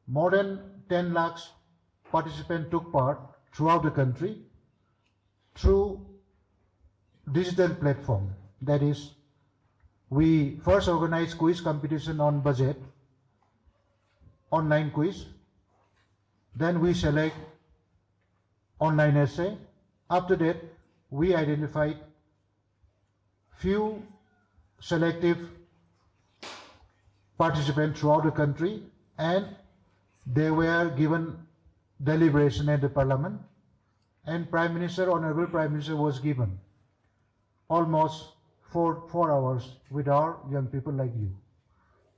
More than 10 lakhs participants took part throughout the country through digital platform. That is, we first organized quiz competition on budget, online quiz. Then we select online essay. After that, we identified few selective participants throughout the country, and they were given deliberation at the parliament, and Honorable Prime Minister was given almost 4 hours with our young people like you,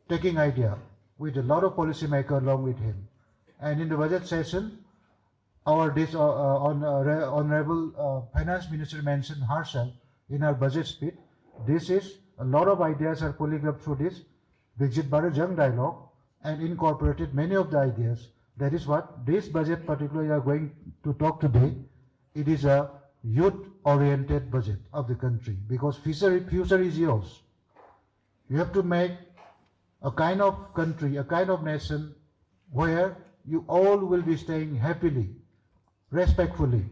taking idea with a lot of policy maker along with him. And in the budget session, our Honorable Finance Minister mentioned herself in her budget speech. This is a lot of ideas are pulling up through this Viksit Bharat Young Dialogue and incorporated many of the ideas. That is what this budget particularly are going to talk today. It is a youth-oriented budget of the country, because future is yours. You have to make a kind of country, a kind of nation where you all will be staying happily, respectfully,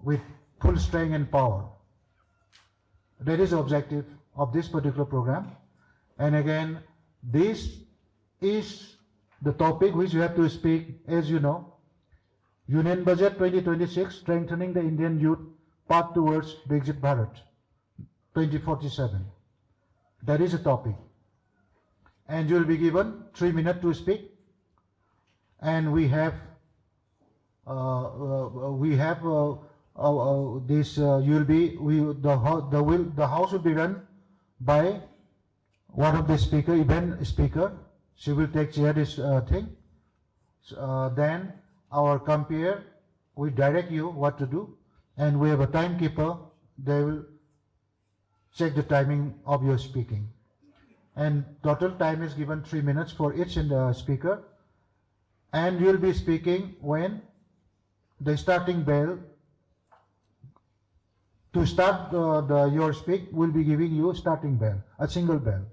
with full strength and power. That is the objective of this particular program. And again, this is the topic which you have to speak, as you know, Union Budget 2026, Strengthening the Indian Youth, Path Towards Viksit Bharat 2047. That is a topic. And you will be given 3 minutes to speak. And we have this. The house will be run by one of the event speaker. She will take chair this thing. Then our compere, we direct you what to do, and we have a timekeeper. They will check the timing of your speaking. And total time is given 3 minutes for each speaker. And you will be speaking when the starting bell. To start your speak, will be giving you a starting bell, a single bell.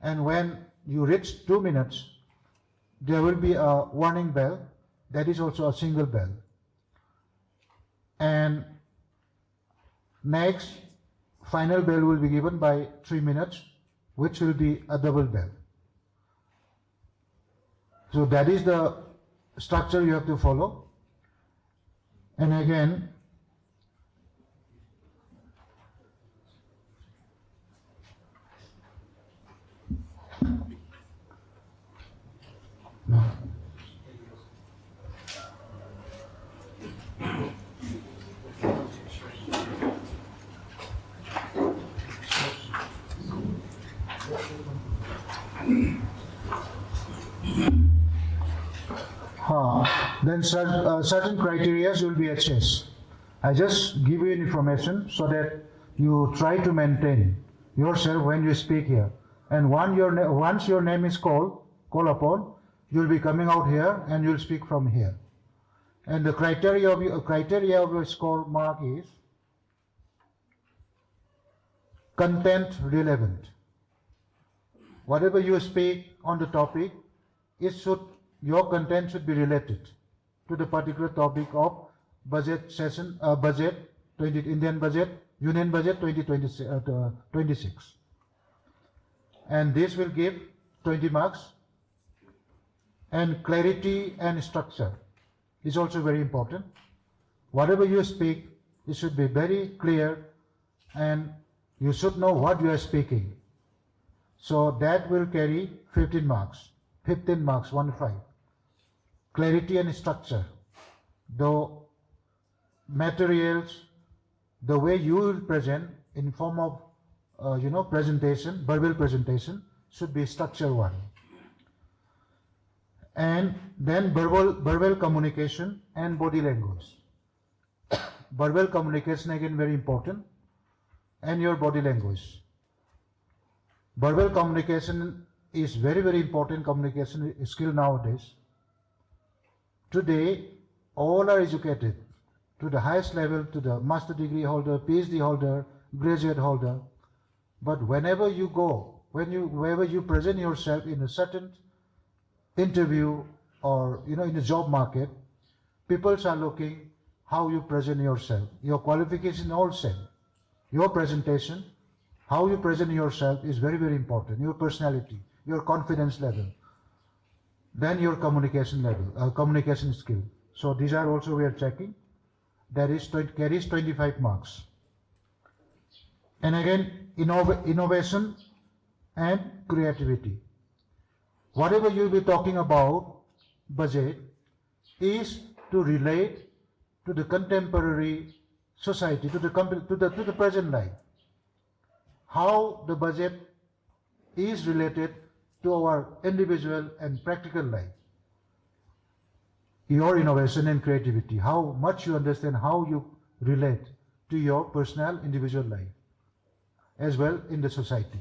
And when you reach 2 minutes, there will be a warning bell. That is also a single bell. And next, final bell will be given by 3 minutes, which will be a double bell. So that is the structure you have to follow. And again, then certain criteria will be assessed. I just give you information so that you try to maintain yourself when you speak here. And once your name is called upon, you will be coming out here and you will speak from here. And the criteria of your score mark is content relevant. Whatever you speak on the topic, your content should be related to the particular topic of budget session, Indian budget, Union Budget 2026. And this will give 20 marks. And clarity and structure is also very important. Whatever you speak, it should be very clear and you should know what you are speaking. So that will carry 15 marks, 15. Clarity and structure. The materials, the way you will present in form of presentation, verbal presentation, should be structure 1. And then verbal communication and body language. Verbal communication again very important, and your body language. Verbal communication is very, very important communication skill nowadays. Today, all are educated to the highest level, to the master degree holder, PhD holder, graduate holder. But wherever you present yourself in a certain interview or in the job market, people are looking how you present yourself. Your qualification all same. Your presentation, how you present yourself is very, very important. Your personality, your confidence level, then your communication level, communication skill. So these are also we are checking. That is carries 25 marks. And again, innovation and creativity. Whatever you will be talking about budget is to relate to the contemporary society, to the present life. How the budget is related to our individual and practical life. Your innovation and creativity, how much you understand how you relate to your personal individual life as well in the society.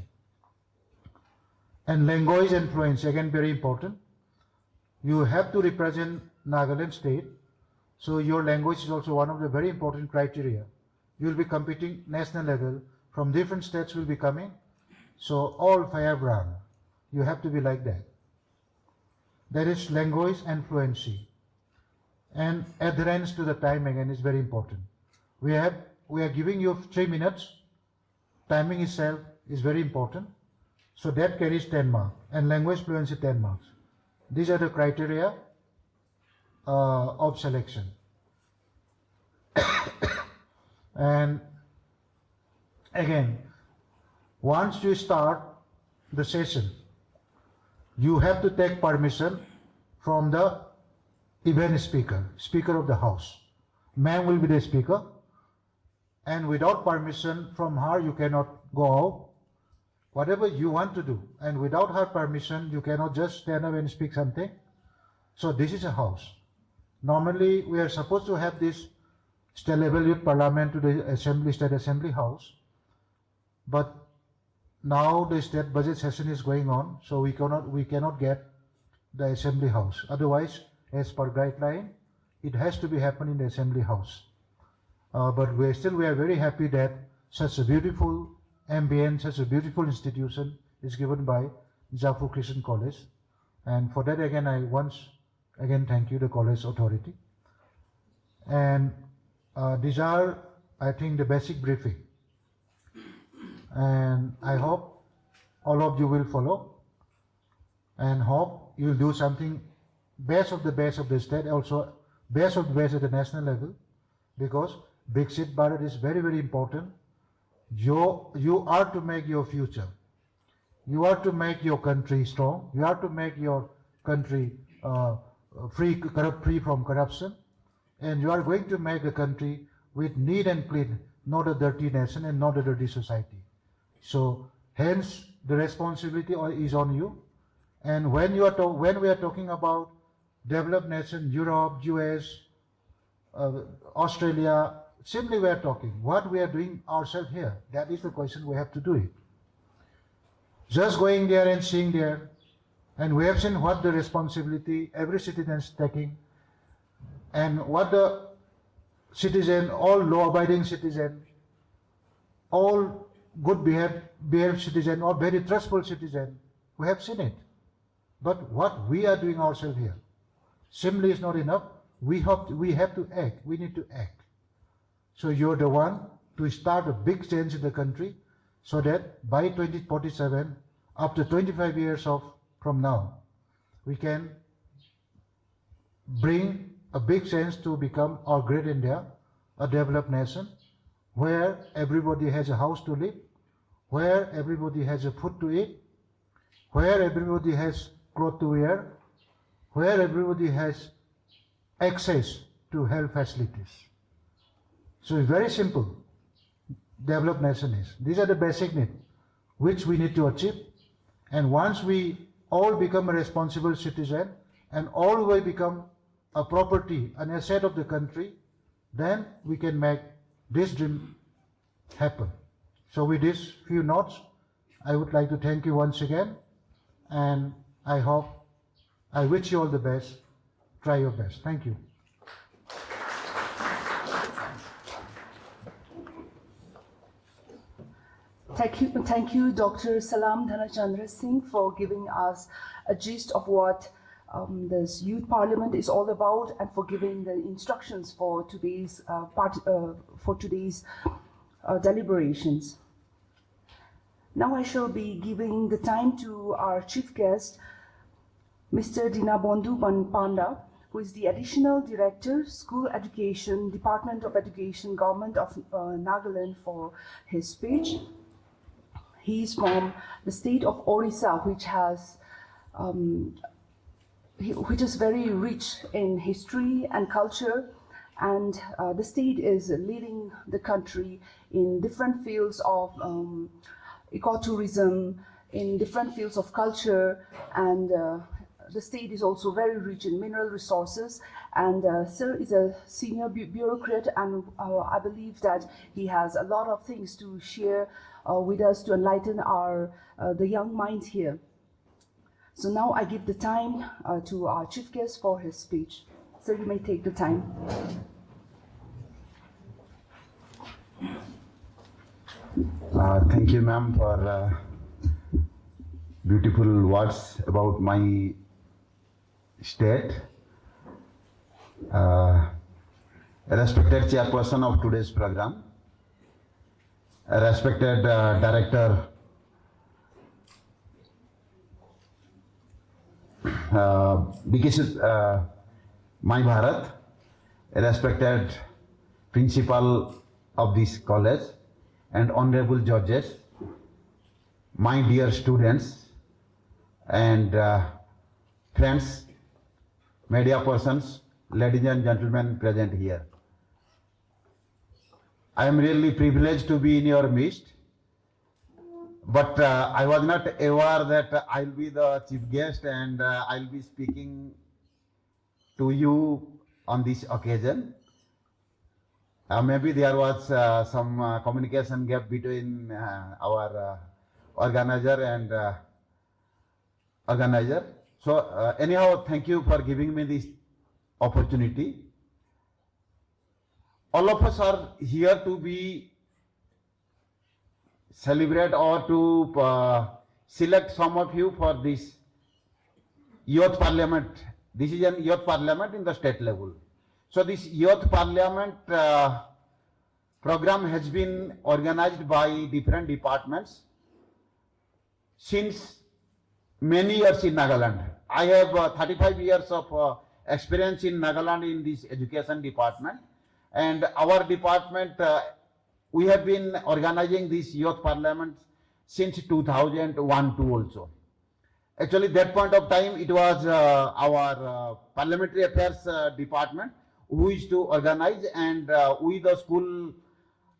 And language and fluency, again very important. You have to represent Nagaland state, so your language is also one of the very important criteria. You will be competing national level, from different states will be coming, so all 5 round. You have to be like that. That is language and fluency. And adherence to the time again is very important. We are giving you 3 minutes. Timing itself is very important. So that carries 10 marks. And language fluency 10 marks. These are the criteria of selection. And again, once you start the session, you have to take permission from the event speaker of the house. Ma'am will be the speaker, and without permission from her, you cannot go out. Whatever you want to do, and without her permission, you cannot just stand up and speak something. So this is a house. Normally, we are supposed to have this state level youth parliament to the assembly, state assembly house, but now the state budget session is going on, so we cannot get the assembly house. Otherwise, as per guideline, it has to be happen in the assembly house. But we are very happy that such a beautiful ambience, such a beautiful institution is given by Jafu Christian College. And for that again, I once again thank you, the college authority. And these are, I think, the basic briefing. And I hope all of you will follow, and hope you will do something best of the state, also best of the best at the national level, because Viksit Bharat is very, very important. You are to make your future. You are to make your country strong. You are to make your country free from corruption. And you are going to make a country with neat and clean, not a dirty nation and not a dirty society. So hence the responsibility is on you. And when we are talking about developed nation, Europe, US, Australia, simply we are talking what we are doing ourselves here. That is the question we have to do it. Just going there and seeing there, and we have seen what the responsibility every citizen is taking, and what the citizen, all law-abiding citizen, all good behaved citizen, or very trustful citizen, we have seen it. But what we are doing ourselves here simply is not enough. We have to act. We need to act. So you're the one to start a big change in the country, so that by 2047, after 25 years from now, we can bring a big change to become our great India, a developed nation, where everybody has a house to live, where everybody has a food to eat, where everybody has clothes to wear, where everybody has access to health facilities. So it's very simple. Developed nation is. These are the basic needs which we need to achieve. And once we all become a responsible citizen and all will become a property, an asset of the country, then we can make this dream happen. So with these few notes, I would like to thank you once again, and I wish you all the best. Try your best. Thank you. Thank you, Dr. Salam Dhanachandra Singh, for giving us a gist of what this youth parliament is all about, and for giving the instructions for today's deliberations. Now I shall be giving the time to our chief guest, Mr. Dinabandhu Panda, who is the Additional Director, School Education, Department of Education, Government of Nagaland, for his speech. He is from the state of Orissa, which is very rich in history and culture, and the state is leading the country in different fields of ecotourism, in different fields of culture, and the state is also very rich in mineral resources. And Sir is a senior bureaucrat, and I believe that he has a lot of things to share with us to enlighten the young minds here. So now I give the time to our chief guest for his speech. Sir, you may take the time. Thank you, ma'am, for beautiful words about my state. Respected chairperson of today's program, respected director, Viksit My Bharat, respected principal of this college, and honorable judges, my dear students and friends, media persons, ladies and gentlemen present here. I am really privileged to be in your midst, but I was not aware that I'll be the chief guest and I'll be speaking to you on this occasion. Maybe there was some communication gap between our organizer and organizer. So anyhow, thank you for giving me this opportunity. All of us are here to be celebrate or to select some of you for this youth parliament. This is an youth parliament in the state level. So this youth parliament program has been organized by different departments since many years in Nagaland. I have 35 years of experience in Nagaland in this education department, and our department, we have been organizing this youth parliament since 2001-2 also. Actually, that point of time, it was our parliamentary affairs department who is to organize, and we, the school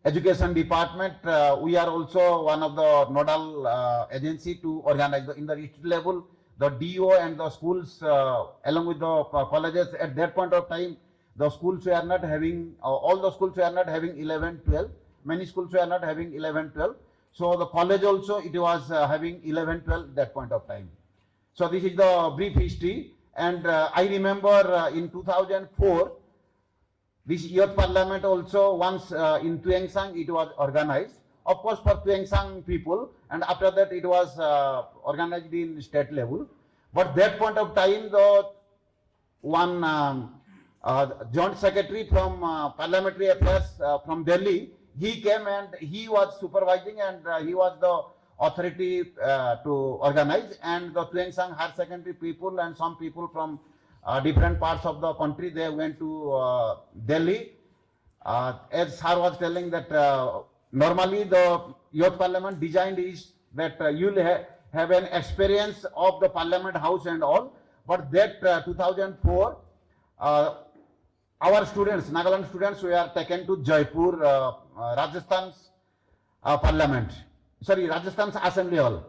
education department, we are also one of the nodal agency to organize in the district level. The DO and the schools, along with the colleges, at that point of time, the schools were not having, all the schools were not having 11-12. Many schools were not having 11-12. So the college also, it was having 11-12 that point of time. So this is the brief history. And I remember in 2004, this youth parliament also once in Tuengsang it was organized. Of course for Tuengsang people, and after that it was organized in state level. But that point of time, the one joint secretary from parliamentary affairs from Delhi, he came and he was supervising, and he was the authority to organize, and the Tuengsang higher secondary people and some people from different parts of the country, they went to Delhi. As Sir was telling that normally the youth parliament designed is that you'll have an experience of the parliament house and all, but that 2004, our students, Nagaland students, were taken to Jaipur, Rajasthan's parliament, Rajasthan's assembly hall.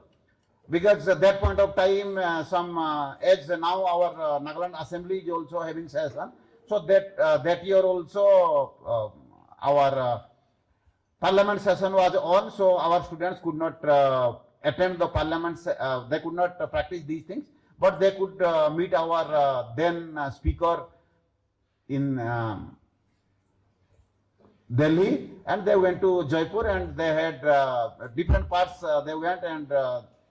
Because at that point of time, as now our Nagaland assembly is also having session. So that year also our parliament session was on. So our students could not attend the parliament. They could not practice these things, but they could meet our then speaker in Delhi, and they went to Jaipur, and they had different parts. They went and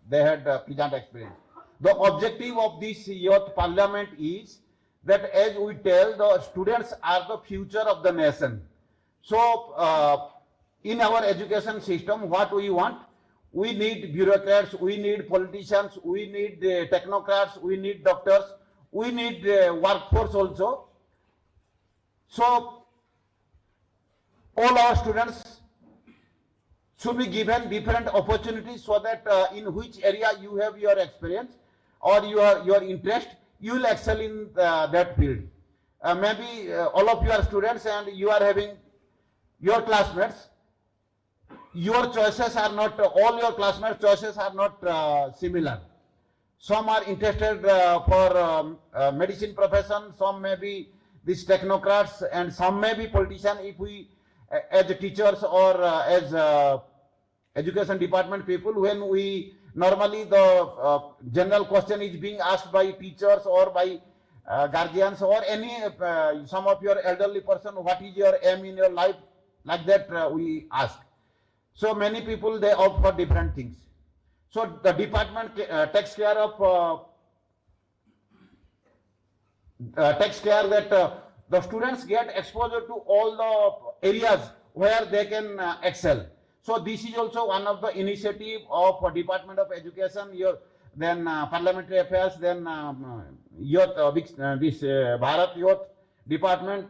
they had pleasant experience. The objective of this youth parliament is that, as we tell, the students are the future of the nation. So, in our education system, what we want? We need bureaucrats, we need politicians, we need technocrats, we need doctors, we need workforce also. So, all our students should be given different opportunities so that in which area you have your experience or your interest, you will excel in that field. Maybe all of you are students and you are having your classmates. Your choices are not, all your classmates' choices are not similar. Some are interested for medicine profession, some may be these technocrats, and some may be politicians. If we, as teachers or as education department people, when we normally the general question is being asked by teachers or by guardians or any some of your elderly person, what is your aim in your life? Like that we ask. So many people, they opt for different things. So the department takes care that the students get exposure to all the areas where they can excel. So this is also one of the initiative of Department of Education, then Parliamentary Affairs, then Youth, this Bharat Youth Department,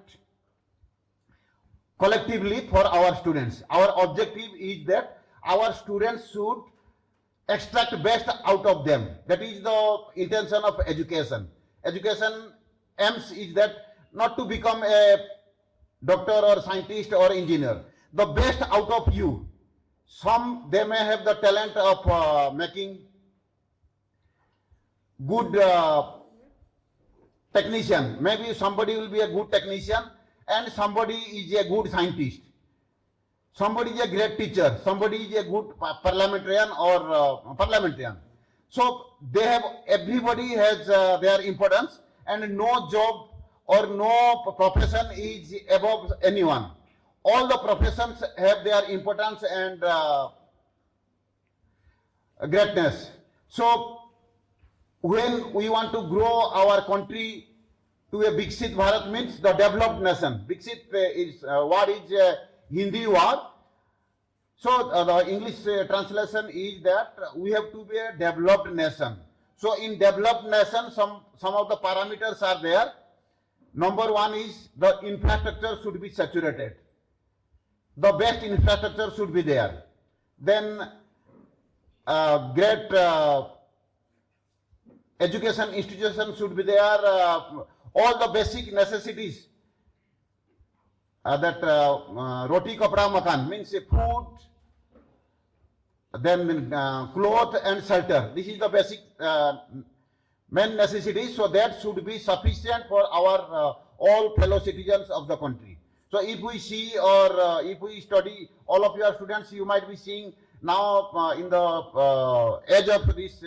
collectively for our students. Our objective is that our students should extract best out of them. That is the intention of education. Education aims is that not to become a doctor or scientist or engineer. The best out of you. Some, they may have the talent of making good technician. Maybe somebody will be a good technician and somebody is a good scientist. Somebody is a great teacher. Somebody is a good parliamentarian or parliamentarian. So they have, everybody has their importance, and no job or no profession is above anyone. All the professions have their importance and greatness. So when we want to grow our country to a Viksit Bharat, means the developed nation. Viksit is word is Hindi word. So the English translation is that we have to be a developed nation. So in developed nation, some of the parameters are there. Number one is the infrastructure should be saturated. The best infrastructure should be there. Then great education institution should be there. All the basic necessities that roti kapda makan means food, then cloth and shelter. This is the basic main necessities. So that should be sufficient for our all fellow citizens of the country. So if we see or if we study, all of your students, you might be seeing now in the age of this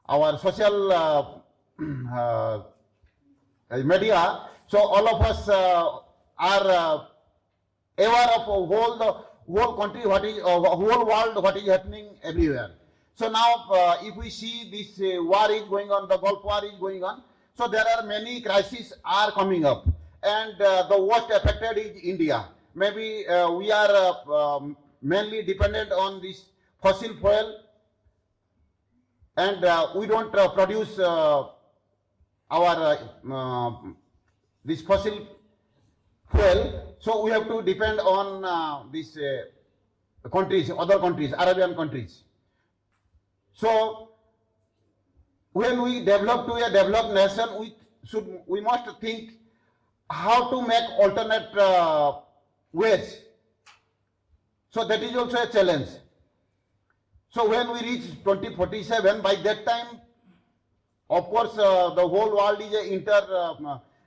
our social media. So all of us are aware of whole country, what is whole world, what is happening everywhere. So now if we see this war is going on, the Gulf War is going on, so there are many crises are coming up, and the worst affected is India. Maybe we are mainly dependent on this fossil fuel, and we don't produce our this fossil fuel, so we have to depend on these countries, other countries, Arabian countries. So when we develop to a developed nation, we must think how to make alternate ways. So that is also a challenge. So when we reach 2047, by that time, of course, the whole world is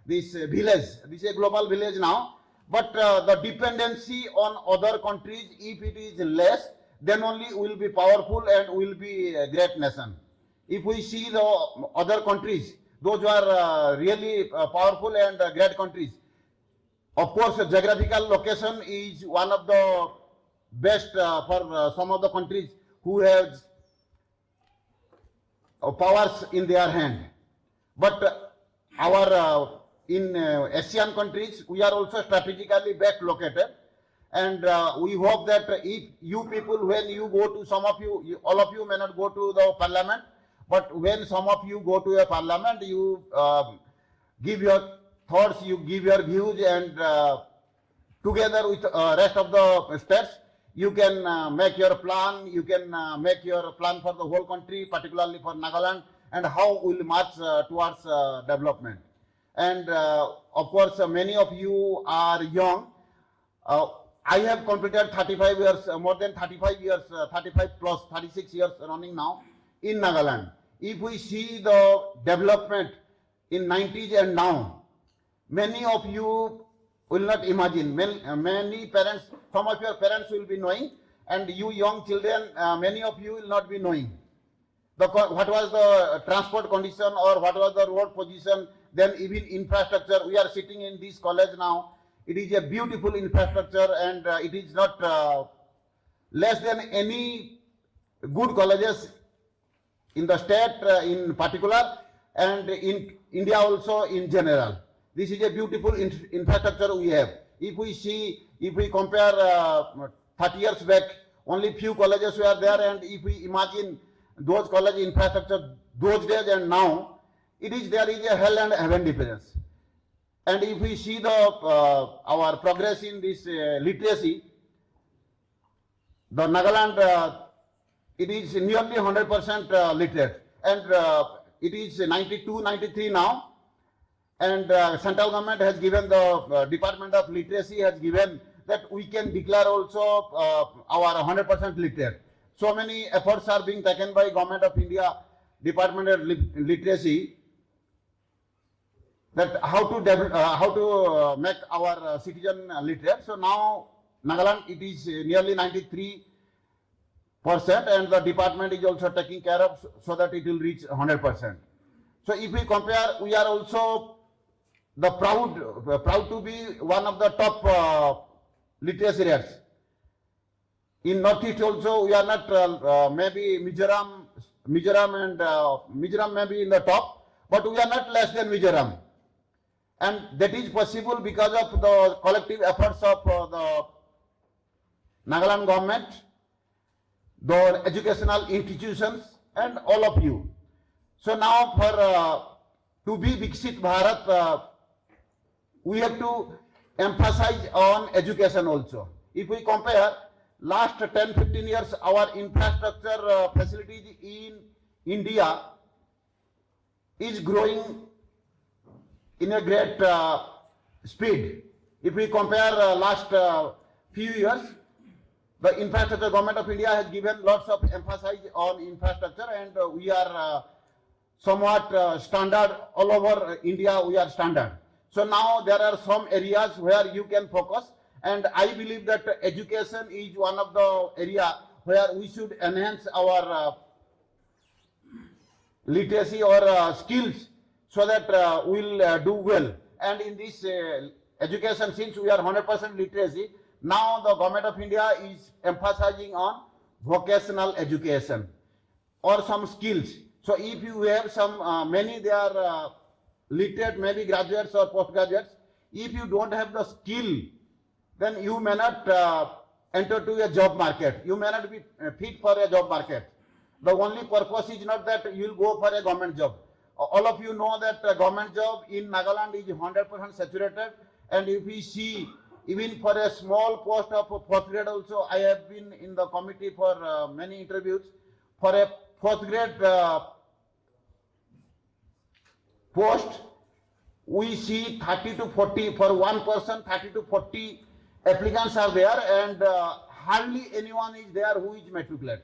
this village. This is a global village now. But the dependency on other countries, if it is less, then only we will be powerful and we will be a great nation. If we see the other countries, those who are really powerful and great countries, of course, geographical location is one of the best for some of the countries who have powers in their hand. But our in Asian countries, we are also strategically back located, and we hope that if you people, when you go to, some of you, all of you may not go to the parliament, but when some of you go to a parliament, you give your thoughts, you give your views, and together with rest of the states, you can make your plan. You can make your plan for the whole country, particularly for Nagaland, and how we will march towards development. And of course, many of you are young. I have completed 35 years, more than 35 years, 35 plus 36 years running now in Nagaland. If we see the development in 90s and now, many of you will not imagine. Many parents, some of your parents will be knowing, and you young children, many of you will not be knowing what was the transport condition or what was the road position, then even infrastructure. We are sitting in this college now. It is a beautiful infrastructure, and it is not less than any good colleges in the state in particular, and in India also in general. This is a beautiful infrastructure we have. If we compare 30 years back, only few colleges were there, and if we imagine those college infrastructure those days and now, there is a hell and heaven difference. And if we see the our progress in this literacy, the Nagaland, it is nearly 100% literate, and it is 92, 93 now. And central government has given, the Department of Literacy has given that we can declare also our 100% literate. So many efforts are being taken by Government of India, Department of Literacy, that how to make our citizen literate. So now Nagaland, it is nearly 93%, and the department is also taking care of so that it will reach 100%. So if we compare, we are also the proud to be one of the top literacy rates. In Northeast also, we are not maybe Mizoram may be in the top, but we are not less than Mizoram. And that is possible because of the collective efforts of the Nagaland government, the educational institutions, and all of you. So now to be Viksit Bharat, we have to emphasize on education also. If we compare last 10-15 years, our infrastructure facilities in India is growing in a great speed. If we compare last few years, the infrastructure, Government of India has given lots of emphasis on infrastructure, and we are somewhat standard all over India. We are standard. So now there are some areas where you can focus, and I believe that education is one of the area where we should enhance our literacy or skills, so that we'll do well. And in this education, since we are 100% literacy, now the Government of India is emphasizing on vocational education or some skills. So if you have some, many they are literate, maybe graduates or postgraduates, if you don't have the skill, then you may not enter to a job market. You may not be fit for a job market. The only purpose is not that you will go for a government job. All of you know that government job in Nagaland is 100% saturated, and if we see, even for a small post of fourth grade also, I have been in the committee for many interviews. For a fourth grade post, we see 30 to 40, for one person 30 to 40 applicants are there, and hardly anyone is there who is matriculate.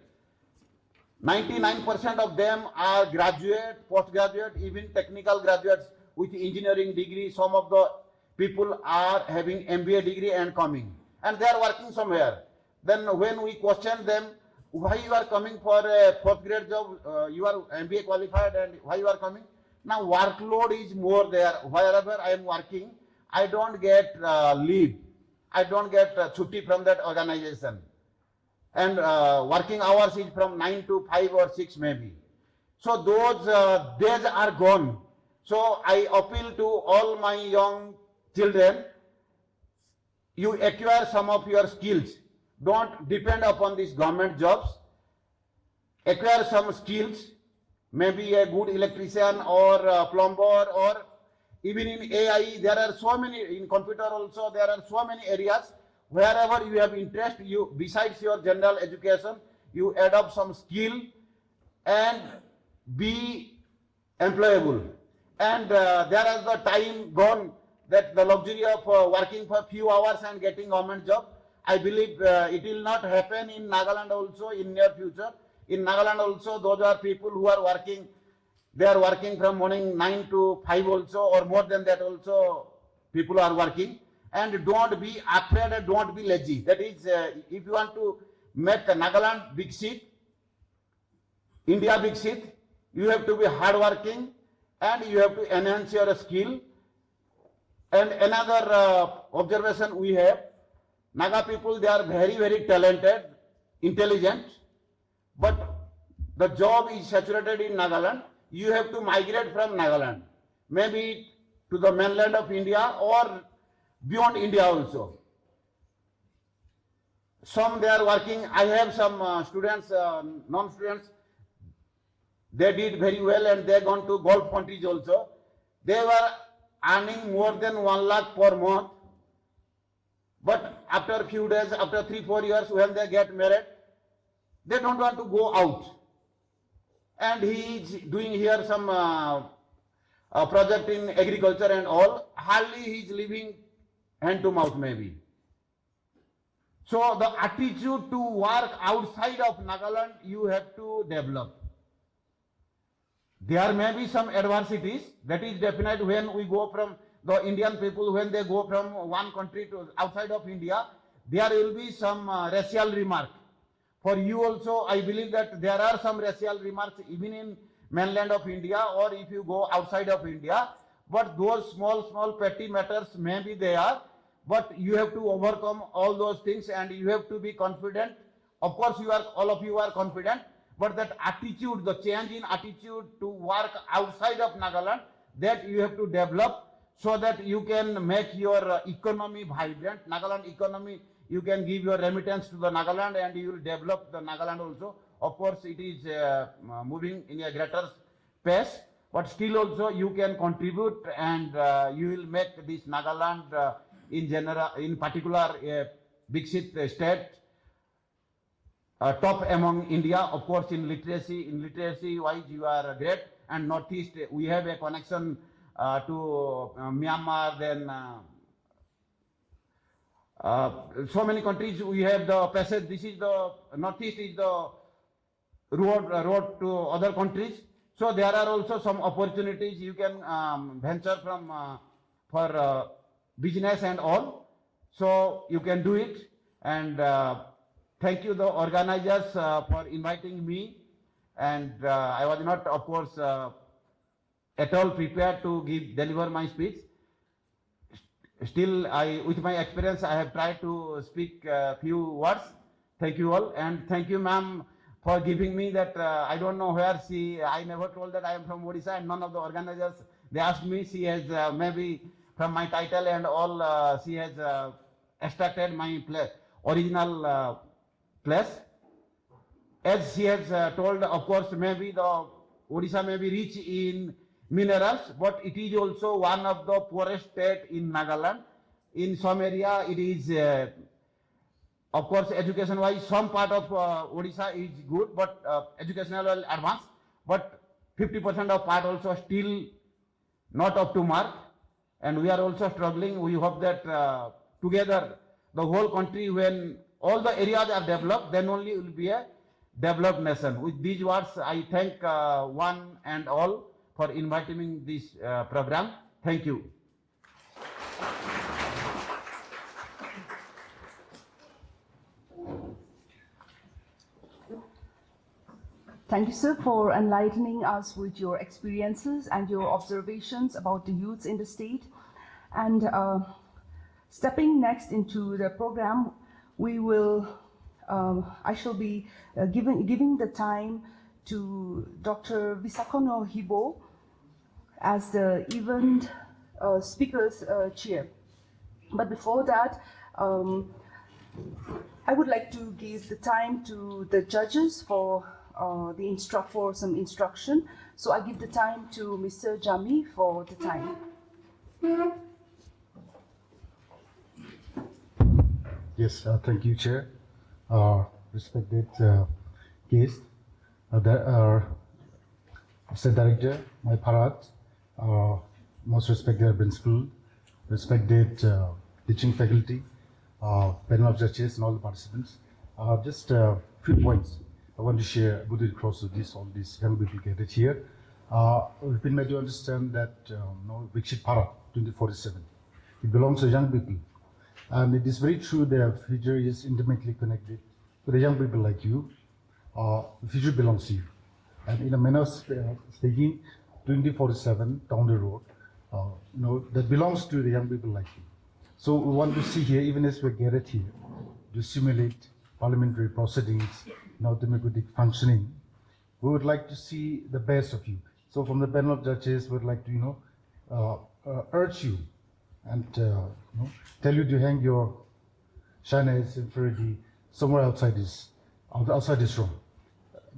99% of them are graduate, postgraduate, even technical graduates with engineering degree. Some of the people are having MBA degree and coming, and they are working somewhere. Then when we question them, why you are coming for a fourth grade job, you are MBA qualified, and why you are coming? Now workload is more there. Wherever I am working, I don't get leave. I don't get chutti from that organization. And working hours is from 9 to 5 or 6 maybe. So those days are gone. So I appeal to all my young children, you acquire some of your skills. Don't depend upon these government jobs. Acquire some skills, maybe a good electrician or a plumber, or even in AI, there are so many, in computer also, there are so many areas. Wherever you have interest, you, besides your general education, you adopt some skill and be employable. And there is the time gone that the luxury of working for few hours and getting government job. I believe it will not happen in Nagaland also in near future. In Nagaland also, those are people who are working, they are working from morning 9 to 5 also, or more than that also, people are working. And don't be afraid and don't be lazy. That is, if you want to make Nagaland big seat, India big seat, you have to be hardworking and you have to enhance your skill. And another observation we have, Naga people, they are very, very talented, intelligent, but the job is saturated in Nagaland. You have to migrate from Nagaland, maybe to the mainland of India or beyond India also. Some they are working, I have some students, non-students, they did very well and they gone to Gulf countries also. They were earning more than 1 lakh per month. But after a few days, after 3-4 years, when they get married, they don't want to go out. And he is doing here some project in agriculture and all. Hardly he is living hand to mouth maybe. So the attitude to work outside of Nagaland, you have to develop. There may be some adversities, that is definite when we go from the Indian people, when they go from one country to outside of India, there will be some racial remark. For you also, I believe that there are some racial remarks even in mainland of India or if you go outside of India, but those small petty matters may be there, but you have to overcome all those things and you have to be confident. Of course, all of you are confident, but that attitude, the change in attitude to work outside of Nagaland, that you have to develop so that you can make your economy vibrant. Nagaland economy, you can give your remittance to the Nagaland and you will develop the Nagaland also. Of course, it is moving in a greater pace, but still also you can contribute and you will make this Nagaland in general, in particular, Viksit state, top among India. Of course, in literacy wise, you are great. And Northeast, we have a connection to Myanmar, then so many countries we have the passage. This is the Northeast is the road to other countries. So there are also some opportunities you can venture from for business and all. So you can do it. And thank you the organizers for inviting me. And I was not, of course, at all prepared to deliver my speech. Still, with my experience, I have tried to speak a few words. Thank you all, and thank you, ma'am, for giving me that. I don't know where I never told that I am from Odisha, and none of the organizers, they asked me. She has maybe from my title and all, she has extracted my original place. As she has told, of course, maybe the Odisha may be rich in minerals, but it is also one of the poorest state in Nagaland. In some area, it is, of course, education-wise, some part of Odisha is good, but educational advanced, but 50% of part also still not up to mark, and we are also struggling. We hope that together, the whole country, when all the areas are developed, then only it will be a developed nation. With these words, I thank one and all for inviting me this program. Thank you. Thank you, sir, for enlightening us with your experiences and your observations about the youths in the state. And stepping next into the program, we will, I shall be giving the time to Dr. Visakono Hibo as the event speakers chair. But before that, I would like to give the time to the judges for some instruction. So I give the time to Mr. Jami for the time. Yes, thank you, Chair. Respected guests, Mr. Director, My Bharat, most respected principal, respected teaching faculty, panel of judges, and all the participants. Just a few points I want to share good across with all these young people gathered here. We've been made to understand that Viksit Bharat 2047, it belongs to young people. And it is very true that our future is intimately connected to the young people like you. The future belongs to you. And in a manner of speaking, 2047 down the road, that belongs to the young people like you. So we want to see here, even as we're gathered here, to simulate parliamentary proceedings, democratic functioning. We would like to see the best of you. So from the panel of judges, we would like to, urge you and tell you to hang your shyness and inferiority somewhere outside this room.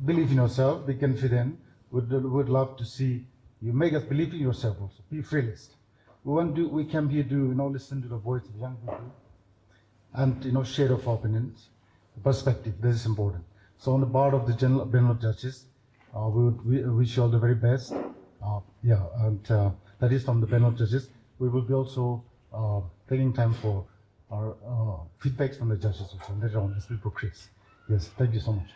Believe in yourself, be confident. Would love to see you make us believe in yourself also. Be fearless. We came here to listen to the voice of young people and share of opinions, perspective. This is important. So on the part of the general panel of judges, we wish you all the very best. That is from the panel of judges. We will be also taking time for our feedbacks from the judges also later on as we progress. Yes, thank you so much.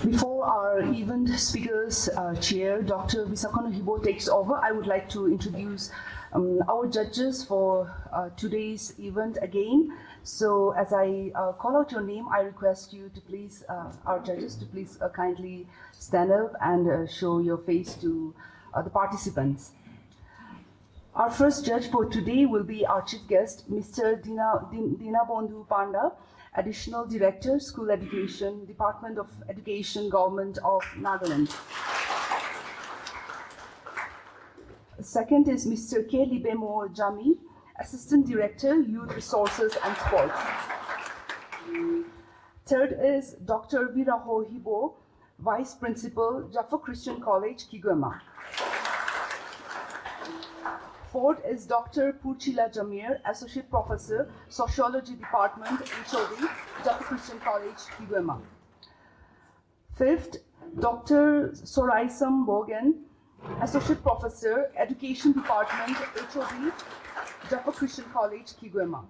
Before our event speakers chair, Dr. Visakono Hibo takes over, I would like to introduce our judges for today's event again. So as I call out your name, I request you to please, our judges, to please kindly stand up and show your face to the participants. Our first judge for today will be our chief guest, Mr. Dinabandhu Panda, Additional Director, School Education, Department of Education, Government of Nagaland. Second is Mr. K. Libemo Jami, Assistant Director, Youth Resources and Sports. Third is Dr. Viraho Hibo, Vice Principal, Jaffa Christian College, Kigwema. Fourth is Dr. Purchila Jamir, Associate Professor, Sociology Department, HOD, Jaffa Christian College, Kigwema. Fifth, Dr. Soraisam Bogan, Associate Professor, Education Department, HOD, Jaffa Christian College, Kigwema.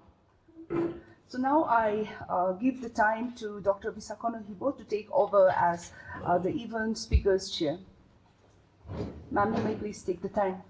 So now I give the time to Dr. Visakono Hibo to take over as the event speakers chair. Ma'am, you may please take the time.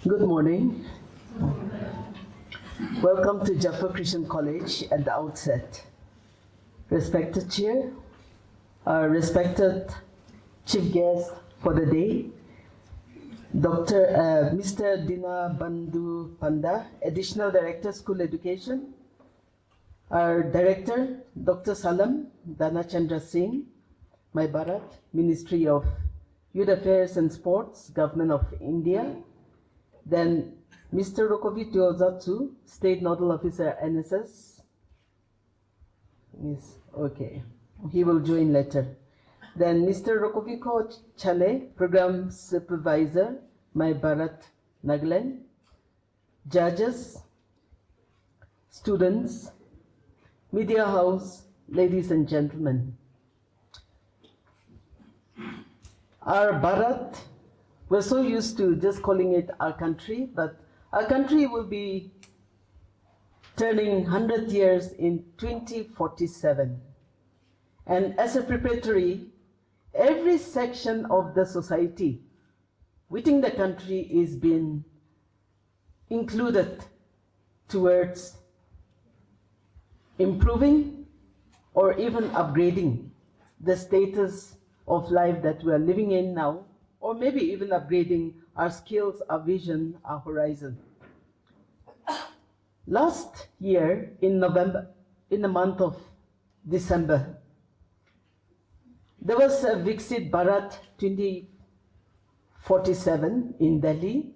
Good morning. Welcome to Jaffa Christian College at the outset. Respected Chair, respected Chief Guest for the day, Mr. Dinabandhu Panda, Additional Director, School Education, our Director, Dr. Salam Dhanachandra Singh, My Bharat, Ministry of Youth Affairs and Sports, Government of India, then Mr. Rokovi Tiozatsu, State Nodal Officer, NSS. Yes, okay. He will join later. Then Mr. Rokoviko Chale, Program Supervisor, My Bharat, Nagaland. Judges, students, Media House, ladies and gentlemen. Our Bharat We're so used to just calling it our country, but our country will be turning 100 years in 2047. And as a preparatory, every section of the society within the country is being included towards improving or even upgrading the status of life that we are living in now, or maybe even upgrading our skills, our vision, our horizon. Last year in November, in the month of December, there was a Viksit Bharat 2047 in Delhi,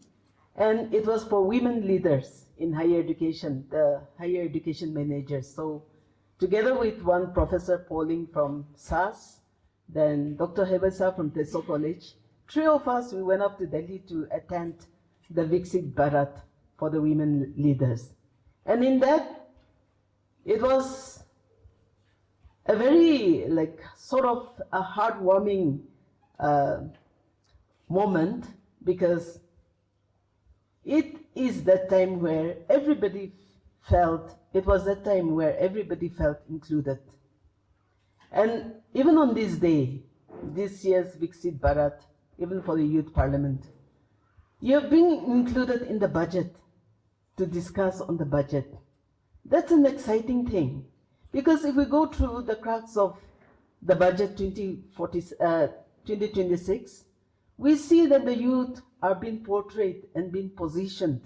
and it was for women leaders in higher education, the higher education managers. So together with one Professor Pauling from SAS, then Dr. Hebesa from Teso College, three of us, we went up to Delhi to attend the Viksit Bharat for the women leaders. And in that, it was a very sort of a heartwarming moment, because it is that time where everybody felt, it was that time where everybody felt included. And even on this day, this year's Viksit Bharat, even for the Youth Parliament, you have been included in the budget to discuss on the budget. That's an exciting thing, because if we go through the crux of the budget 2026, we see that the youth are being portrayed and being positioned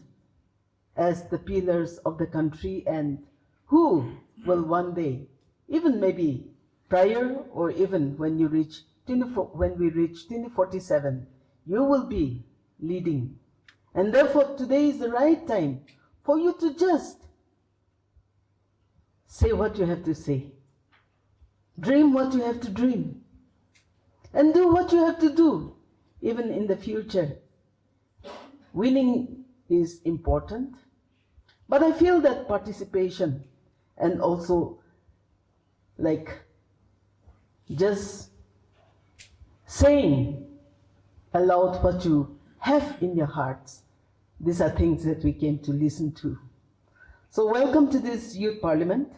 as the pillars of the country, and who will one day, even maybe prior or even when we reach 2047, you will be leading. And therefore today is the right time for you to just say what you have to say, dream what you have to dream, and do what you have to do, even in the future. Winning is important, but I feel that participation and also just saying aloud what you have in your hearts, these are things that we came to listen to. So welcome to this Youth Parliament.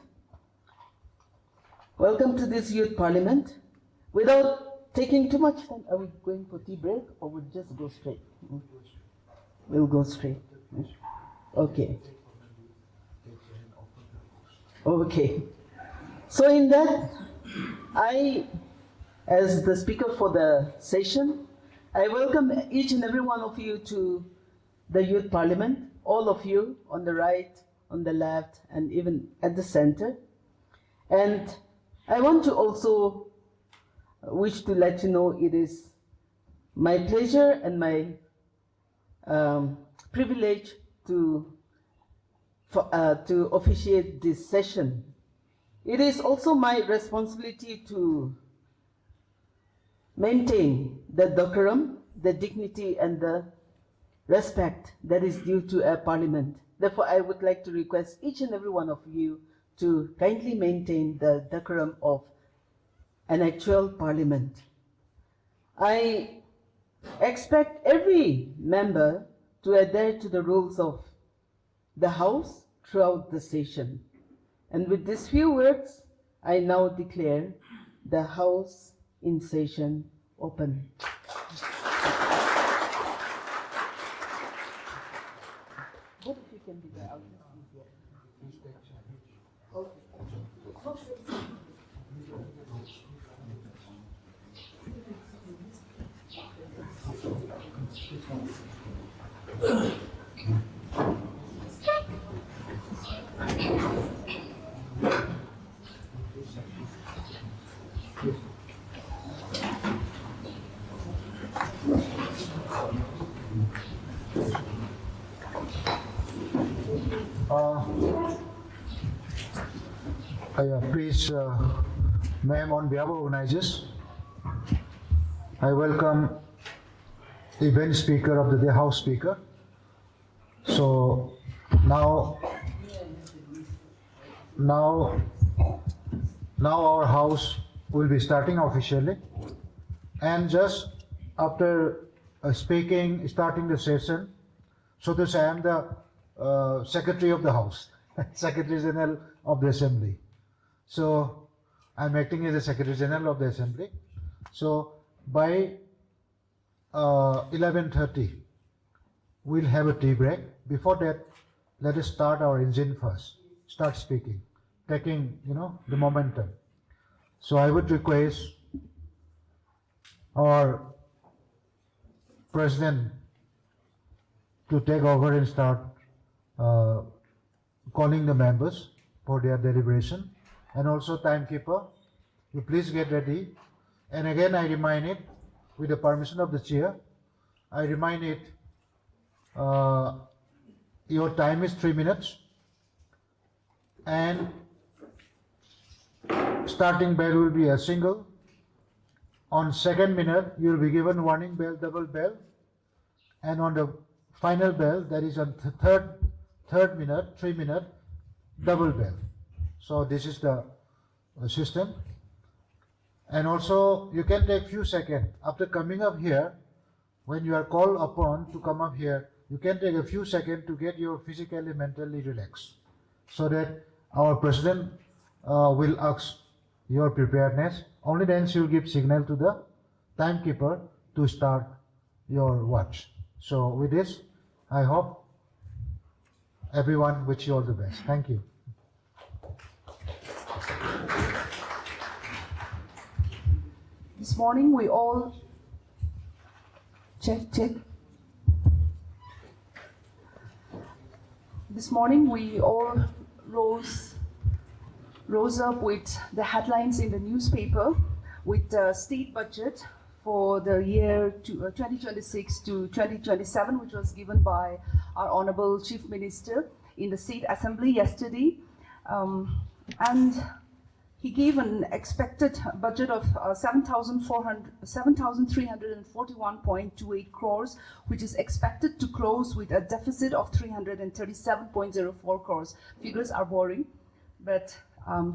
Welcome to this Youth Parliament. Without taking too much time, are we going for tea break or we'll just go straight? We'll go straight. Okay. Okay. So in that, I, as the speaker for the session, I welcome each and every one of you to the Youth Parliament, all of you on the right, on the left, and even at the center. And I want to also wish to let you know it is my pleasure and my privilege to officiate this session. It is also my responsibility to maintain the decorum, the dignity, and the respect that is due to a parliament. Therefore, I would like to request each and every one of you to kindly maintain the decorum of an actual parliament. I expect every member to adhere to the rules of the House throughout the session. And with these few words, I now declare the House in session open. What if you can be there? I'll just be here. Okay. Please, ma'am, on behalf of organizers, I welcome the event speaker of the day, House Speaker. So now our House will be starting officially, and just after speaking, starting the session. So to say, I am the Secretary of the House, Secretary General of the Assembly. So I'm acting as the Secretary General of the Assembly. So by 11:30, we'll have a tea break. Before that, let us start our engine first. Start speaking, taking the momentum. So I would request our President to take over and start calling the members for their deliberation, and also timekeeper, you please get ready. And again, I remind it, with the permission of the chair, I remind it, your time is 3 minutes, and starting bell will be a single. On second minute, you will be given warning bell, double bell, and on the final bell, that is on third minute, 3 minute, double bell. So this is the system. And also, you can take few seconds after coming up here. When you are called upon to come up here, you can take a few seconds to get your physically, mentally relaxed, so that our president will ask your preparedness. Only then she will give signal to the timekeeper to start your watch. So with this, I hope everyone wish you all the best. Thank you. This morning we all check. This morning we all rose up with the headlines in the newspaper with the state budget for the year 2026 to 2027, which was given by our Honorable Chief Minister in the State Assembly yesterday. And he gave an expected budget of 7,341.28 crores, which is expected to close with a deficit of 337.04 crores. Figures are boring, but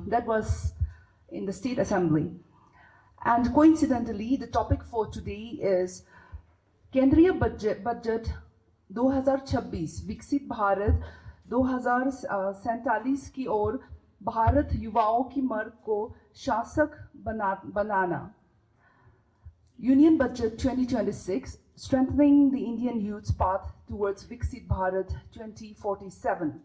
that was in the State Assembly. And coincidentally, the topic for today is Kendriya Budget 2026, Viksit Bharat 2047 की ओर भारत युवाओं की मर्ग को शासक बनाना. Union Budget 2026, strengthening the Indian youth's path towards Viksit Bharat 2047.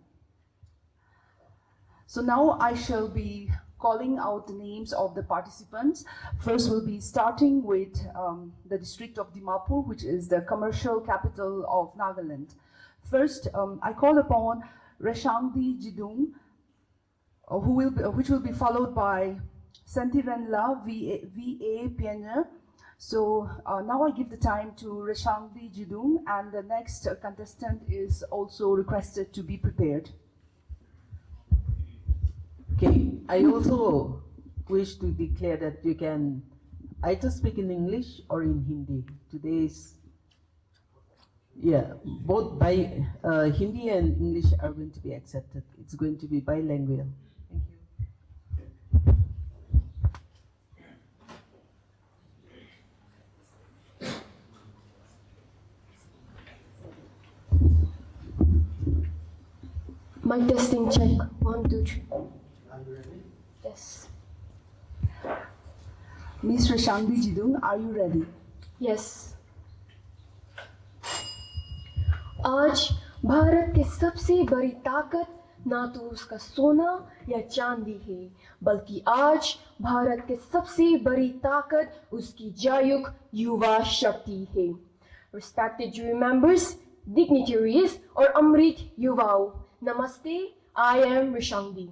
So now I shall be calling out the names of the participants. First we'll be starting with the district of Dimapur, which is the commercial capital of Nagaland. First, I call upon Reshangdi Jidung, which will be followed by Santirenla V.A. Pioneer. So now I give the time to Reshangdi Jidung, and the next contestant is also requested to be prepared. Okay, I also wish to declare that you can either speak in English or in Hindi. Today's, both by Hindi and English are going to be accepted. It's going to be bilingual. Thank you. Mic testing check. 1, 2, 3. Are you ready? Yes. Ms. Reshangdi Jidung, are you ready? Yes. आज भारत की सबसे बड़ी ताकत ना तो उसका सोना या चांदी है, बल्कि आज भारत की सबसे बड़ी ताकत उसकी जागरूक युवा शक्ति है. Respected jury members, dignitaries और अमृत युवाओं, Namaste, I am Reshangdi.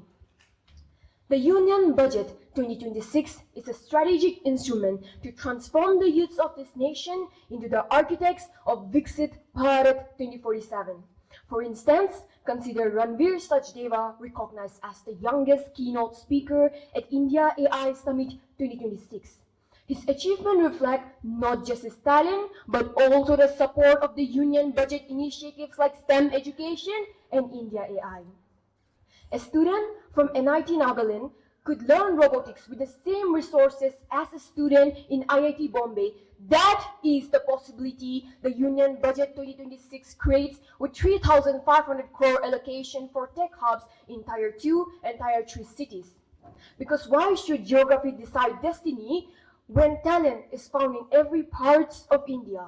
The Union Budget 2026 is a strategic instrument to transform the youths of this nation into the architects of Viksit Bharat 2047. For instance, consider Ranveer Sachdeva recognized as the youngest keynote speaker at India AI Summit 2026. His achievements reflect not just his talent, but also the support of the Union Budget initiatives like STEM education and India AI. A student from NIT Nagaland could learn robotics with the same resources as a student in IIT Bombay That is the possibility the Union Budget 2026 creates with 3,500 crore allocation for tech hubs in Tier 2 and Tier 3 cities. Because why should geography decide destiny when talent is found in every part of India?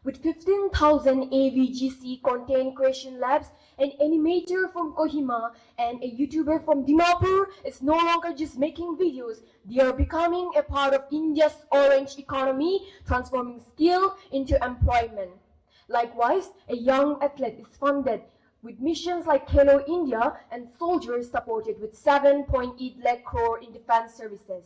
With 15,000 AVGC content creation labs, an animator from Kohima and a YouTuber from Dimapur is no longer just making videos. They are becoming a part of India's orange economy, transforming skill into employment. Likewise, a young athlete is funded with missions like Hello India and soldiers supported with 7.8 lakh crore in defense services.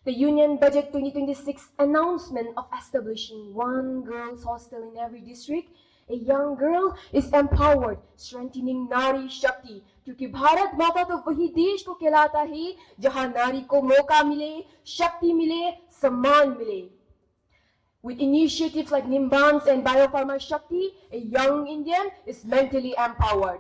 The Union Budget 2026 announcement of establishing one girls' hostel in every district, a young girl is empowered, strengthening Nari Shakti. क्योंकि भारत माता तो वही देश को कहलाता है जहां नारी को मौका मिले, शक्ति मिले, सम्मान मिले. With initiatives like Nimbans and Biopharma Shakti, a young Indian is mentally empowered.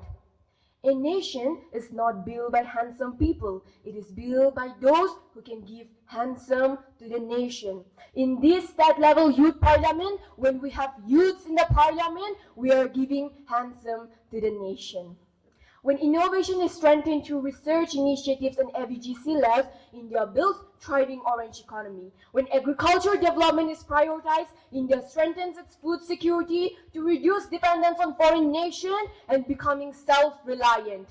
A nation is not built by handsome people. It is built by those who can give handsome to the nation. In this state-level youth parliament, when we have youths in the parliament, we are giving handsome to the nation. When innovation is strengthened through research initiatives and AVGC labs, India builds thriving orange economy. When agriculture development is prioritized, India strengthens its food security to reduce dependence on foreign nations and becoming self-reliant.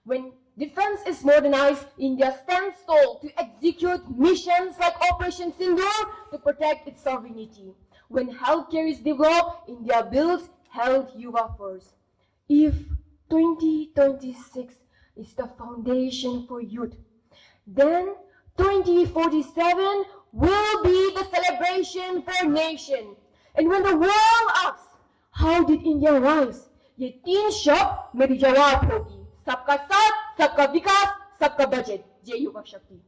When defense is modernized, India stands tall to execute missions like Operation Sindoor to protect its sovereignty. When healthcare is developed, India builds health yuva force. If 2026 is the foundation for youth, then 2047 will be the celebration for nation. And when the world asks, how did India rise? ये तीन शब्द मेरी जवाब होगी, सबका साथ, सबका विकास, सबका बजट. जय युवा शक्ति.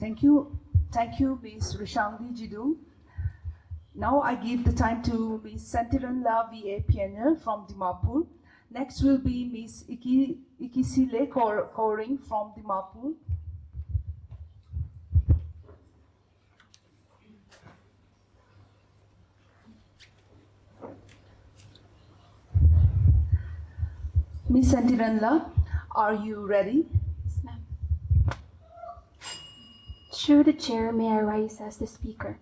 Thank you, Ms. Rishangdi Jidu. Now I give the time to Ms. Sentiranla VA Pianer from Dimapur. Next will be Ms. Ikisile Koring from Dimapur. Ms. Sentiranla, are you ready? Yes, ma'am. Through the chair, may I rise as the speaker.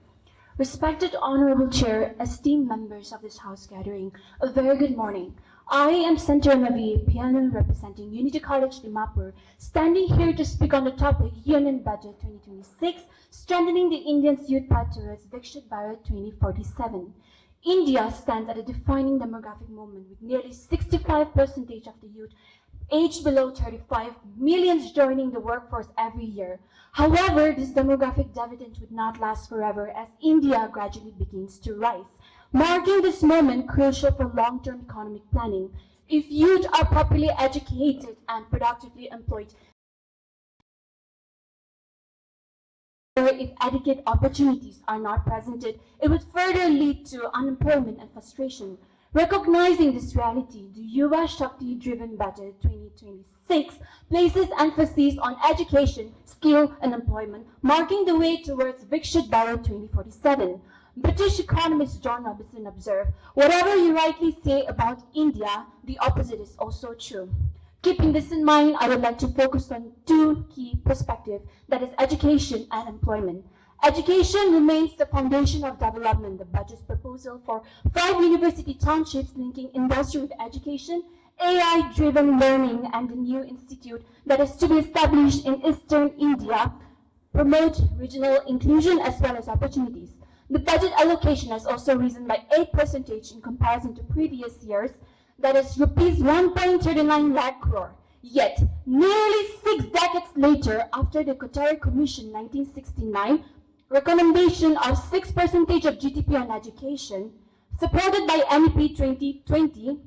Respected Honorable Chair, esteemed members of this House gathering, a very good morning. I am Santirana V. Piano representing Unity College Dimapur, standing here to speak on the topic Union Budget 2026, strengthening the Indian's youth path towards Viksit Bharat 2047. India stands at a defining demographic moment with nearly 65% of the youth aged below 35 millions joining the workforce every year. However, this demographic dividend would not last forever as India gradually begins to rise, marking this moment crucial for long-term economic planning. If youth are properly educated and productively employed, or if adequate opportunities are not presented, it would further lead to unemployment and frustration. Recognizing this reality, the Yuva Shakti-driven budget 2026 places emphasis on education, skill, and employment, marking the way towards Viksit Bharat 2047. British economist John Robinson observed, whatever you rightly say about India, the opposite is also true. Keeping this in mind, I would like to focus on two key perspectives, that is education and employment. Education remains the foundation of development. The budget's proposal for 5 university townships linking industry with education, AI-driven learning, and the new institute that is to be established in eastern India promote regional inclusion as well as opportunities. The budget allocation has also risen by 8% in comparison to previous years, that is rupees 1.39 lakh crore. Yet, nearly 6 decades later, after the Kothari Commission 1969, recommendation of 6% of GDP on education, supported by MEP 2020,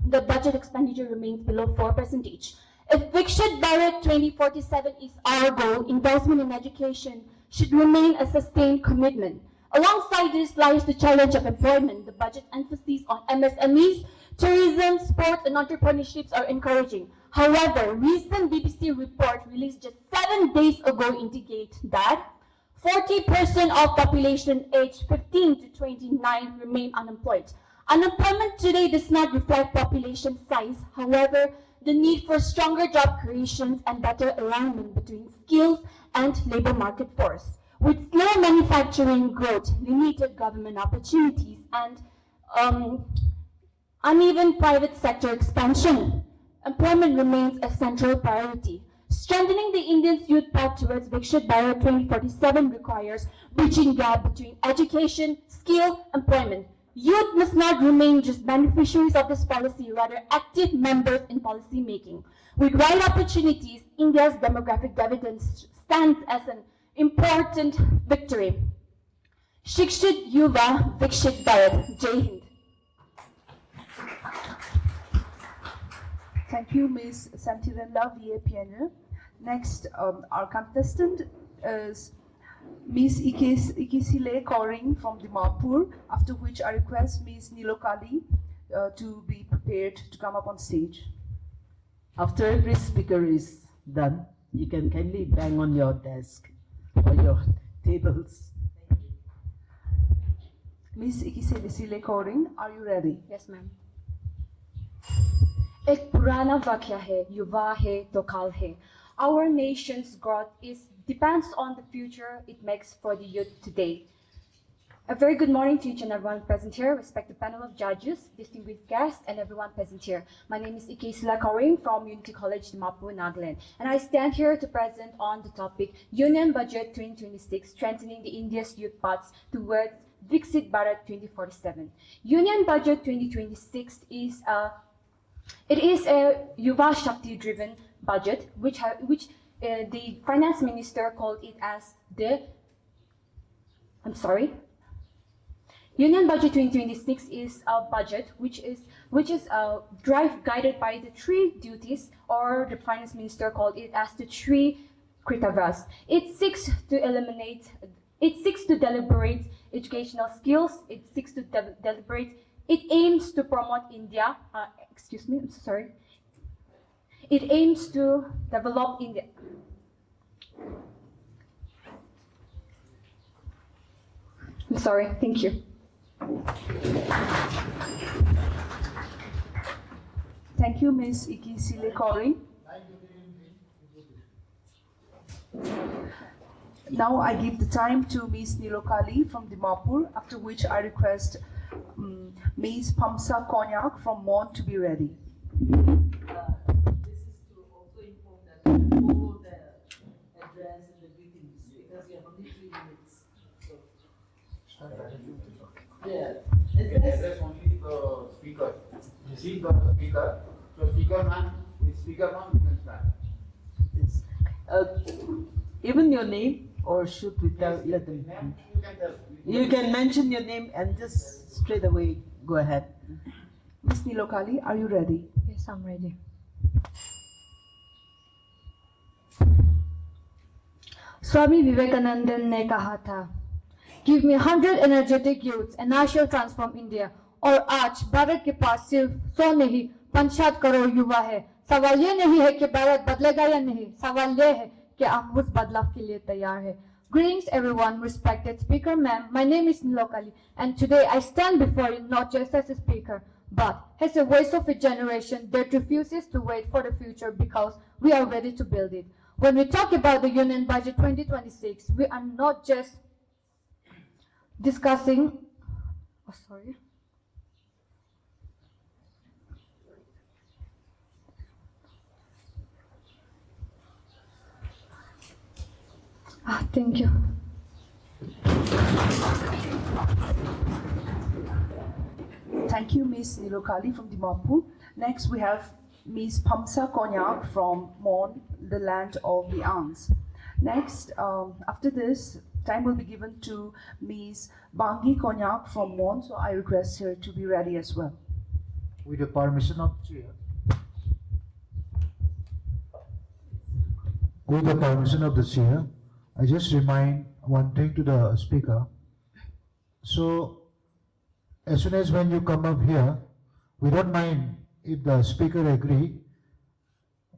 the budget expenditure remains below 4%. If Viksit Bharat 2047 is our goal, investment in education should remain a sustained commitment. Alongside this lies the challenge of employment. The budget emphasis on MSMEs, tourism, sports, and entrepreneurships are encouraging. However, recent BBC report released just 7 days ago indicate that 40% of population aged 15 to 29 remain unemployed. Unemployment today does not reflect population size. However, the need for stronger job creations and better alignment between skills and labor market force. With slow manufacturing growth, limited government opportunities, and uneven private sector expansion, employment remains a central priority. Strengthening the Indian's youth path towards Viksit Bharat 2047 requires bridging gap between education, skill, employment. Youth must not remain just beneficiaries of this policy, rather active members in policy making. With right opportunities, India's demographic dividends stands as an important victory. Shikshit Yuva Viksit Bharat. Jai Hind. Thank you, Ms. Santirella V.A. Next, our contestant is Ms. Ikisile Koring from Dimapur, after which I request Ms. Nilokali to be prepared to come up on stage. After every speaker is done, you can kindly bang on your desk or your tables. Ms. Ikisile Koring, are you ready? Yes, ma'am. एक पुराना वाक्य है, युवा है तो काल है. Our nation's growth depends on the future it makes for the youth today. A very good morning to each and everyone present here, respected panel of judges, distinguished guests, and everyone present here. My name is Ikesila Koring from Unity College, Dimapur, Nagaland, and I stand here to present on the topic Union Budget 2026, strengthening the India's youth paths towards Viksit Bharat 2047. Union Budget 2026 is a Yuva Shakti driven budget, which the finance minister called it as Union Budget 2026 is a budget which is drive guided by the three duties, or the finance minister called it as the three kritavas. It seeks to deliberate educational skills. It seeks to deliberate. It aims to promote India. It aims to develop India. I'm sorry. Thank you. Thank you, Ms. Ikisile Koring. Now I give the time to Ms. Nilokali from Dimapur, after which I request Ms. Pamsa Konyak from Mon to be ready. This is to also inform that you follow the address and the greetings, because we have only 3 minutes. So, Address only the speaker. See the speaker. So speaker man, with speaker man you can start. yes. Even your name, or should we tell let them? You can tell. You can mention your name and just straight away go ahead. Ms. Nilokali, are you ready? Yes, I'm ready. Swami Vivekananda ने कहा था, Give me 100 energetic youths and I shall transform India. और आज भारत के पास सिर्फ 100 नहीं 65 करोड़ युवा है. सवाल ये नहीं है कि भारत बदलेगा या नहीं, सवाल ये है कि आप उस बदलाव के लिए तैयार है. Greetings everyone, respected speaker ma'am. My name is Nilokali and today I stand before you not just as a speaker, but as a voice of a generation that refuses to wait for the future because we are ready to build it. When we talk about the Union Budget 2026, we are not just discussing, thank you. Thank you, Ms. Nilokali from Dimapur. Next, we have Ms. Pamsa Konyak from Mon, the land of the Ans. Next, after this, time will be given to Ms. Bangi Konyak from Mon, so I request her to be ready as well. With the permission of the chair. With the permission of the chair, I just remind one thing to the speaker. So, as soon as when you come up here, we don't mind if the speaker agree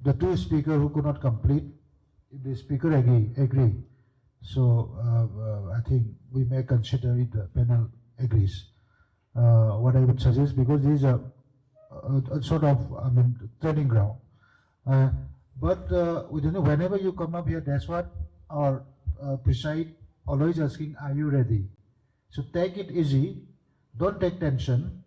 the two speakers who could not complete, if the speaker agree. So I think we may consider it, the panel agrees. What I would suggest, because this is a sort of, training ground. But we don't know, whenever you come up here, that's what our preside always asking, are you ready? So take it easy, don't take tension,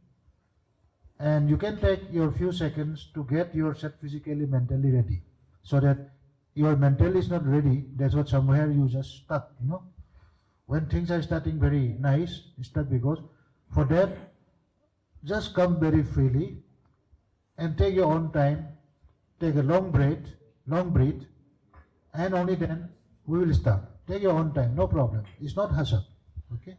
and you can take your few seconds to get yourself physically, mentally ready, so that your mental is not ready. That's what somewhere you just stuck, When things are starting very nice, stuck, because for that, just come very freely and take your own time, take a long breath, and only then we will start. Take your own time, no problem. It's not hustle, okay?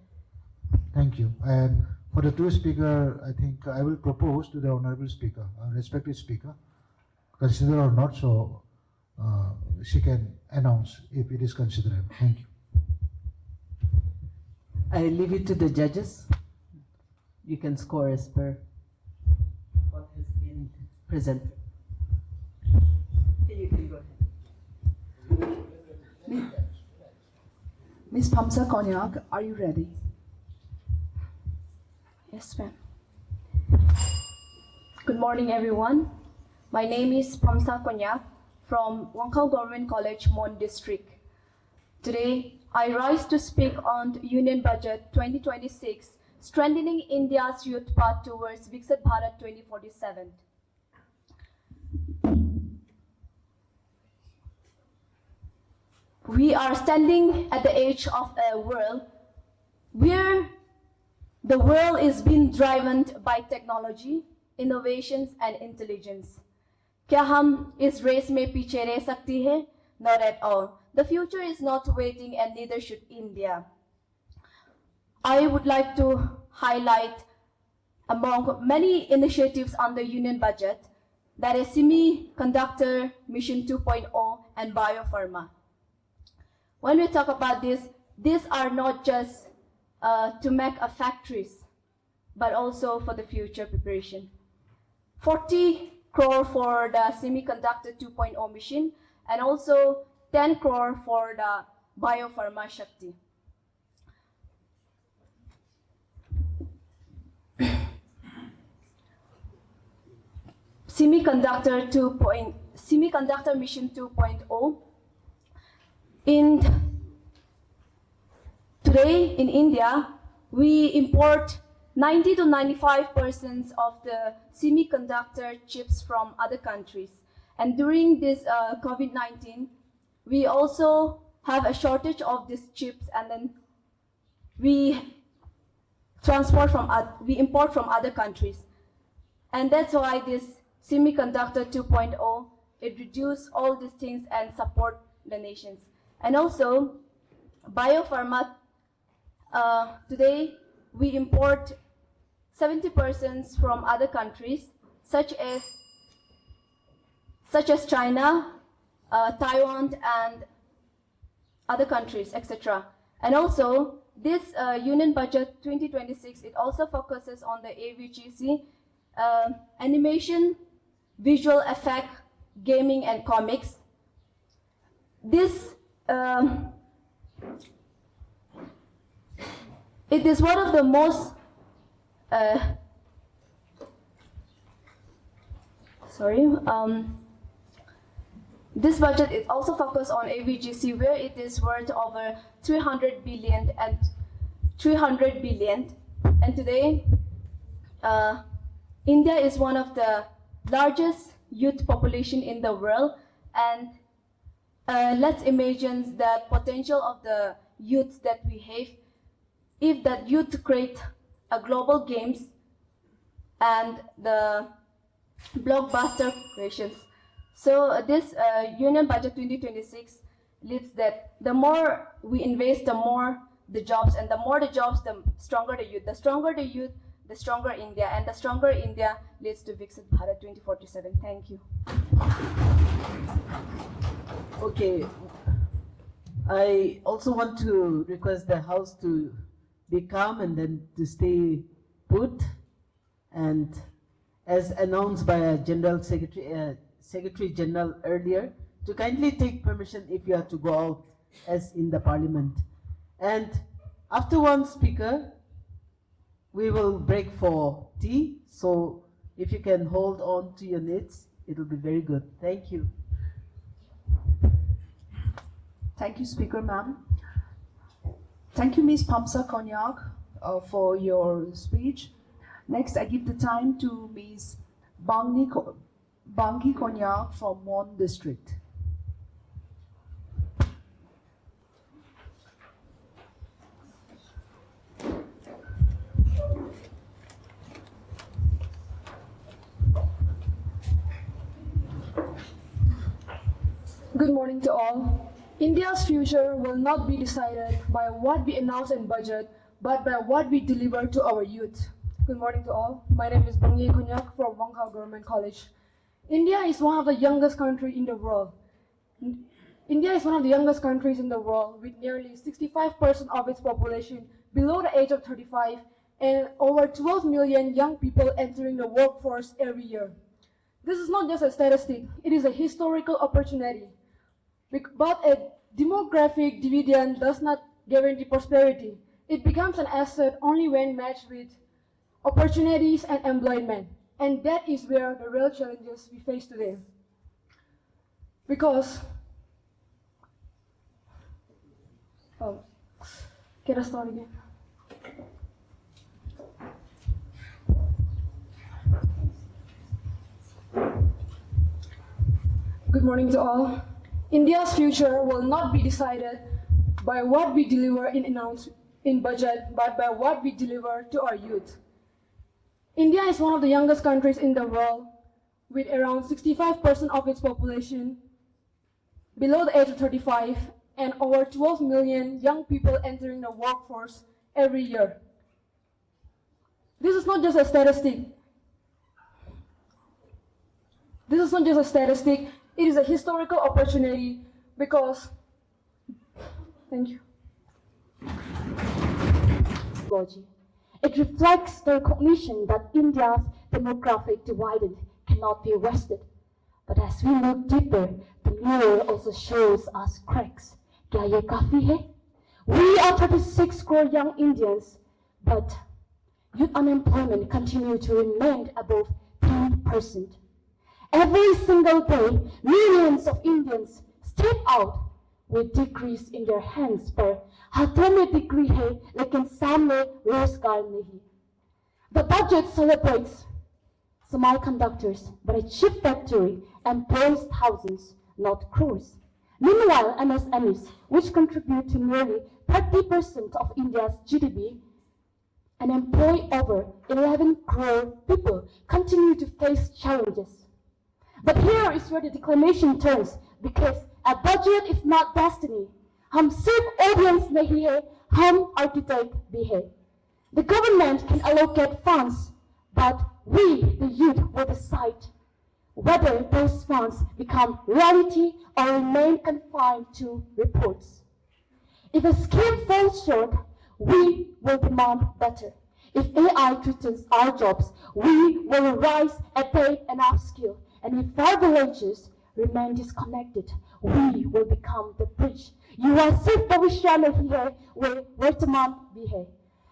Thank you. And for the two speaker, I think I will propose to the honorable speaker, respected speaker, consider or not, so she can announce if it is considered. Thank you. I leave it to the judges. You can score as per what has been presented. You can go ahead. Ms. Pamsa Konyak, are you ready? Yes, ma'am. Good morning, everyone. My name is Pamsa Konyak from Wangkau Government College, Mon District. Today, I rise to speak on Union Budget 2026, strengthening India's youth path towards Viksit Bharat 2047. We are standing at the edge of a world where the world is being driven by technology, innovations and intelligence. क्या हम इस race में पीछे रह सकती है? Not at all. The future is not waiting, and neither should India. I would like to highlight among many initiatives on the Union Budget, that is Semiconductor Mission 2.0 and Biopharma. When we talk about this, these are not just to make a factories, but also for the future preparation. 40 crore for the Semiconductor 2.0 mission, and also 10 crore for the Biopharma Shakti. Semiconductor Mission 2.0. Today in India, we import 90 to 95% of the semiconductor chips from other countries. And during this COVID-19, we also have a shortage of these chips, and then we import from other countries. And that's why this Semiconductor 2.0, it reduce all these things and support the nations. And also, Biopharma, today we import 70% from other countries, such as China, Taiwan, and other countries, etc. And also, this Union Budget 2026, it also focuses on the AVGC, animation, visual effect, gaming, and comics. This it is one of the most this budget is also focused on AVGC, where it is worth over 300 billion. And today, India is one of the largest youth population in the world, and let's imagine the potential of the youth that we have if that youth create a global games and the blockbuster creations. So this Union Budget 2026 leads that the more we invest, the more the jobs, and the more the jobs, the stronger the youth. The stronger the youth, the stronger India, and the stronger India leads to Viksit Bharat 2047. Thank you. Okay, I also want to request the House to be calm and then to stay put. And as announced by General Secretary, Secretary General earlier to kindly take permission if you have to go out as in the Parliament. And after one speaker, we will break for tea. So if you can hold on to your knits, it will be very good. Thank you. Thank you, Speaker Ma'am. Thank you, Ms. Pamsa Konyak, for your speech. Next, I give the time to Ms. Bangi Konyak from Mon District. Good morning to all. India's future will not be decided by what we announce in budget, but by what we deliver to our youth. Good morning to all. My name is Bangi Konyak from Wangkau Government College. India is one of the youngest countries in the world. India is one of the youngest countries in the world, with nearly 65% of its population below the age of 35 and over 12 million young people entering the workforce every year. This is not just a statistic, it is a historical opportunity. But a demographic dividend does not guarantee prosperity. It becomes an asset only when matched with opportunities and employment. And that is where the real challenges we face today. Because, can I start again? Good morning to all. India's future will not be decided by what we deliver in budget, but by what we deliver to our youth. India is one of the youngest countries in the world, with around 65% of its population below the age of 35 and over 12 million young people entering the workforce every year. This is not just a statistic. It is a historical opportunity because, thank you. It reflects the recognition that India's demographic divide cannot be arrested. But as we look deeper, the mirror also shows us cracks. Kya ye kafi hai? We are 36 crore young Indians, but youth unemployment continues to remain above 10%. Every single day, millions of Indians step out with degrees in their hands, पर हाथों में degree है, लेकिन सामने रोजगार नहीं. The budget celebrates semiconductors, but a chip factory employs thousands, not crores. Meanwhile, MSMEs, which contribute to nearly 30% of India's GDP and employ over 11 crore people, continue to face challenges. But here is where the declamation turns, because a budget is not destiny. हम सिर्फ audience नहीं है, हम architect भी है. The government can allocate funds, but we, the youth, will decide whether those funds become reality or remain confined to reports. If a scheme falls short, we will demand better. If AI threatens our jobs, we will rise, attain, and upskill. And if our villages remain disconnected, we will become the bridge. युवा सिर्फ भविष्य नहीं है, वे वर्तमान भी है.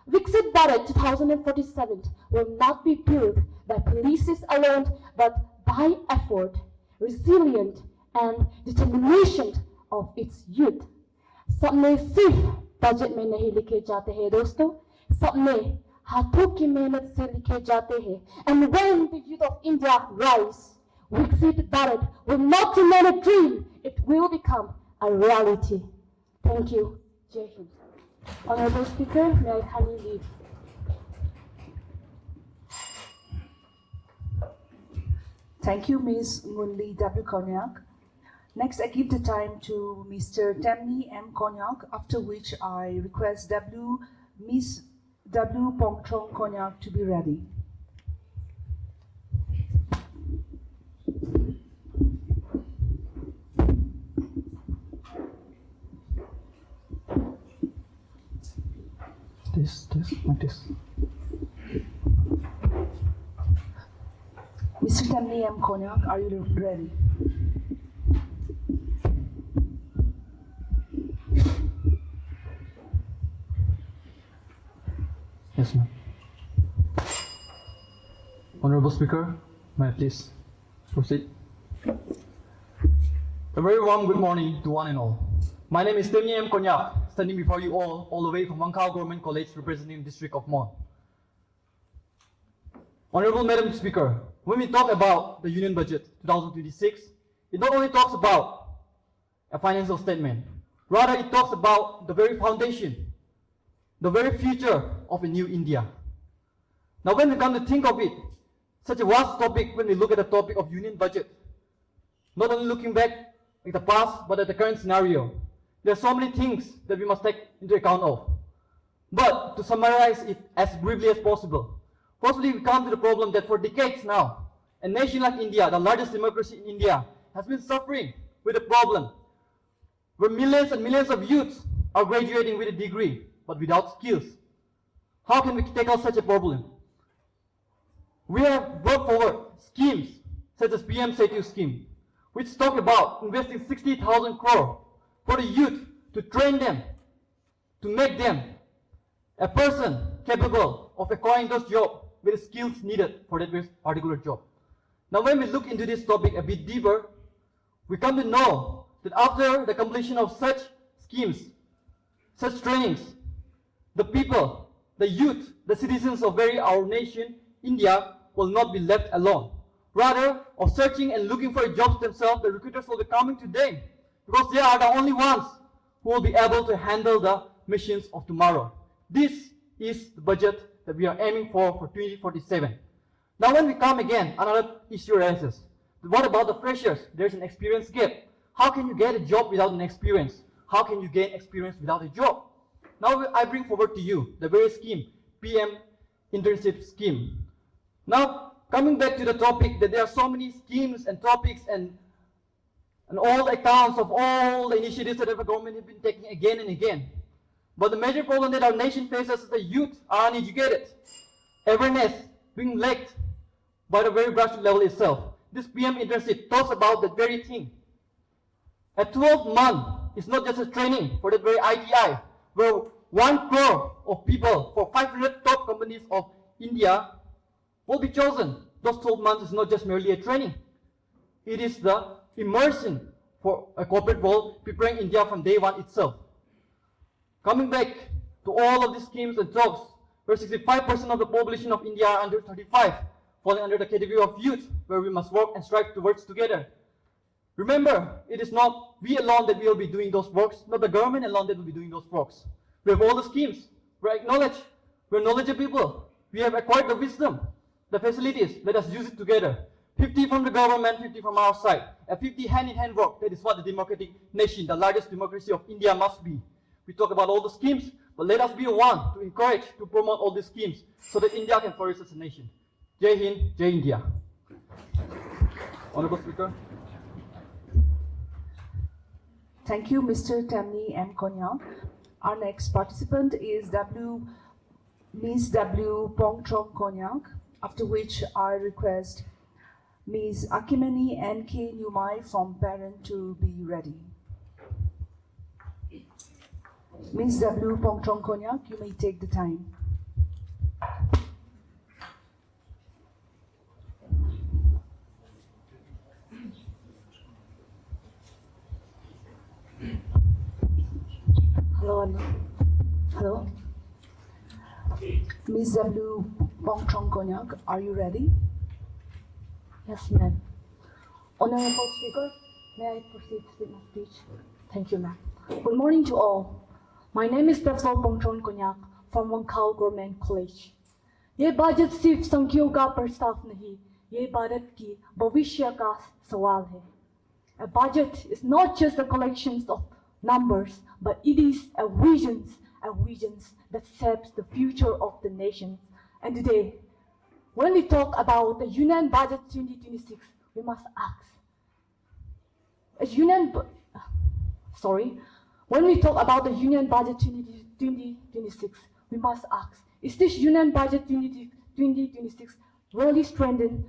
Viksit Bharat 2047 will not be built by policies alone, but by effort, resilience, and determination of its youth. सपने सिर्फ बजट में नहीं लिखे जाते हैं दोस्तों, सपने हाथों की मेहनत से लिखे जाते हैं. And when the youth of India rise, Viksit Bharat will not remain a dream, it will become a reality. Thank you. Jai Hind. Honorable Speaker, may I kindly leave? Thank you, Ms. Munli W. Konyak. Next, I give the time to Mr. Temni M. Konyak, after which I request Ms. W. Pongchong Konyak to be ready. This, like this. Mr. Temni M. Konyak, are you ready? Yes, ma'am. Honorable Speaker, may I please proceed? A very warm good morning to one and all. My name is Temni M. Konyak, standing before you all the way from Wangkau Government College, representing the District of Mon. Honorable Madam Speaker, when we talk about the Union Budget 2026, it not only talks about a financial statement, rather it talks about the very foundation, the very future of a new India. Now when we come to think of it, such a vast topic, when we look at the topic of Union Budget, not only looking back at the past, but at the current scenario, there are so many things that we must take into account of. But to summarize it as briefly as possible, firstly, we come to the problem that for decades now, a nation like India, the largest democracy in India, has been suffering with a problem where millions and millions of youths are graduating with a degree, but without skills. How can we tackle such a problem? We have brought forward schemes such as PM Setu scheme, which talk about investing 60,000 crore for the youth to train them, to make them a person capable of acquiring those jobs with the skills needed for that particular job. Now when we look into this topic a bit deeper, we come to know that after the completion of such schemes, such trainings, the people, the youth, the citizens of our nation, India, will not be left alone. Rather, of searching and looking for jobs themselves, the recruiters will be coming to them, because they are the only ones who will be able to handle the missions of tomorrow. This is the budget that we are aiming for 2047. Now when we come again, another issue arises. What about the freshers? There's an experience gap. How can you get a job without an experience? How can you gain experience without a job? Now I bring forward to you the very scheme, PM internship scheme. Now coming back to the topic that there are so many schemes and topics and all accounts of all the initiatives that the government has been taking again and again. But the major problem that our nation faces is the youth are uneducated. Awareness being lacked by the very grassroots level itself. This PM internship talks about that very thing. A 12-month is not just a training for that very ITI, where 1 crore of people for 500 top companies of India will be chosen. Those 12 months is not just merely a training. It is the immersion for a corporate world, preparing India from day one itself. Coming back to all of these schemes and talks, where 65% of the population of India are under 35, falling under the category of youth, where we must work and strive towards together. Remember, it is not we alone that will be doing those works, not the government alone that will be doing those works. We have all the schemes, we're knowledgeable people, we have acquired the wisdom, the facilities, let us use it together. 50 from the government, 50 from our side. A 50 hand-in-hand work, that is what the democratic nation, the largest democracy of India must be. We talk about all the schemes, but let us be one to encourage, to promote all these schemes so that India can flourish as a nation. Jai Hind, Jai India. Honorable Speaker. Thank you, Mr. Temni M. Konyak. Our next participant is Ms. W. Pongchong Konyak, after which I request Ms. Akimeni N.K. Numai from Parent to be ready. Ms. W. Pongchong Konyak, you may take the time. Hello. Ms. W. Pongchong Konyak, are you ready? Yes, ma'am. Honorable Speaker, may I proceed with my speech? Thank you, ma'am. Good morning to all. My name is W. Pongchong Konyak from Wangkau Government College. ये budget सिर्फ संख्याओं का प्रस्ताव नहीं, ये भारत की भविष्य का सवाल है. A budget is not just a collection of numbers, but it is a visions that shapes the future of the nation. And today, when we talk about the Union Budget 2026, we must ask, when we talk about the Union Budget 2026, we must ask, is this Union Budget 2026 really strengthened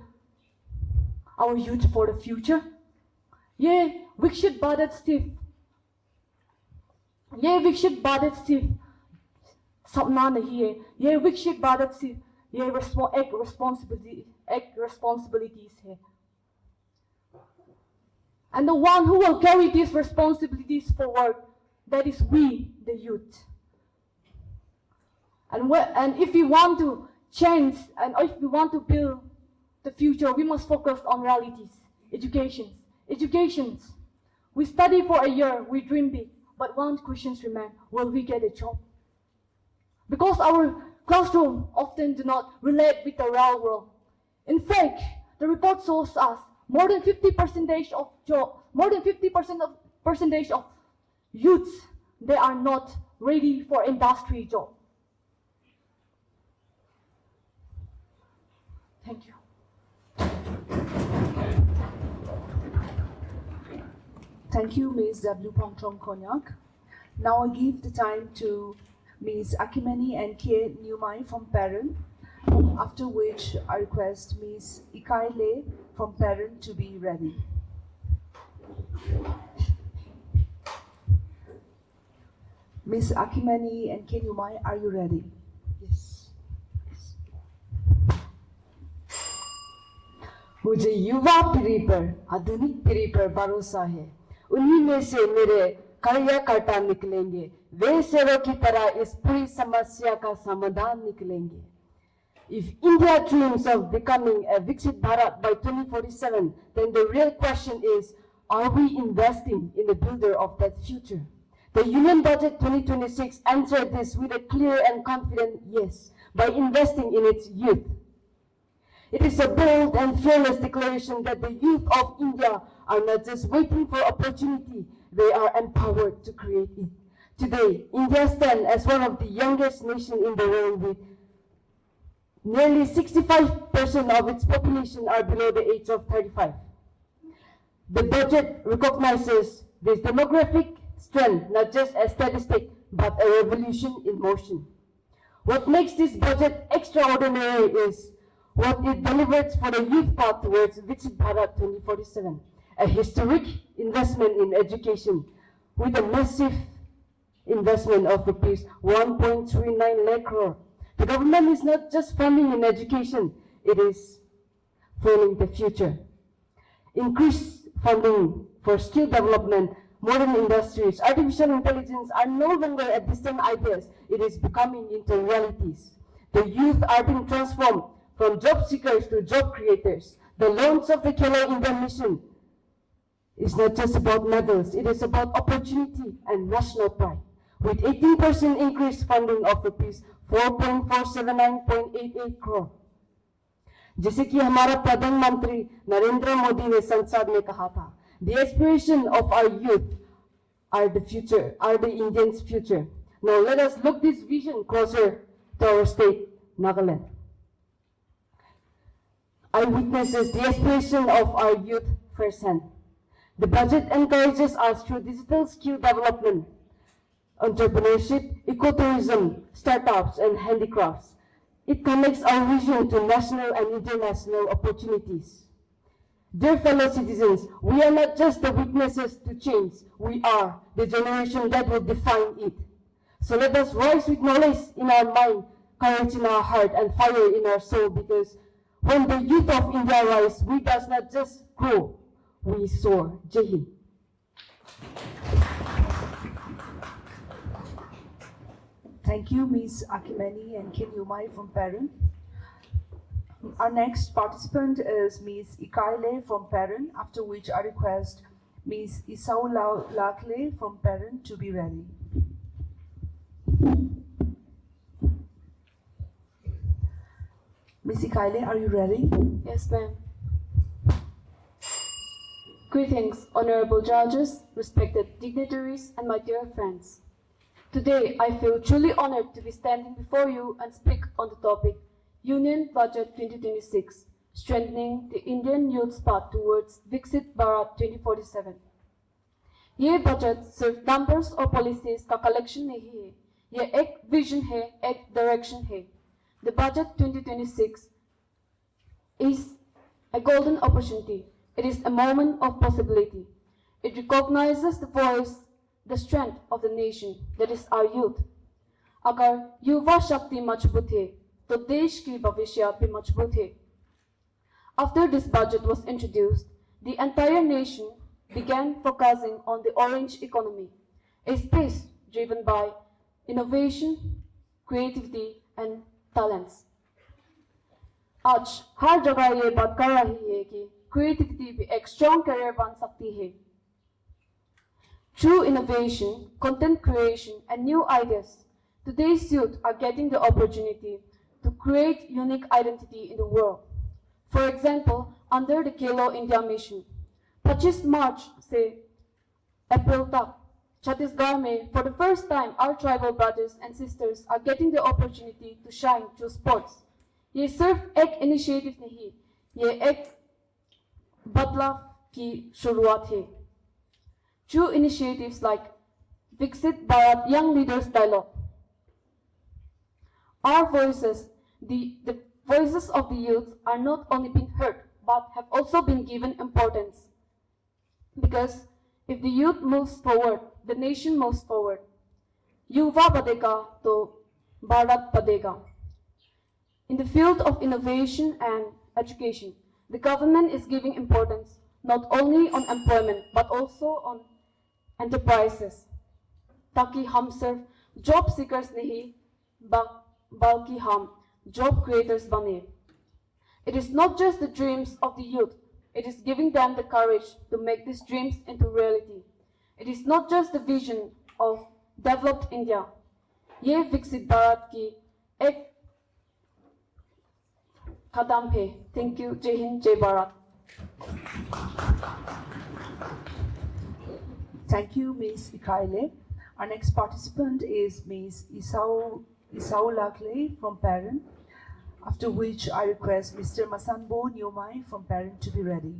our youth for the future. ये विकसित भारत सिर्फ सपना नहीं है, ये विकसित भारत सिर्फ ये responsibilities है. And the one who will carry these responsibilities forward, that is we, the youth. And if we want to change and if we want to build the future, we must focus on realities. Educations. We study for a year, we dream big, but one question remains: will we get a job? Because our classroom often do not relate with the real world. In fact, the report shows us more than 50% of youths, they are not ready for industry job. Thank you. Thank you, Ms. W. Pongchong Konyak. Now I give the time to Ms. Akimani and K. Newmai from Parent, after which I request Ms. Ikai Le from Parent to be ready. Ms. Akimani and K. Newmai, are you ready? Yes. मुझे युवा पीढ़ी पर, आधुनिक पीढ़ी पर भरोसा है. उन्हीं में से मेरे कार्यकर्ता निकलेंगे. वे शेरों की तरह इस पूरी समस्या का समाधान निकलेंगे. If India dreams of becoming a Viksit Bharat by 2047, then the real question is, are we investing in the builder of that future? The Union Budget 2026 answered this with a clear and confident yes, by investing in its youth. It is a bold and fearless declaration that the youth of India are not just waiting for opportunity, they are empowered to create it. Today, India stands as one of the youngest nations in the world, with nearly 65% of its population are below the age of 35. The budget recognizes this demographic strength not just a statistic, but a revolution in motion. What makes this budget extraordinary is what it delivers for the youth path towards Viksit Bharat 2047, a historic investment in education with a massive investment of rupees 1.39 lakh crore. The government is not just funding in education, it is funding the future. Increased funding for skill development, modern industries, artificial intelligence are no longer a distant ideas, it is becoming into realities. The youth are being transformed from job seekers to job creators. The launch of the Khelo India mission is not just about medals, it is about opportunity and national pride. With 18% increased funding of rupees 4.479.88 crore. जैसे कि हमारा प्रधानमंत्री नरेंद्र मोदी ने संसद में कहा था, the aspiration of our youth are the future, are the Indians' future. Now let us look this vision closer to our state, Nagaland. Eyewitnesses the aspiration of our youth firsthand. The budget encourages us through digital skill development, entrepreneurship, ecotourism, startups, and handicrafts. It connects our vision to national and international opportunities. Dear fellow citizens, we are not just the witnesses to change, we are the generation that will define it. So let us rise with knowledge in our mind, courage in our heart, and fire in our soul, because when the youth of India rise, we does not just grow, we soar. Jai Hind. Thank you, Ms. Akimani and Kim Yumai from Parent. Our next participant is Ms. Ikaile from Parent, after which I request Ms. Isau Lakle from Parent to be ready. Ms. Ikaile, are you ready? Yes, ma'am. Greetings, honorable judges, respected dignitaries, and my dear friends. Today, I feel truly honored to be standing before you and speak on the topic Union Budget 2026, Strengthening the Indian Youth's Path Towards Viksit Bharat 2047. ये budget सिर्फ numbers और policies का collection नहीं है, ये एक vision है, एक डायरेक्शन है. The budget 2026 is a golden opportunity. It is a moment of possibility. It recognizes the voice, the strength of the nation, that is our youth. अगर युवा शक्ति मजबूत है, तो देश की भविष्य भी मजबूत है. After this budget was introduced, the entire nation began focusing on the orange economy, a space driven by innovation, creativity, and talents. आज हर जगह ये बात कर रही है कि creativity भी एक strong career बन सकती है. Through innovation, content creation, and new ideas, today's youth are getting the opportunity to create unique identity in the world. For example, under the Khelo India mission, 25 मार्च से अप्रैल तक छत्तीसगढ़ में for the first time our tribal brothers and sisters are getting the opportunity to shine through sports. ये सिर्फ एक initiative नहीं, ये एक बदलाव की शुरुआत है. Through initiatives like Viksit Bharat Young Leaders Dialogue, our voices, the voices of the youth are not only being heard, but have also been given importance. Because if the youth moves forward, the nation moves forward. Yuva badega to Bharat badega. In the field of innovation and education, the government is giving importance not only on employment, but also on enterprises. ताकि हम सिर्फ job seekers नहीं, बल्कि हम job creators बने. It is not just the dreams of the youth, it is giving them the courage to make these dreams into reality. It is not just the vision of developed India. ये विकसित भारत की एक कदम है. Thank you. जय हिंद, जय Bharat. Thank you, Ms. Ikaile. Our next participant is Ms. Isau Lakley from Parent, after which I request Mr. Masanbo Nyomai from Parent to be ready.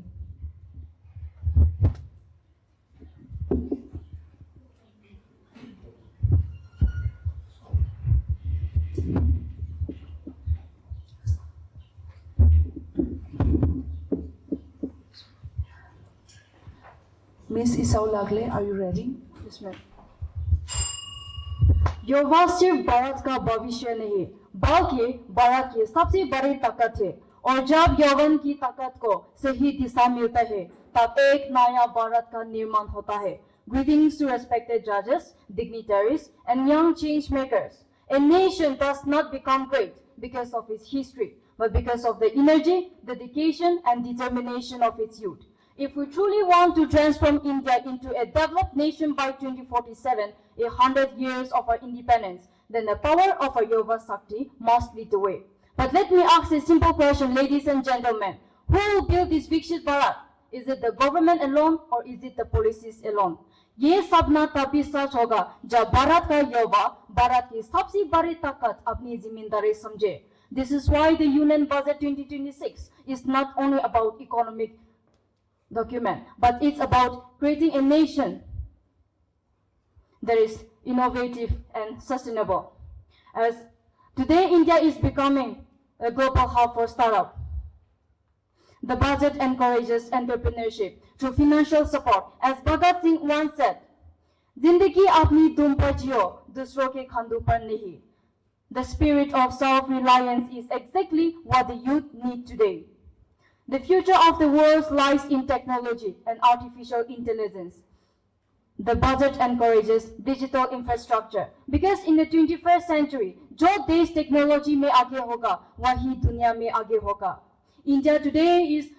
Ms. Isau Lakley, are you ready? Yes, ma'am. युवा सिर्फ भारत का भविष्य नहीं, बल्कि भारत की सबसे बड़ी ताकत है. और जब यौवन की ताकत को सही दिशा मिलता है, तब एक नया भारत का निर्माण होता है. Greetings to respected judges, dignitaries, and young change makers. A nation does not become great because of its history, but because of the energy, dedication, and determination of its youth. If we truly want to transform India into a developed nation by 2047, 100 years of our independence, then the power of our Yuva Shakti must lead the way. But let me ask a simple question, ladies and gentlemen. Who will build this Viksit Bharat? Is it the government alone or is it the policies alone? ये सपना तभी सच होगा जब भारत का युवा भारत की सबसे बड़ी ताकत अपनी जिम्मेदारी समझे. This is why the Union Budget 2026 is not only about economic document, but it's about creating a nation that is innovative and sustainable. As today India is becoming a global hub for startup, the budget encourages entrepreneurship through financial support. As Bhagat Singh once said, "Zindagi apni dum par jiyo, dusro ke khandu par nahi." The spirit of self-reliance is exactly what the youth need today. The future of the world lies in technology and artificial intelligence. The budget encourages digital infrastructure because in the 21st century, जो देश technology में आगे होगा, वही दुनिया में आगे होगा. India today has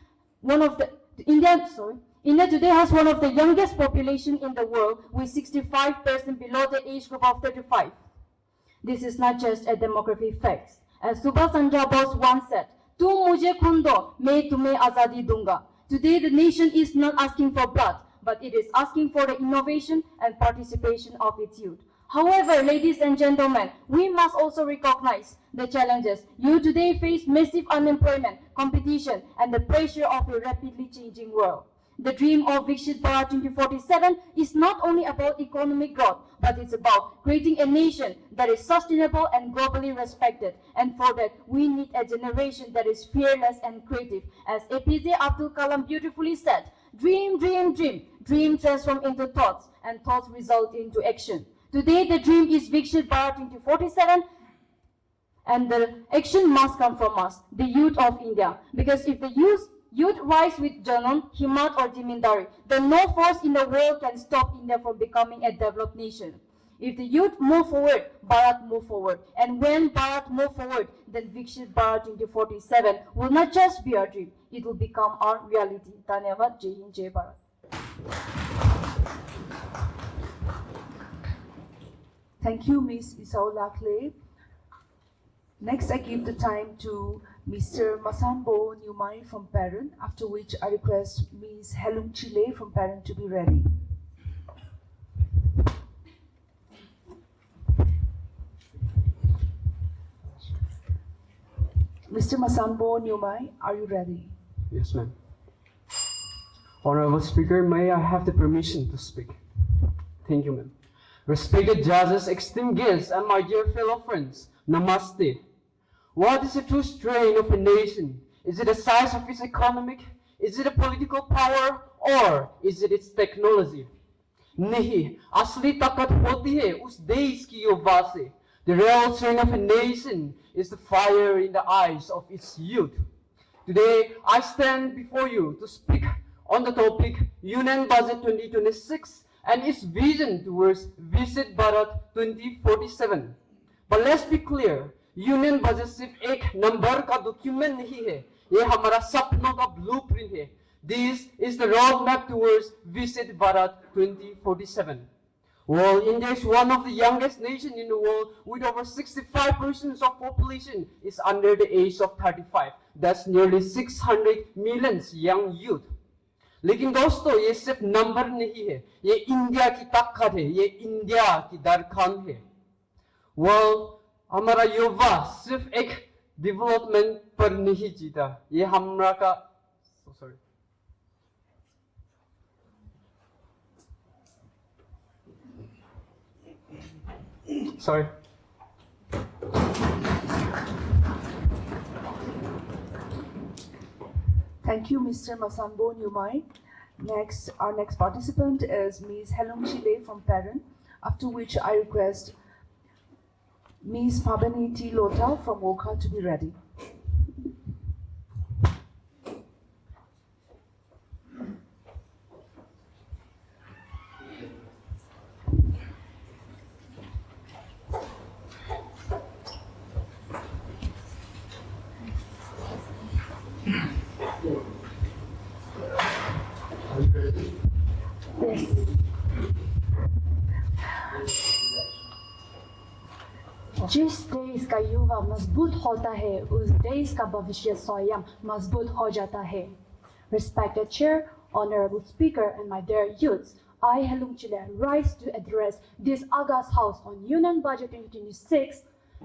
one of the youngest population in the world, with 65% below the age group of 35. This is not just a demographic fact. As Subhash Chandra Bose once said, "तुम मुझे खून दो, मैं तुम्हें आजादी दूंगा." Today the nation is not asking for blood, but it is asking for the innovation and participation of its youth. However, ladies and gentlemen, we must also recognize the challenges. You today face massive unemployment, competition, and the pressure of a rapidly changing world. The dream of Viksit Bharat 2047 is not only about economic growth, but it's about creating a nation that is sustainable and globally respected. And for that, we need a generation that is fearless and creative. As APJ Abdul Kalam beautifully said, dream, dream, dream. Dream transform into thoughts, and thoughts result into action. Today, the dream is Viksit Bharat 2047, and the action must come from us, the youth of India. Because if the youth rise with Janan, Himat or Jimindari, then no force in the world can stop India from becoming a developed nation. If the youth move forward, Bharat move forward. And when Bharat move forward, then Viksit Bharat 2047 will not just be our dream, it will become our reality. Dhanyavad, Jai Hind, Jai Bharat. Thank you, Ms. Isaula Clay. Next, I give the time to Mr. Masanbo Nyumai from Parent, after which I request Ms. Helum Chile from Parent to be ready. Mr. Masanbo Nyumai, are you ready? Yes, ma'am. Honorable Speaker, may I have the permission to speak? Thank you, ma'am. Respected judges, esteemed guests, and my dear fellow friends, Namaste. What is the true strength of a nation? Is it the size of its economic? Is it a political power? Or is it its technology? नहीं, असली ताकत होती है उस देश की युवा से. The real strength of a nation is the fire in the eyes of its youth. Today, I stand before you to speak on the topic Union Budget 2026 and its vision towards Viksit Bharat 2047. But let's be clear, union budget सिर्फ एक number का document नहीं है, ये हमारा सपनों का blueprint है. This is the roadmap towards Viksit Bharat 2047. Well, India is one of the youngest nations in the world, with over 65% of population is under the age of 35. That's nearly 600 million young youth. लेकिन दोस्तों, ये सिर्फ number नहीं है, ये India की ताकत है, ये इंडिया की धड़कन है. Well, हमारा युवा सिर्फ एक डेवलपमेंट पर नहीं जीता, ये हमारा का sorry. Thank you, Mr. Masanbo Nyumai. Next, our next participant is Ms. Helum Chile from Parent, after which I request Ms. Pabani T. Lota from Wokha to be ready. जिस देश का युवा मजबूत होता है, उस देश का भविष्य स्वयं मजबूत हो जाता है. Respected Chair, Honorable Speaker, and my dear youths, I, Helum Chile, rise to address this August House on Union Budget 2026,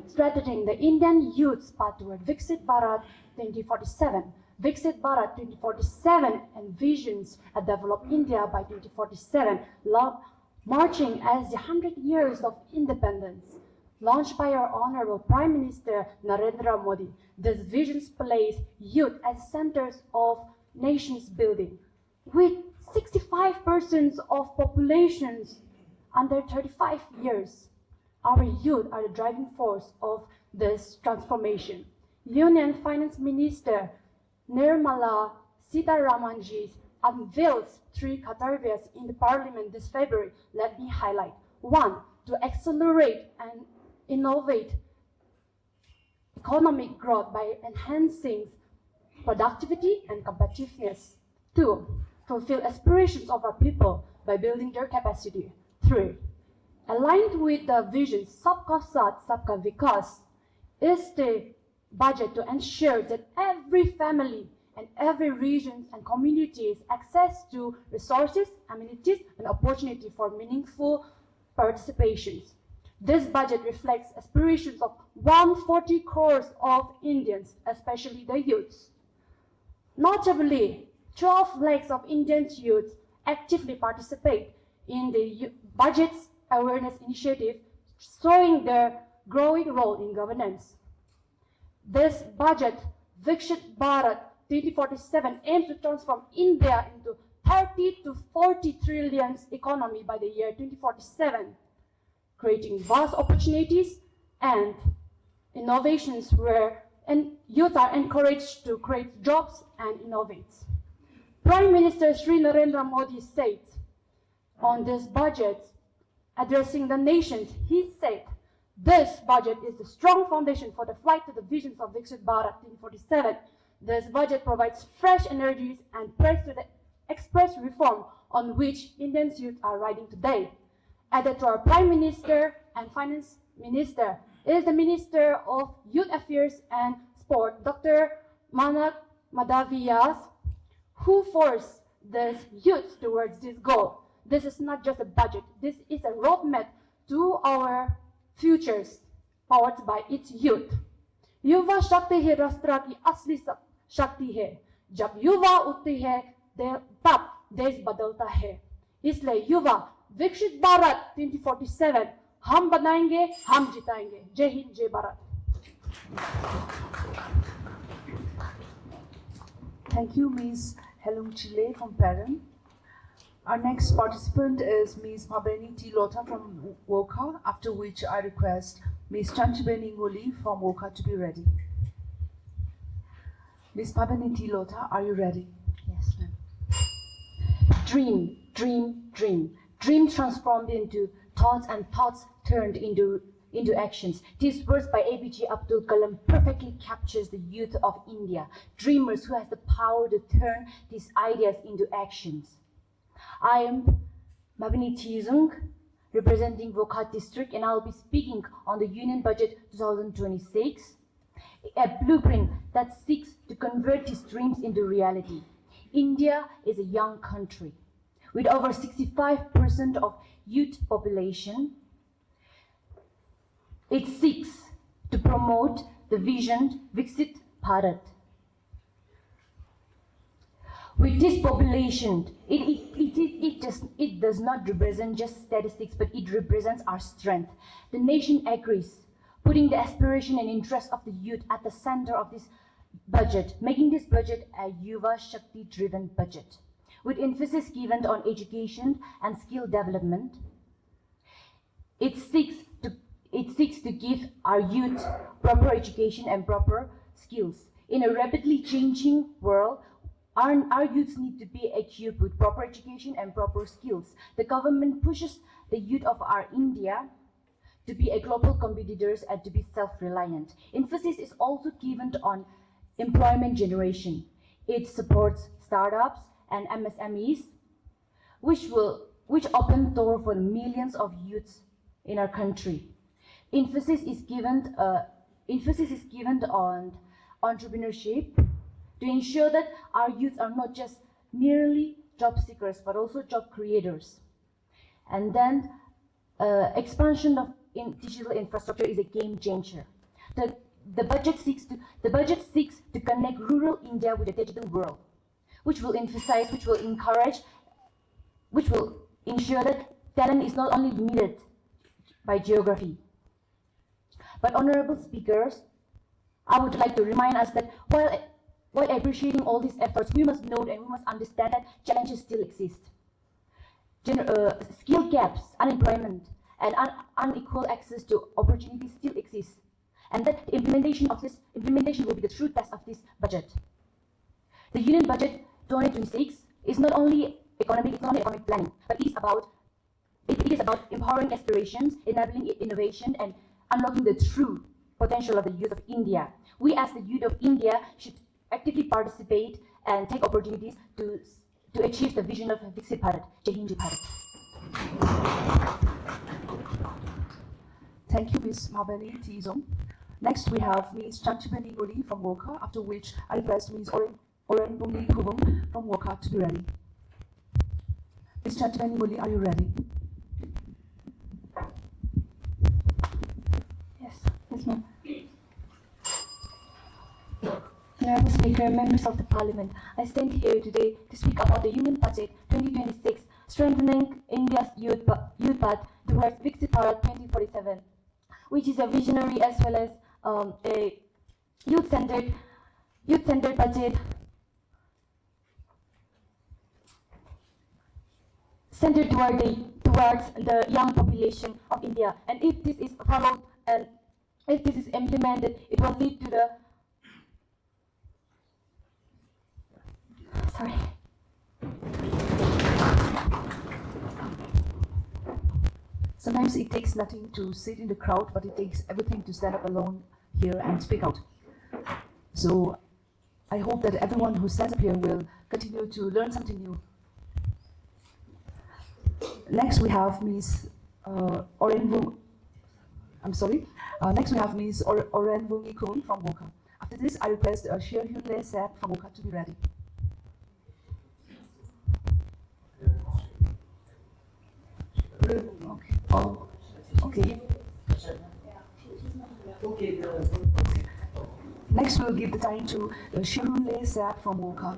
strengthening the Indian youth's path toward Viksit Bharat 2047. Viksit Bharat 2047 envisions a developed India by 2047, marching as the 100 years of independence. Launched by our Honorable Prime Minister Narendra Modi, this vision places youth as centers of nation's building. With 65% of populations under 35 years, our youth are the driving force of this transformation. Union Finance Minister Nirmala Sitharamanji unveils 3 Kartavyas in the Parliament this February. Let me highlight. 1. To accelerate and innovate economic growth by enhancing productivity and competitiveness. 2. Fulfill aspirations of our people by building their capacity. 3. Aligned with the vision Sabka Saath, Sabka Vikas, is the budget to ensure that every family and every region and community has access to resources, amenities, and opportunity for meaningful participations. This budget reflects aspirations of 140 crores of Indians, especially the youths. Notably, 12 lakhs of Indian youth actively participate in the budget's awareness initiative, showing their growing role in governance. This budget, Viksit Bharat 2047, aims to transform India into 30 to 40 trillion economy by the year 2047, creating vast opportunities and innovations where youth are encouraged to create jobs and innovate. Prime Minister Sri Narendra Modi said on this budget, addressing the nation, he said, "This budget is the strong foundation for the flight to the visions of Viksit Bharat 2047. This budget provides fresh energies and praise to the express reform on which Indian youth are riding today." Added to our Prime Minister and Finance Minister is the Minister of Youth Affairs and Sport, Dr. Manak Madhavias, who forced the youth towards this goal. This is not just a budget, this is a roadmap to our futures powered by its youth. युवा शक्ति ही राष्ट्र की असली शक्ति है. जब युवा उठते हैं तब देश बदलता है. इसलिए युवा विकसित भारत 2047 हम बनाएंगे, हम जिताएंगे. जय हिंद, जय Bharat. Thank you, Ms. Helung Chile from Peran. Our next participant is Ms. Mabeni T. Lota from Woka, after which I request Ms. Chanchibeni Ngoli from Woka to be ready. Ms. Mabeni T. Lota, are you ready? Yes, ma'am. Dream, dream, dream. Dreams transformed into thoughts and thoughts turned into actions. These words by APJ Abdul Kalam perfectly captures the youth of India, dreamers who has the power to turn these ideas into actions. I am Mabini Tizung, representing Wokat district, and I will be speaking on the Union Budget 2026, a blueprint that seeks to convert his dreams into reality. India is a young country with over 65% of youth population. It seeks to promote the vision Viksit Bharat. With this population, it does not represent just statistics, but it represents our strength. The nation agrees, putting the aspiration and interest of the youth at the center of this budget, making this budget a Yuva Shakti-driven budget, with emphasis given on education and skill development. It seeks to give our youth proper education and proper skills. In a rapidly changing world, our youths need to be equipped with proper education and proper skills. The government pushes the youth of our India to be a global competitors and to be self-reliant. Emphasis is also given on employment generation. It supports startups and MSMEs, which open door for millions of youths in our country. Emphasis is given on entrepreneurship to ensure that our youth are not just merely job seekers but also job creators. And then expansion of digital infrastructure is a game changer. The budget seeks to connect rural India with the digital world, which will emphasize, which will encourage, which will ensure that talent is not only limited by geography. But honorable speakers, I would like to remind us that while appreciating all these efforts, we must note and we must understand that challenges still exist. Skill gaps, unemployment, and unequal access to opportunities still exist. And that the implementation will be the true test of this budget. The Union Budget 2026 is not only economic planning, but it is about empowering aspirations, enabling innovation, and unlocking the true potential of the youth of India. We as the youth of India should actively participate and take opportunities to achieve the vision of Viksit Bharat. Jai Hind, Jai Bharat. Thank you, Ms. Mabeni Tizong. Next, we have Ms. Chanchibeni Ngoli from Woka, after which I request Ms. Orenbumi Kubum from Woka to be ready. Ms. Chanchibeni Ngoli, are you ready? Yes, ma'am. Honorable Speaker, members of the Parliament, I stand here today to speak about the Union Budget 2026, strengthening India's youth path towards Viksit Bharat 2047, which is a visionary as well as a youth-centered budget centered towards the young population of India. And if this is followed and if this is implemented, it will lead to the Sometimes it takes nothing to sit in the crowd, but it takes everything to stand up alone here and speak out. So I hope that everyone who stands up here will continue to learn something new. Next we have Ms. Next we have Ms. Oren Vungikun from Woka. After this, I request Sher Hyunle Sep from Woka to be ready. Okay. Next, we'll give the time to Shirunle Sap from Woka.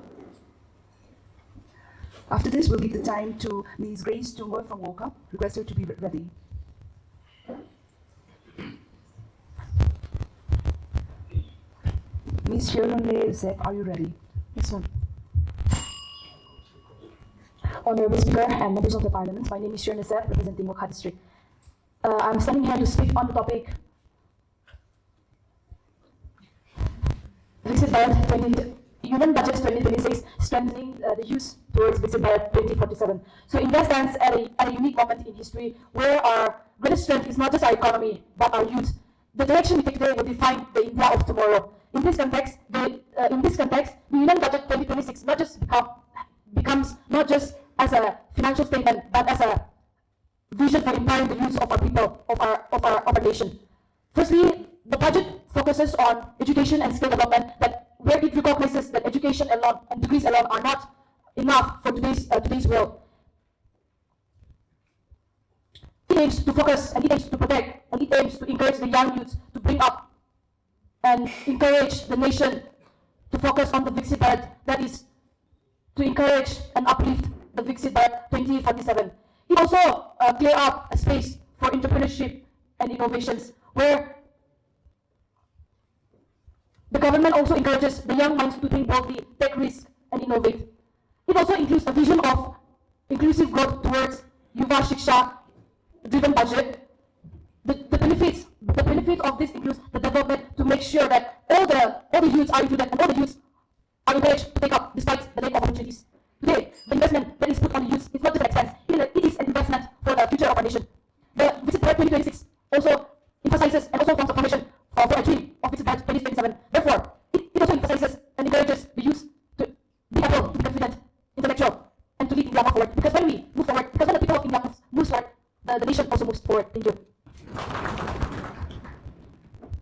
After this, we'll give the time to Ms. Grace Tumor from Woka. Request her to be ready. Ms. Shirunle Sap, are you ready? Yes, ma'am. Honorable Speaker and members of the Parliament, my name is Shirley Seth, representing Wokha District. I'm standing here to speak on the topic Viksit Bharat Union Budget 2026, strengthening the youth towards Viksit Bharat 2047. So India stands at a unique moment in history where our greatest strength is not just our economy, but our youth. The direction we take today will define the India of tomorrow. In this context, the Union Budget 2026 becomes not just as a financial statement, but as a vision for empowering the youth of our people, of our nation. Firstly, the budget focuses on education and skill development, where it recognizes that education alone and degrees alone are not enough for today's world. It aims to focus and it aims to protect and it aims to encourage the young youth to bring up and encourage the nation to focus on the Viksit Bharat, that is, to encourage and uplift the Viksit Bharat 2047. It also clear up a space for entrepreneurship and innovations, where the government also encourages the young minds to think boldly, take risks, and innovate. It also includes a vision of inclusive growth towards Yuva Shiksha driven budget. The benefits of this includes the development to make sure that all the youths are included and all the youths are encouraged to take up despite the lack of opportunities. Today, the investment that is put on the youth is not just an expense, it is an investment for the future of our nation. The Viksit Bharat 2026 also emphasizes and also forms a foundation for a dream of Viksit Bharat 2027. Therefore, it also emphasizes and encourages the youth to be able to be confident, intellectual, and to lead India forward. Because when we move forward, because when the people of India moves forward, the nation also moves forward. Thank you.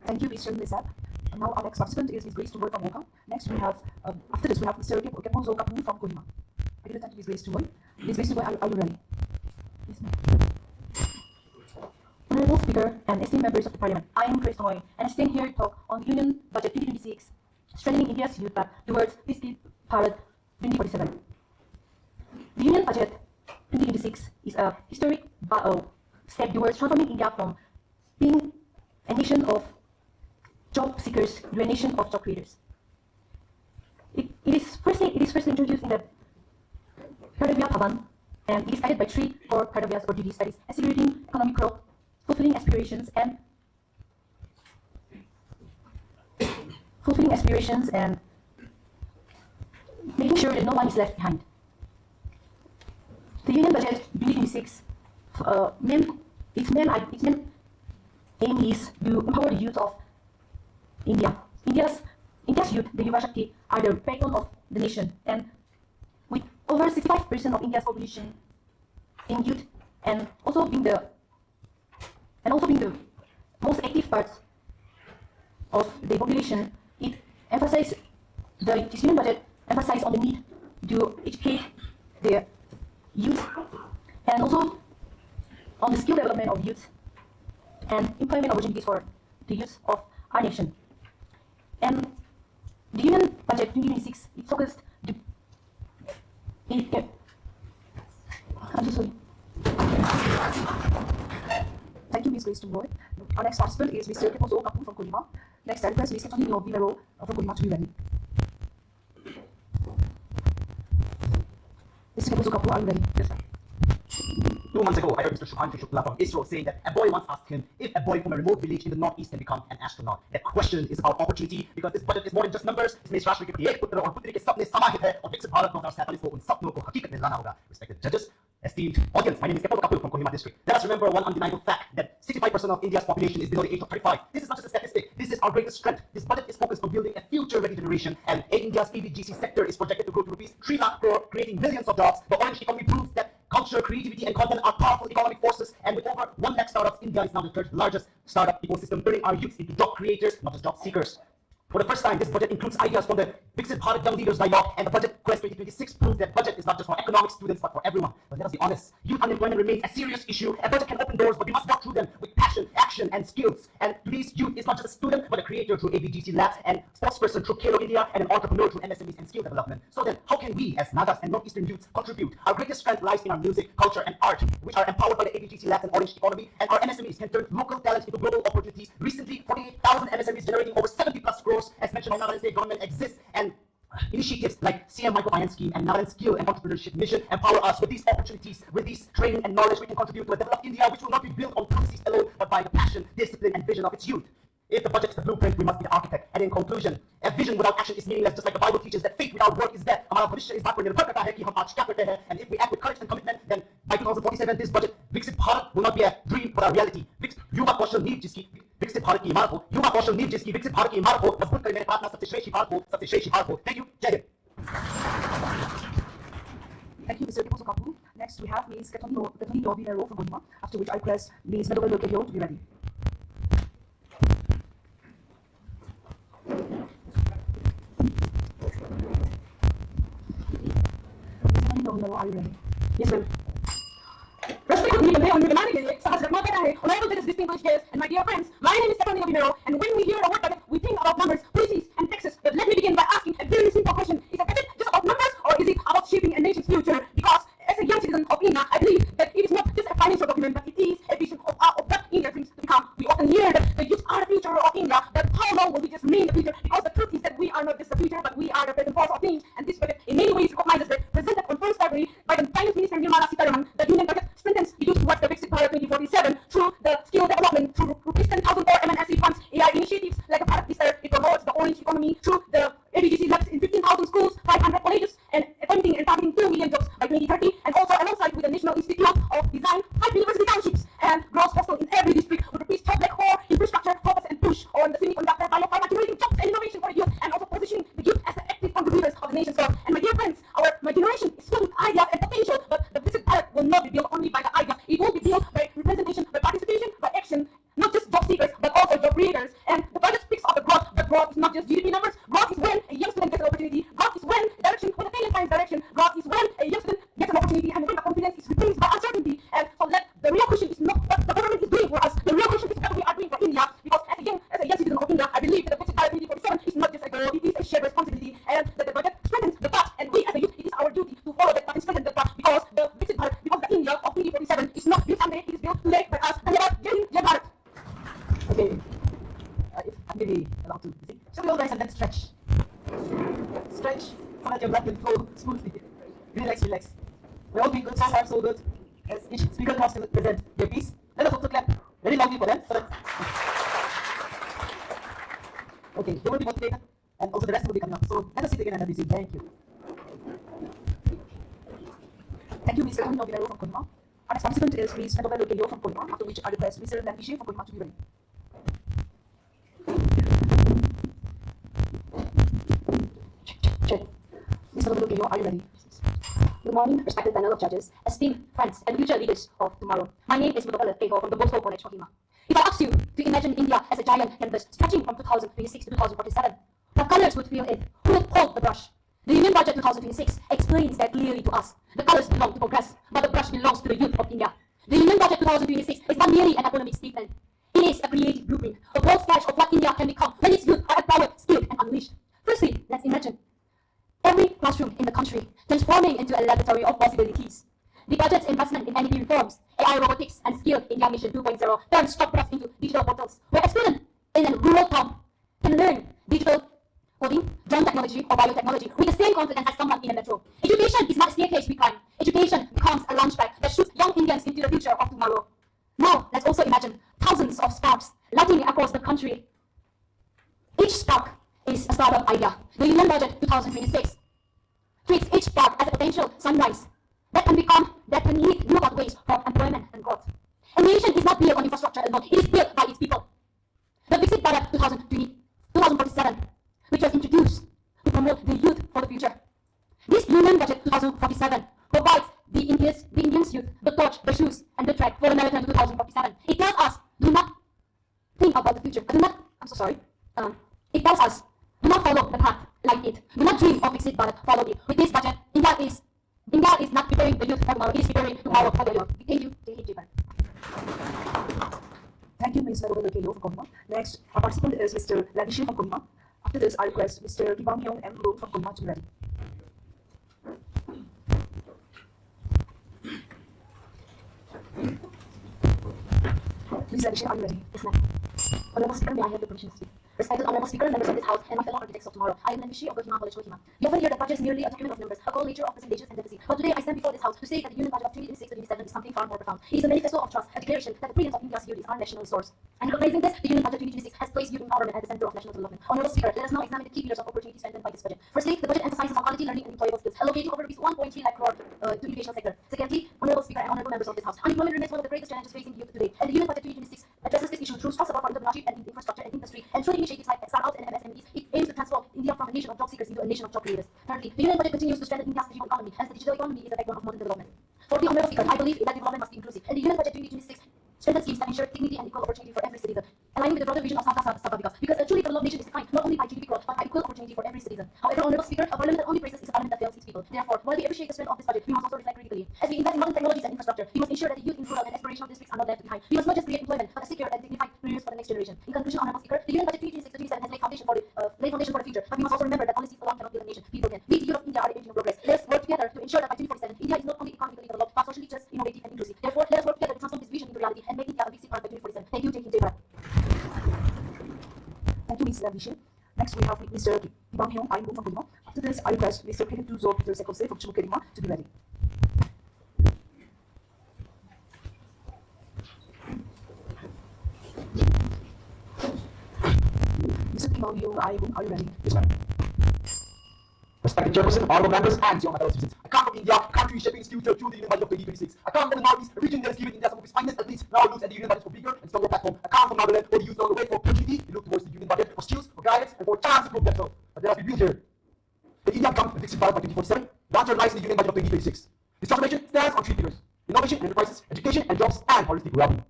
Thank you, Mr. Lisap. Now our next participant is Ms. Grace Tumor from Woka. Next we have, after this we have Mr. Keponzo Kapuni from Kohima. I give the time to Ms. Grace Tumor. Ms. Grace Tumor, are you ready? Yes, ma'am. Honorable Speaker and esteemed members of the Parliament, I am Grace Tumor, and I stand here to talk on Union Budget 2026, strengthening India's youth path towards Viksit Bharat 2047. The Union Budget 2026 is a historic step towards transforming India from being a nation of job seekers to a nation of job creators. It is first introduced in the Kardavya Bhavan, and it is guided by three core Kardavyas or duties, that is, accelerating economic growth, fulfilling aspirations, and making sure that no one is left behind. The Union Budget 2026, its main aim is to empower the youth of India. India's youth, the Yuva Shakti, are the backbone of the nation, and with over 65% of India's population in youth, and also being the most active part of the population, this Union Budget emphasizes on the need to educate the youth, and also on the skill development of youth and employment opportunities for the youth of our nation. And the Union Budget 2026, it focused. I'm so sorry. Thank you, Ms. Grace Roy. Our next participant is Mr. Keposo Kapoor from Kohima. Next, I request Ms. Ketoni Vivero from Kohima to be ready. Mr. Keposo Kapoor, are you ready? Yes, sir. 2 months ago, I heard Mr. Shubhanshu Shukla from ISRO saying that a boy once asked him if a boy from a remote village in the northeast can become an astronaut. The question is about opportunity, because this budget is more than just numbers. इसमें इस राष्ट्र के एक पुत्र और पुत्री के सपने समाहित है और विकसित भारत 2047 को उन सपनों को हकीकत में लाना होगा. Respected judges, esteemed audience, my name is Keposo Kapoor from Kohima district. Let us remember one undeniable fact, that 65% of India's population is below the age of 35. This is not just a statistic. This is our greatest strength. This budget is focused on building a future-ready generation, and India's EVGC sector is projected to grow to rupees 3 lakh crore, creating millions of jobs. The orange economy proves that culture, creativity, and content are powerful economic forces, and with over 1 lakh startups, India is now the third largest startup ecosystem, turning our youth into job creators, not just job seekers. For the first time, this budget includes ideas from the Viksit Bharat Young Leaders Dialogue, and the Budget Quest 2026 proves that budget is not just for economics students, but for everyone. But let us be honest, youth unemployment remains a serious issue. A budget can open doors, but we must walk through them with passion, action, and skills. And today's youth is not just a student, but a creator through ABGC labs, and sportsperson through Kalo India, and an entrepreneur through MSMEs and skill development. So then, how can we, as Nagas and Northeastern youths, contribute? Our greatest strength lies in our music, culture, and art, which are empowered by the ABGC labs and orange economy, and our MSMEs can turn local talent into global opportunities. Recently, 48,000 MSMEs generating over 70 plus crores, as mentioned by Nagaland state government, exists, and initiatives like CM Microfinance Scheme and Nagaland Skill and Entrepreneurship Mission empower us with these opportunities, with these training and knowledge. We can contribute to a developed India, which will not be built on policies alone, but by the passion, discipline, and vision of its youth. If the budget is the blueprint, we must be the architect. And in conclusion, a vision without action is meaningless, just like the Bible teaches that faith without work is dead. हमारा भविष्य इस बात पर निर्भर करता है कि हम आज क्या करते हैं. And if we act with courage and commitment, then by 2047, this budget, Viksit Bharat, will not be a dream but a reality. युवा कौशल नींव जिसकी विकसित भारत की इमारत हो, युवा कौशल नींव जिसकी विकसित भारत की इमारत हो, मजबूत करे मेरे प्रार्थना सबसे श्रेष्ठ भारत हो, सबसे श्रेष्ठ भारत हो. Thank you. जय Hind. Thank you, Mr. Keposo Kapoor. Next, we have Ms. Ketoni Vivero from Kohima, after which I request Ms. Medovel Lokebio to be ready. Are you ready? Yes, ma'am. Respected media on humanity, honorable distinguished guests, and my dear friends, my name is Stephanie Vivero, and when we hear a word budget, we think about numbers, policies, and taxes. But let me begin by asking a very simple question: is a budget just about numbers, or is it about shaping a nation's future? Because as a young citizen of India, I believe that it is not just a financial document, but it is a vision of what India dreams to become. We often hear that the youth are the future of India, but how long will we just remain the future? Because the truth is that we are not just the future, but we are the present force of change. And this budget, in many ways, recognizes that. Presented on 1st February by the Finance Minister Nirmala Sitharaman, the Union budget strengthens the youth towards the Viksit Bharat 2047 through the skill development, through rupees 10,000 for MNSE funds, AI initiatives like a Bharat Vistar. It promotes the orange economy through the ABGC labs in 15,000 schools, 500 colleges, and appointing and targeting 2 million jobs by 2030. And also alongside with the National Institute of Design, 5 university townships, and gross hostel in every district with rupees 12 lakh for infrastructure, focus and push on the semiconductor, biopharma, generating jobs and innovation for the youth, and also positioning the youth as the active contributors of the nation's growth. And my dear friends, my generation is full with ideas and potential, but the Viksit Bharat will not be built only by the ideas. It will be built by representation, by participation, by action, not just job seekers, but also job creators. And the budget speaks of the growth, but growth is not just GDP numbers. Growth is when a young student gets an opportunity. Growth is when direction, when the talent finds direction. Growth is when a young student gets an opportunity, and when the confidence is replaced by uncertainty. And so that the real question is not what the government is doing for us. The real question is what we are doing for India. Because as a young citizen of India, I believe that the Viksit Bharat 2047 is not just a goal, it is a shared responsibility, and that the budget strengthens the path. And we as a youth, it is our duty to follow that path and strengthen that path, because the Viksit Bharat, because the India of 2047 is not built someday, it is built today by us. Dhanyawad. Jai Hind, Jai Bharat. Okay, if I'm maybe allowed to sing. Shall we all rise and let's stretch? Stretch, so that your blood can flow smoothly. Relax, relax. We're all doing good, so far so good. As each speaker wants to present their piece, let us also clap very loudly for them, so that... Okay, they will be motivated, and also the rest will be coming up. So let us sit again and have this seat. Thank you. Thank you, Mr. Ketoni Vivero from Kohima. Our next participant is Ms. Medovel Lokebio from Kohima, after which I request Mr. Lampishe from Kohima to be ready. Check. Ms. Medovel Lokebio, are you ready? Good morning, respected panel of judges, esteemed friends, and future leaders of tomorrow. My name is Medovel Lokebio from the Bosco College, Kohima. If I ask you to imagine India as a giant canvas stretching from 2026 to 2047, what colors would fill it? Who would hold the brush? The Union Budget 2026 explains that clearly to us. The colors belong to progress, but the brush belongs to the youth of India. The Union Budget 2026 is not merely an economic statement. It is a creative blueprint, a bold sketch of what India can become when its youth are empowered, skilled, and unleashed. Firstly, let's imagine or biotechnology with the same confidence as someone in a metro. Education is not a staircase we climb. Education becomes a launchpad that shoots young Indians into the future of tomorrow. Now, let's also imagine thousands of sparks lighting across the country. Each spark is a startup idea. The Union Budget 2026 treats each spark as a potential sunrise that can lead new pathways for employment and growth. A nation is not built on infrastructure alone, it is built by its people. The Viksit Bharat 2047, which was introduced to promote the youth for the future. This Union Budget 2047 provides the Indians youth the torch, the shoes, and the track for the marathon 2047. It tells us, do not think about the future. It tells us, do not follow the path like it. Do not dream of Viksit Bharat, follow it. With this budget, India is not preparing the youth for tomorrow, it is preparing tomorrow for the youth. Thank you. Jai Hind, Jai Bharat. Thank you, Ms. Veronica Kelo from Kohima. Next, our participant is Mr. Ladishin from Kohima. After this, I request Mr. Kibang Hyung M. Lo from Kohima to be ready. Please, Ladishin, are you ready? Yes, ma'am. Honorable Speaker, may I have the permission to speak? Respected Honorable Speaker, members of this House, and my fellow architects of tomorrow, I am Nanishi of Kohima College, Kohima. You often hear that budget is merely a document of numbers, a collator of presentations and fantasy. But today I stand before this House to say that the Union Budget of 2026-2027 is something far more profound. It is a manifesto of trust, a declaration that the brilliance of India's youth is our national resource. And recognizing this, the Union Budget 2026 has placed youth empowerment at the center of national development. Honorable Speaker, let us now examine the key pillars of opportunity strengthened by this budget. Firstly, the budget emphasizes on quality learning and employable skills, allocating over 1.3 lakh crore to educational sector. Secondly, Honorable Speaker and honorable members of this House, unemployment remains one of the greatest challenges facing youth today, and the Union Budget 2026 addresses this issue through strong support for entrepreneurship and infrastructure and industry, and through initiatives like startups and MSMEs. It aims to transform India from a nation of job seekers into a nation of job creators. Thirdly, the Union Budget continues to strengthen India's digital economy, as the digital economy is the backbone of modern development. Fourthly, Honorable Speaker, I believe that development must be inclusive, and the Union Budget 2026 strengthens schemes that ensure dignity and equal opportunity for every citizen, aligning with the broader vision of Sabka Sabka Vikas. Because a truly developed nation is defined not only by GDP growth, but by equal opportunity for every citizen. However, Honorable Speaker, a parliament that only praises is a parliament that fails its people. Therefore, while we appreciate the strength of this budget, we must also reflect critically. As we invest in modern technologies and infrastructure, we must ensure that the youth in rural and aspirational districts are not left behind. We must not just create employment, but a secure and dignified careers for the next generation. In conclusion, Honorable Speaker, the Union Budget 2026-2027 has laid foundation for the future, but we must also remember that policies alone cannot build a nation. People can. We, the youth of India, are the engine of progress. Let us work together to ensure that by 2047, India is not only economically developed, but socially just, innovative, and inclusive. Therefore, let us work together to transform this vision into reality and make India a Viksit Bharat by 2047. Thank you, Jai Hind, Jai Bharat. Thank you, Ms. Ladishin. Next, we have Mr. Kibang Hyung M. Lo from Kohima. After this, I request Mr. Peter Peter Sekose from Chumukedima to be ready. Mr. Kibang Hyung M. Lo, are you ready? Yes, ma'am. Respected Chairperson, honorable members, and to all my fellow citizens, I come from India, a country shaping its future through the Union Budget of 2026. I come from the Northeast, a region that is giving India some of its finest athletes. Now looks at the Union Budget for bigger and stronger platform. I come from Nagaland, where the youth know the way for opportunity. They look towards the Union Budget for skills, for guidance, and for a chance to prove themselves. But there must be real here. The India becomes a Viksit Bharat by 2047. The answer lies in the Union Budget of 2026. This transformation stands on three pillars: innovation, enterprises, education, and jobs, and holistic well-being.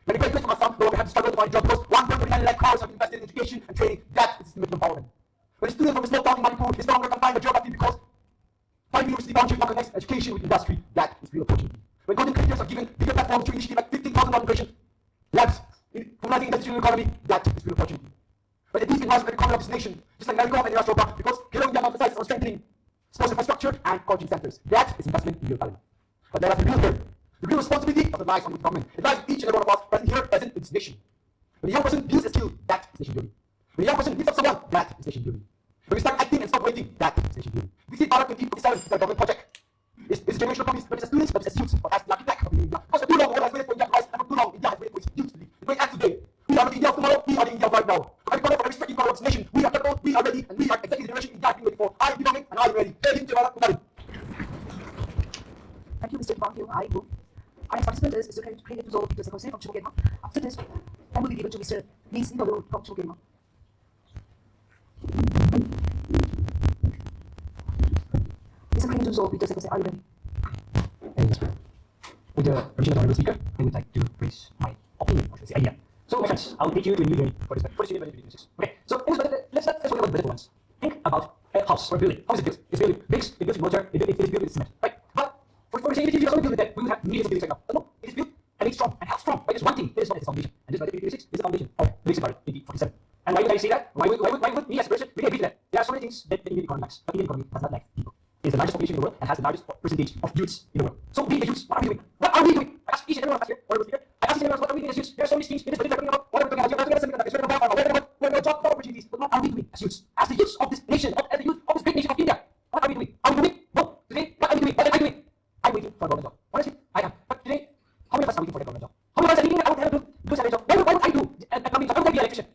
Many great from our son, though we have to struggle to find jobs because 1.29 lakh crores have invested in education and training. That is systematic empowerment. When a student from a small town in Manipur is no longer confined by geography because 5 university township now connects education with industry, that is real opportunity. When content creators are given bigger platforms through initiatives like 15,000 operation labs, formalizing the digital economy, that is real opportunity. But it is enhanced by the economy of this nation, just like Maricom and Yarashova, because Hello India emphasizes on strengthening sports infrastructure and coaching centers. That is investment in real talent. But there has been real here. The real responsibility of the lies on the government. It lies with each and every one of us present here, present in this nation. When a young person builds a skill, that is nation building. When a young person lifts up someone, that is nation building. When we start acting and stop waiting, that is nation building. Viksit Bharat 2047 is a government project. It's a generational promise, but it's a students, but it's a youth, but that's the architect of India. Because for too long, the world has waited for India to rise, and for too long, India has waited for its youth to lead. The great act today. We are the India of tomorrow, we are the India of right now. For every corner, for every striking corner of this nation, we are capable, we are ready, and we are exactly the generation India has been waiting for. I am belonging, and I am ready. Jai Hind, Jai Bharat. Thank you, Mr. Kibang Hyung M. Lo. Our next participant is Mr. Peter Peter Sekose from Chumukedima. After this, I will be given to Mr. Lee Sin-Lo from Chumukedima. Mr. Peter Sekose, are you ready? Yes, ma'am. With the permission of the Honorable Speaker, I would like to raise my opinion, or should I say idea. So, my friends, I'll take you to a new journey for this Union Budget 2026. Okay, so in this budget, let's talk about the budget once. Think about a house or a building. How is it built? It's built with bricks, it's built with mortar, it's built with cement. Right? But for saying if you also build with that, we would have millions of buildings right now. But no, it is built and it's strong and how strong. By just one thing, it is what is the foundation. And this budget 2026 is the foundation of Viksit Bharat 2047. And why would I say that? Why would me as a person really agree to that? There are so many things that the Indian economy lacks, but the Indian economy does not lack people. It is the largest population in the world and has the largest percentage of youths in the world. So we the youths, what are we doing? What are we doing? I ask each and every one of us here, Honorable Speaker, I ask each and every one of us, what are we doing as youths? There are so many schemes in this budget that are coming about. What are we talking about? We're talking about semiconductors, we're talking about job opportunities. But what are we doing as youths? As the youths of this nation, as the youth of this be an electrician.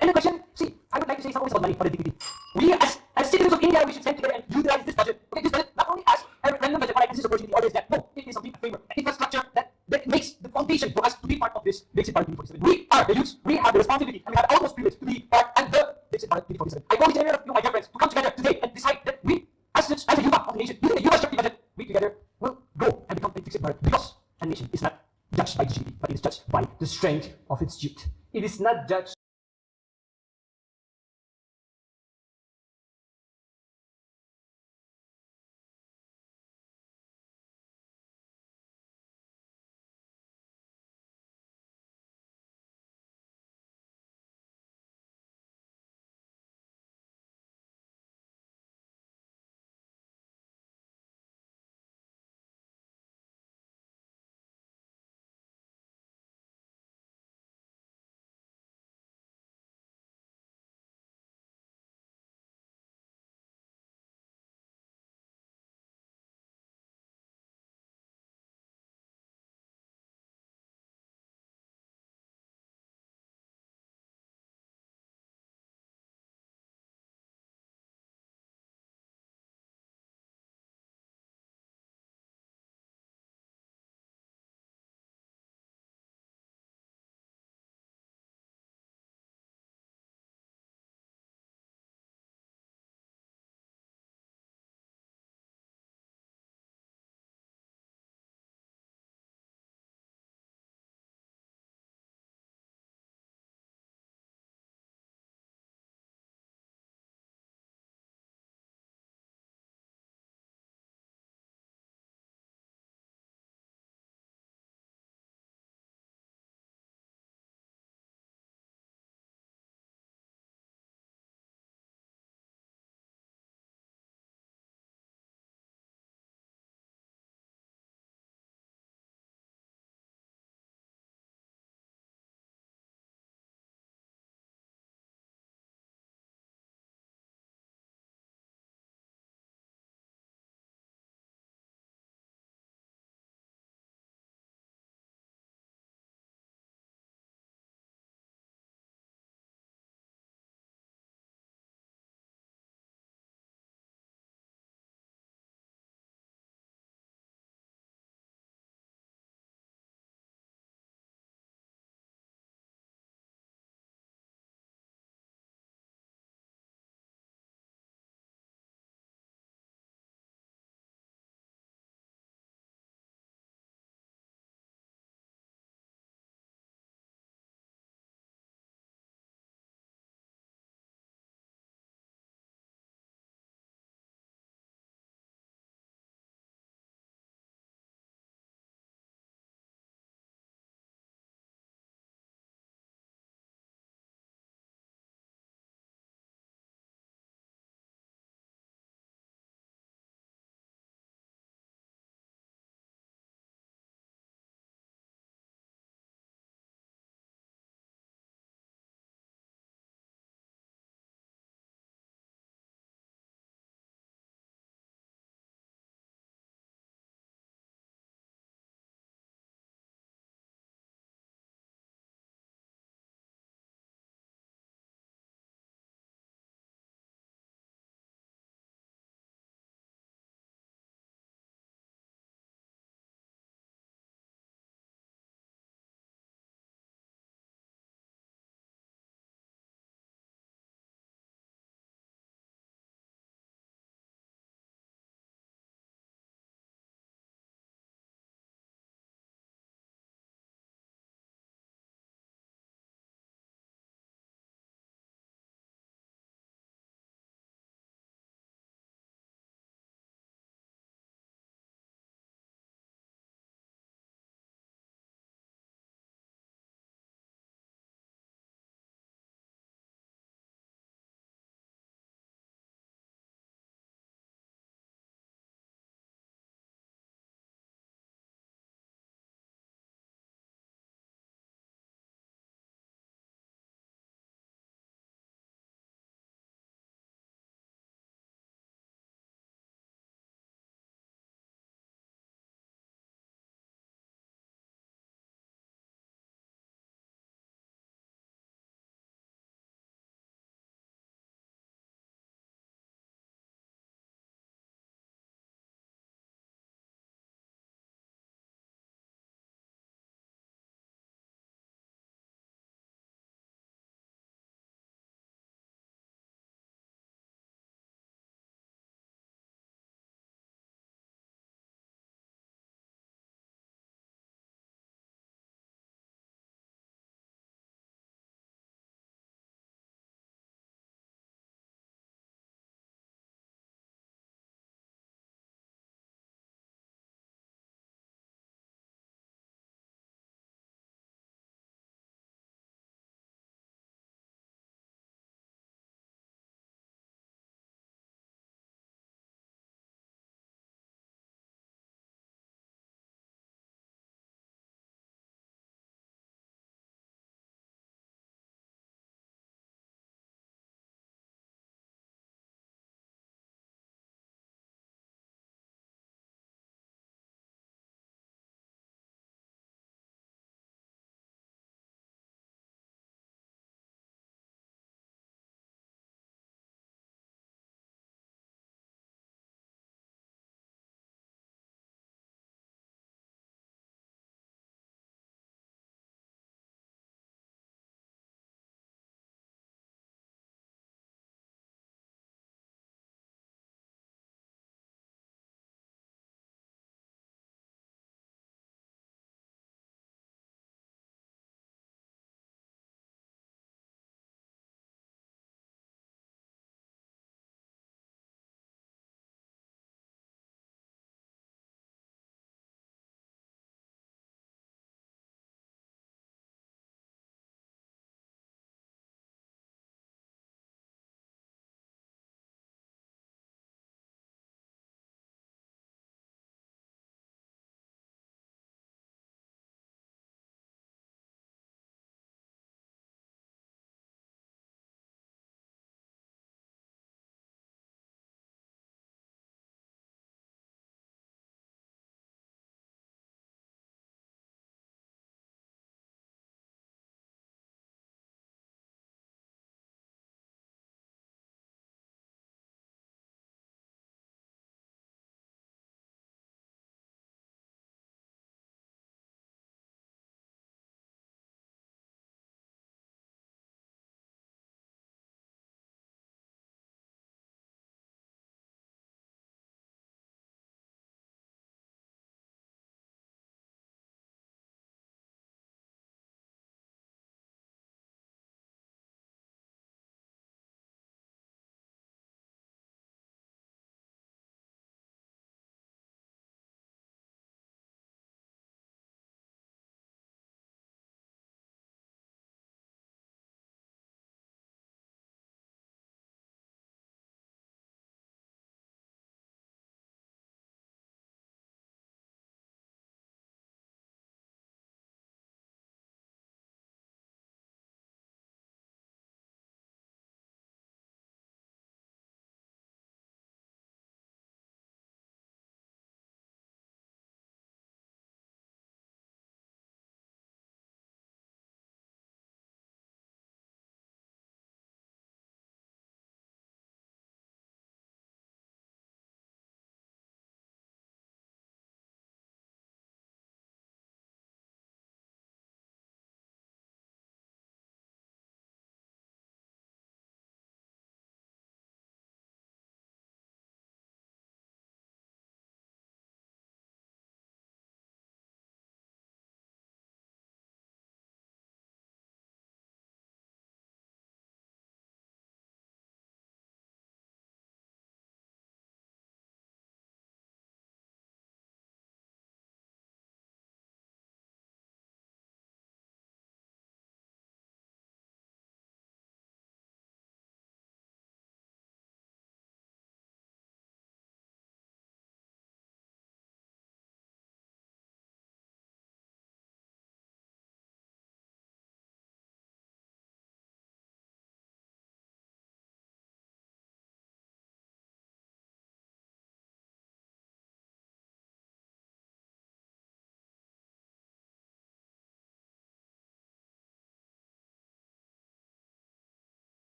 And the question, see, I would like to say something about money for the dignity. We as citizens of India, we should stand together and utilize this budget. Okay, this budget not only as a random budget, like this is opportunity, or is that. No, it is something a favor, an infrastructure that makes the foundation for us to be part of this Viksit Bharat 2047. We are the youth, we have the responsibility, and we have the utmost privilege to be part and the Viksit Bharat 2047. I call each and every one of you, my dear friends, to come together today and decide that we, as a Yuva of the nation, using the Yuva Shakti budget, we together will grow and become a Viksit Bharat, because a nation is not judged by GDP, but it is judged by the strength of its youth. It is not judged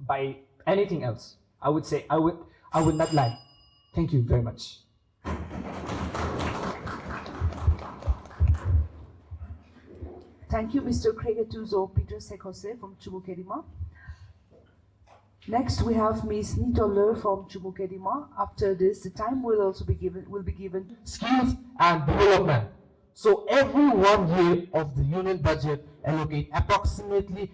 by anything else. I would say I would not lie. Thank you very much. Thank you, Mr. Kregetuzo Peter Sekose from Chumukedima. Next, we have Ms. Nitole from Chumukedima. After this, the time will be given. Skills and development. So every 1 year of the union budget allocate approximately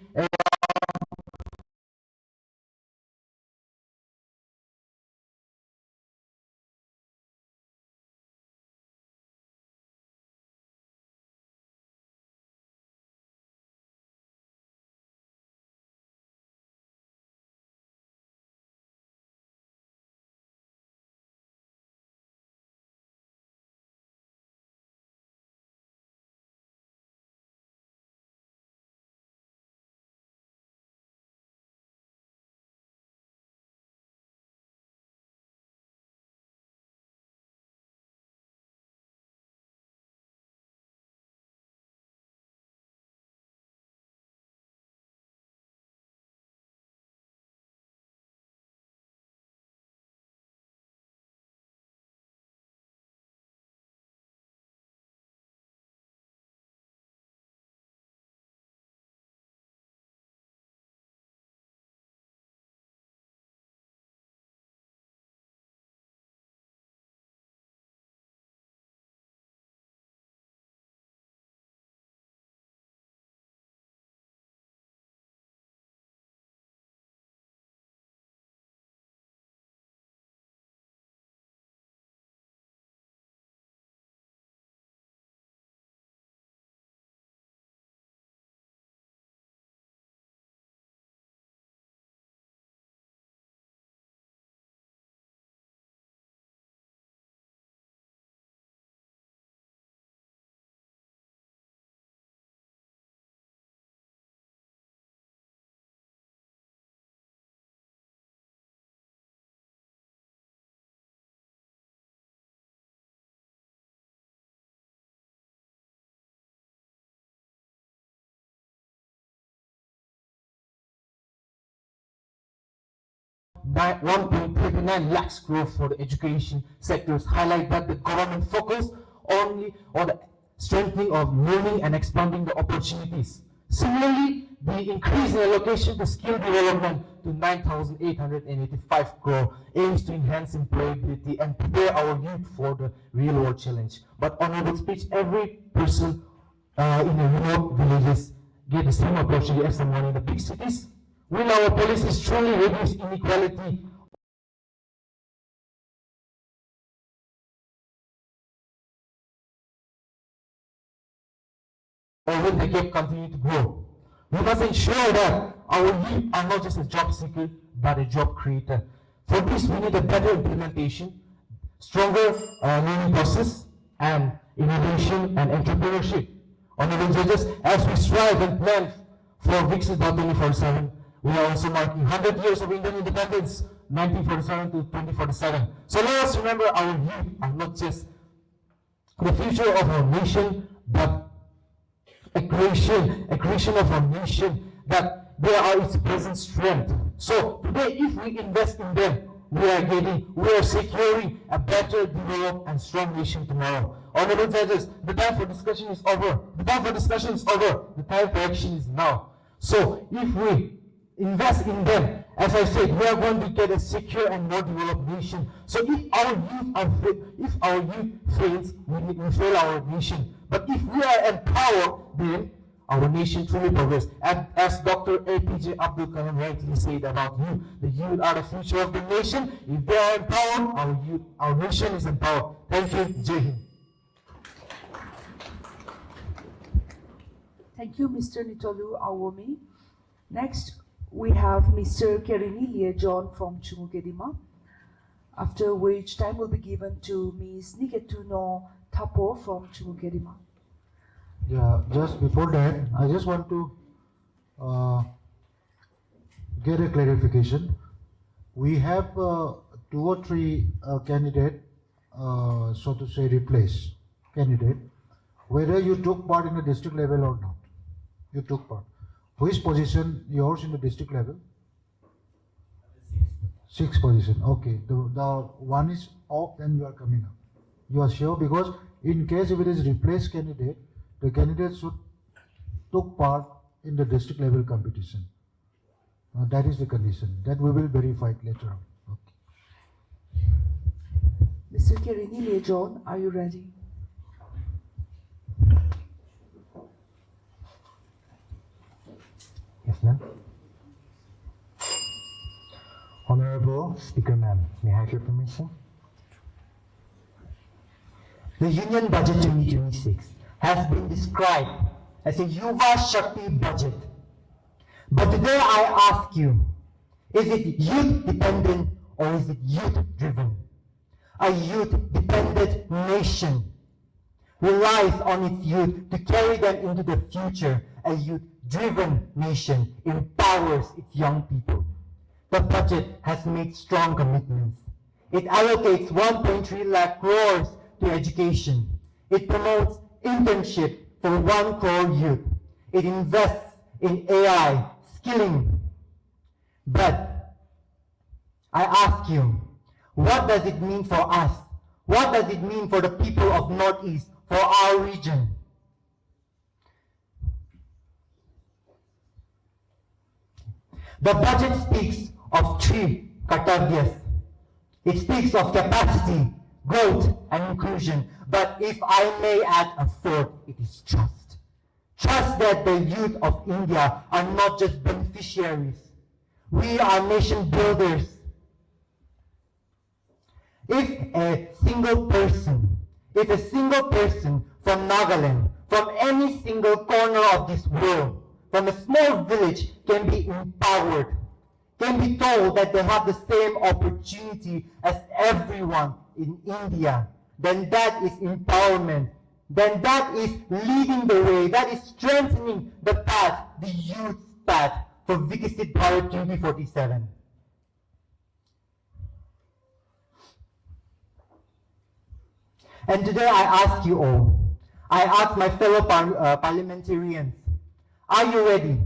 by 1.39 lakhs growth for the education sectors highlight that the government focus only on the strengthening of learning and expanding the opportunities. Similarly, the increase in allocation to skill development to 9,885 crore aims to enhance employability and prepare our youth for the real world challenge. But honorable speech, every person in the remote villages get the same opportunity as someone in the big cities. Will our policies truly reduce inequality? Or will the gap continue to grow? We must ensure that our youth are not just a job seeker, but a job creator. For this, we need a better implementation, stronger learning process, and innovation and entrepreneurship. Honorable judges, as we strive and plan for Viksit Bharat 24/7, we are also marking 100 years of Indian independence, 1947 to 2047. So let us remember our youth are not just the future of our nation, but a creation of our nation, that they are its present strength. So today, if we invest in them, we are securing a better, developed, and strong nation tomorrow. Honorable judges, the time for discussion is over. The time for discussion is over. The time for action is now. So if we invest in them, as I said, we are going to get a secure and more developed nation. So if our youth fails, we fail our nation. But if we are empowered, then our nation truly progress. And as Dr. APJ Abdul Kalam rightly said about youth, the youth are the future of the nation. If they are empowered, our nation is empowered. Thank you. Jai Hind. Thank you, Mr. Nitolu Awomi. Next, we have Mr. Kerinilie John from Chumukedima, after which time will be given to Ms. Niketuno Tapo from Chumukedima. Yeah, just before that, I just want to get a clarification. We have 2 or 3 candidate, so to say, replace candidate, whether you took part in the district level or not. You took part. Which position yours in the district level? Sixth position. Okay. The one is off, then you are coming up. You are sure? Because in case if it is replaced candidate, the candidate should took part in the district level competition. That is the condition. That we will verify later on. Okay. Mr. Kerenile John, are you ready? Yes, ma'am. Honorable Speaker, ma'am, may I have your permission? The Union Budget 2026 has been described as a Yuva Shakti budget. But today I ask you, is it youth-dependent or is it youth-driven? A youth-dependent nation relies on its youth to carry them into the future. A youth-driven nation empowers its young people. The budget has made strong commitments. It allocates 1.3 lakh crores to education. It promotes internship for 1 crore youth. It invests in AI, skilling. But I ask you, what does it mean for us? What does it mean for the people of Northeast, for our region? The budget speaks of 3 kartavyas. It speaks of capacity, growth, and inclusion. But if I may add a 4th, it is trust. Trust that the youth of India are not just beneficiaries. We are nation builders. If a single person from Nagaland, from any single corner of this world, from a small village can be empowered, can be told that they have the same opportunity as everyone in India, then that is empowerment. Then that is leading the way, that is strengthening the path, the youth's path for Viksit Bharat 2047. And today I ask you all, I ask my fellow parliamentarians, are you ready?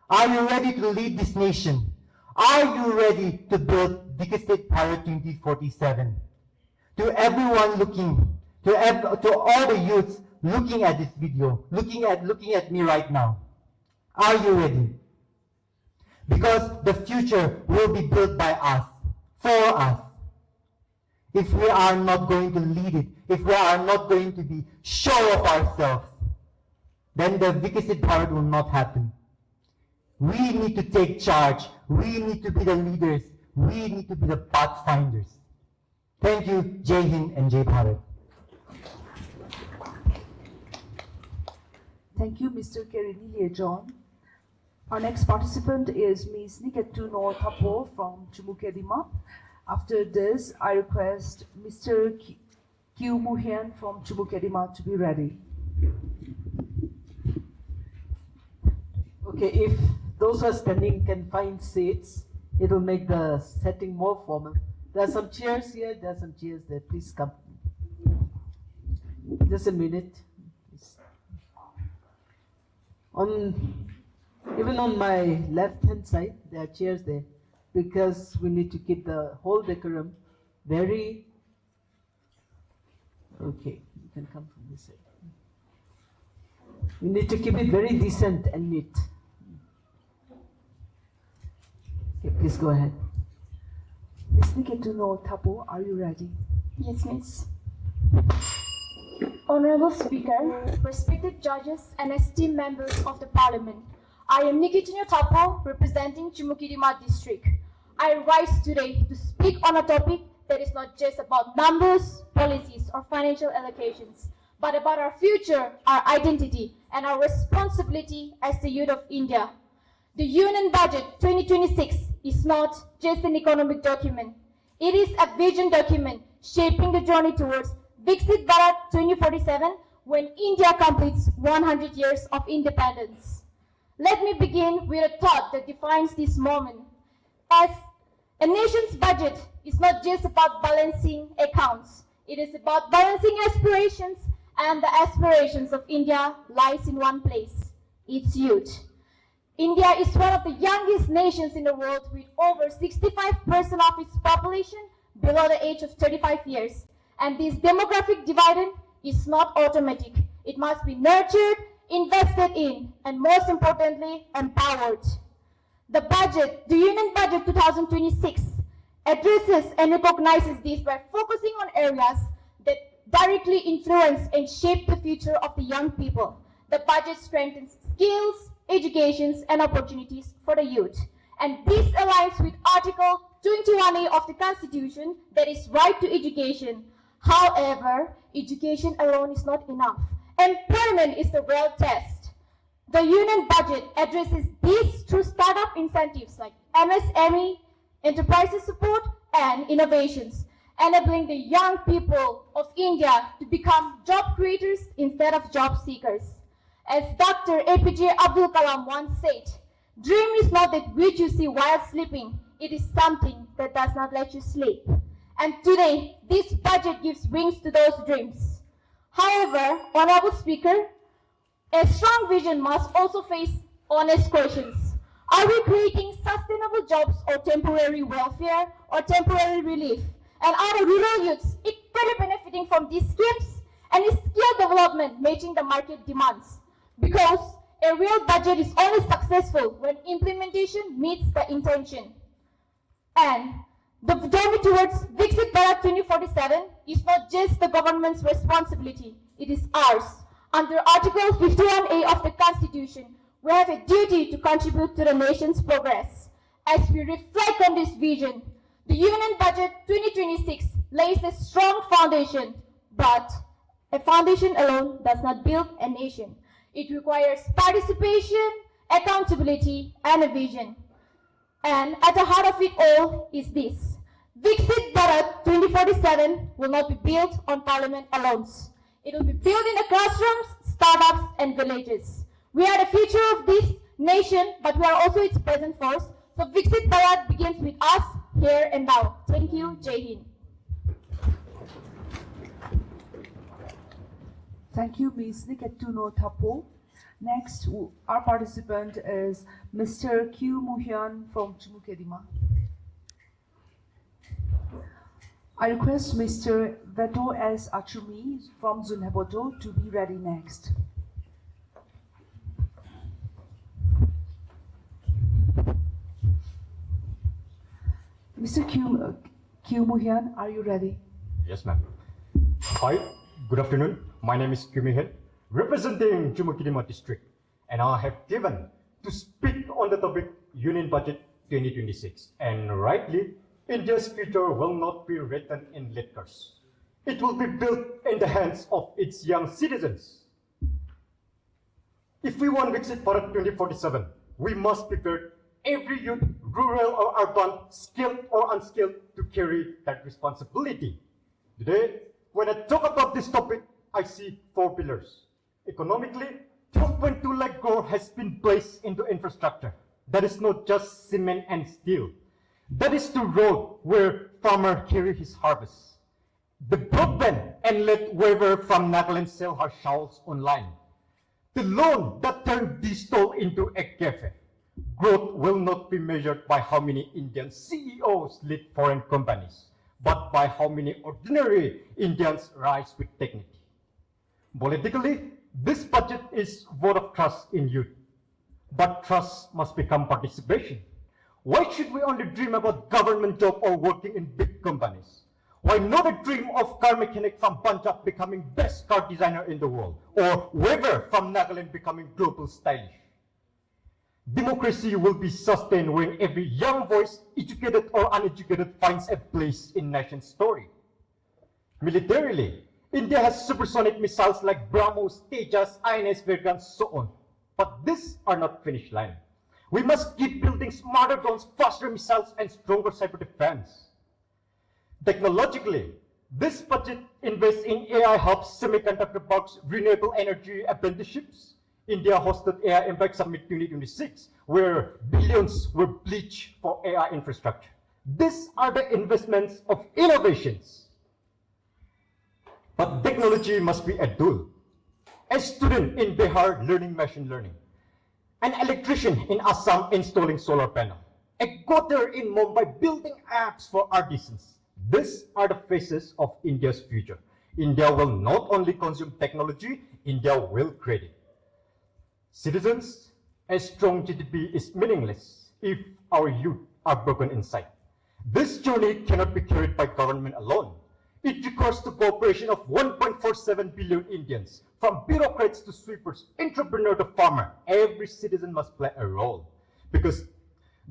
Are you ready to lead this nation? Are you ready to build Viksit Bharat 2047? To everyone looking, to all the youths looking at this video, looking at me right now, are you ready? Because the future will be built by us, for us. If we are not going to lead it, if we are not going to be sure of ourselves, then the Viksit Bharat will not happen. We need to take charge. We need to be the leaders. We need to be the pathfinders. Thank you, Jai Hind and Jai Bharat. Thank you, Mr. Kerenile John. Our next participant is Ms. Niketuno Thapo from Chumukedima. After this, I request Mr. Kyu Muhian from Chumukedima to be ready. Okay, if those who are standing can find seats, it will make the setting more formal. There are some chairs here, there are some chairs there. Please come. Just a minute. Even on my left-hand side, there are chairs there, because we need to keep the whole decorum very... Okay, you can come from this side. We need to keep it very decent and neat. Okay, please go ahead. Ms. Niketuno Thapo, are you ready? Yes, Miss. Honorable Speaker, respected judges and esteemed members of the Parliament, I am Nikitino Tapo, representing Chumukidima District. I rise today to speak on a topic that is not just about numbers, policies, or financial allocations, but about our future, our identity, and our responsibility as the youth of India. The Union Budget 2026 is not just an economic document. It is a vision document shaping the journey towards Viksit Bharat 2047 when India completes 100 years of independence. Let me begin with a thought that defines this moment. As a nation's budget is not just about balancing accounts. It is about balancing aspirations, and the aspirations of India lies in one place, its youth. India is one of the youngest nations in the world with over 65% of its population below the age of 35 years. And this demographic dividend is not automatic. It must be nurtured, invested in, and most importantly, empowered. The budget, the Union Budget 2026, addresses and recognizes this by focusing on areas that directly influence and shape the future of the young people. The budget strengthens skills, education, and opportunities for the youth. And this aligns with Article 21A of the Constitution, that is right to education. However, education alone is not enough. Employment is the real test. The Union Budget addresses this through startup incentives like MSME, enterprises support, and innovations, enabling the young people of India to become job creators instead of job seekers. As Dr. APJ Abdul Kalam once said, dream is not that which you see while sleeping, it is something that does not let you sleep. And today, this budget gives wings to those dreams. However, Honorable Speaker, a strong vision must also face honest questions. Are we creating sustainable jobs or temporary welfare or temporary relief? And are the rural youths equally benefiting from these schemes? And is skill development matching the market demands? Because a real budget is only successful when implementation meets the intention. And the journey towards Viksit Bharat 2047 is not just the government's responsibility, it is ours. Under Article 51A of the Constitution, we have a duty to contribute to the nation's progress. As we reflect on this vision, the Union Budget 2026 lays a strong foundation, but a foundation alone does not build a nation. It requires participation, accountability, and a vision. And at the heart of it all is this: Viksit Bharat 2047 will not be built on parliament alone. It will be built in the classrooms, startups, and villages. We are the future of this nation, but we are also its present force. So Viksit Bharat begins with us here and now. Thank you, Jai Hind. Thank you, Ms. Niketuno Thapo. Next, our participant is Mr. Kyu Moo-hyun from Chumukedima. I request Mr. Veto S. Achumi from Zunheboto to be ready next. Mr. Kyu Moo-hyun, are you ready? Yes, ma'am. Hi, good afternoon. My name is Kyu Moo-hyun, representing Chumukedima district, and I have given to speak on the topic Union Budget 2026. And rightly, India's future will not be written in letters. It will be built in the hands of its young citizens. If we want Viksit Bharat 2047, we must prepare every youth, rural or urban, skilled or unskilled, to carry that responsibility. Today, when I talk about this topic, I see 4 pillars. Economically, 12.2 lakh crore has been placed into infrastructure. That is not just cement and steel. That is the road where farmer carry his harvest. The broadband and let waiver from Nagaland sell her shawls online. The loan that turned digital into a cafe. Growth will not be measured by how many Indian CEOs lead foreign companies, but by how many ordinary Indians rise with dignity. Politically, this budget is a vote of trust in youth. But trust must become participation. Why should we only dream about government job or working in big companies? Why not a dream of car mechanic from Punjab becoming best car designer in the world, or weaver from Nagaland becoming global stylish? Democracy will be sustained when every young voice, educated or uneducated, finds a place in nation's story. Militarily, India has supersonic missiles like BrahMos, Tejas, INS Virgan, so on. But these are not finish line. We must keep building smarter drones, faster missiles, and stronger cyber defense. Technologically, this budget invests in AI hubs, semiconductor parks, renewable energy apprenticeships. India hosted AI Impact Summit 2026, where billions were pledged for AI infrastructure. These are the investments of innovations. But technology must be a tool. A student in Bihar learning machine learning. an electrician in Assam installing solar panel, a coder in Mumbai building apps for artisans. These are the faces of India's future. India will not only consume technology, India will create it. Citizens, a strong GDP is meaningless if our youth are broken inside. This journey cannot be carried by government alone. It requires the cooperation of 1.47 billion Indians, from bureaucrats to sweepers, entrepreneur to farmer. Every citizen must play a role, because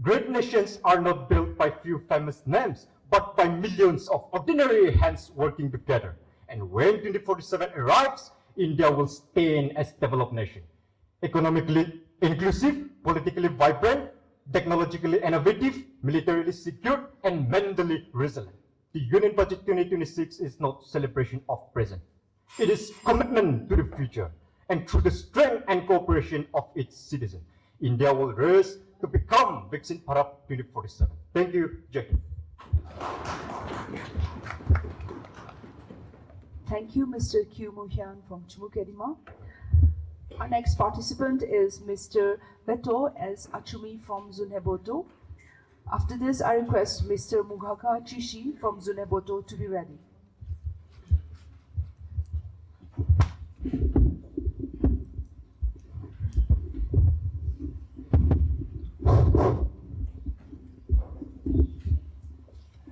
great nations are not built by few famous names, but by millions of ordinary hands working together. And when 2047 arrives, India will stand as a developed nation, economically inclusive, politically vibrant, technologically innovative, militarily secure, and mentally resilient. The Union Budget 2026 is not celebration of present. It is commitment to the future, and through the strength and cooperation of its citizens, India will rise to become Viksit Bharat 2047. Thank you, Jackie. Thank you, Mr. Q. Muhyan from Chumukedima. Our next participant is Mr. Beto S. Achumi from Zunheboto. After this, I request Mr. Mughaka Chishi from Zunheboto to be ready.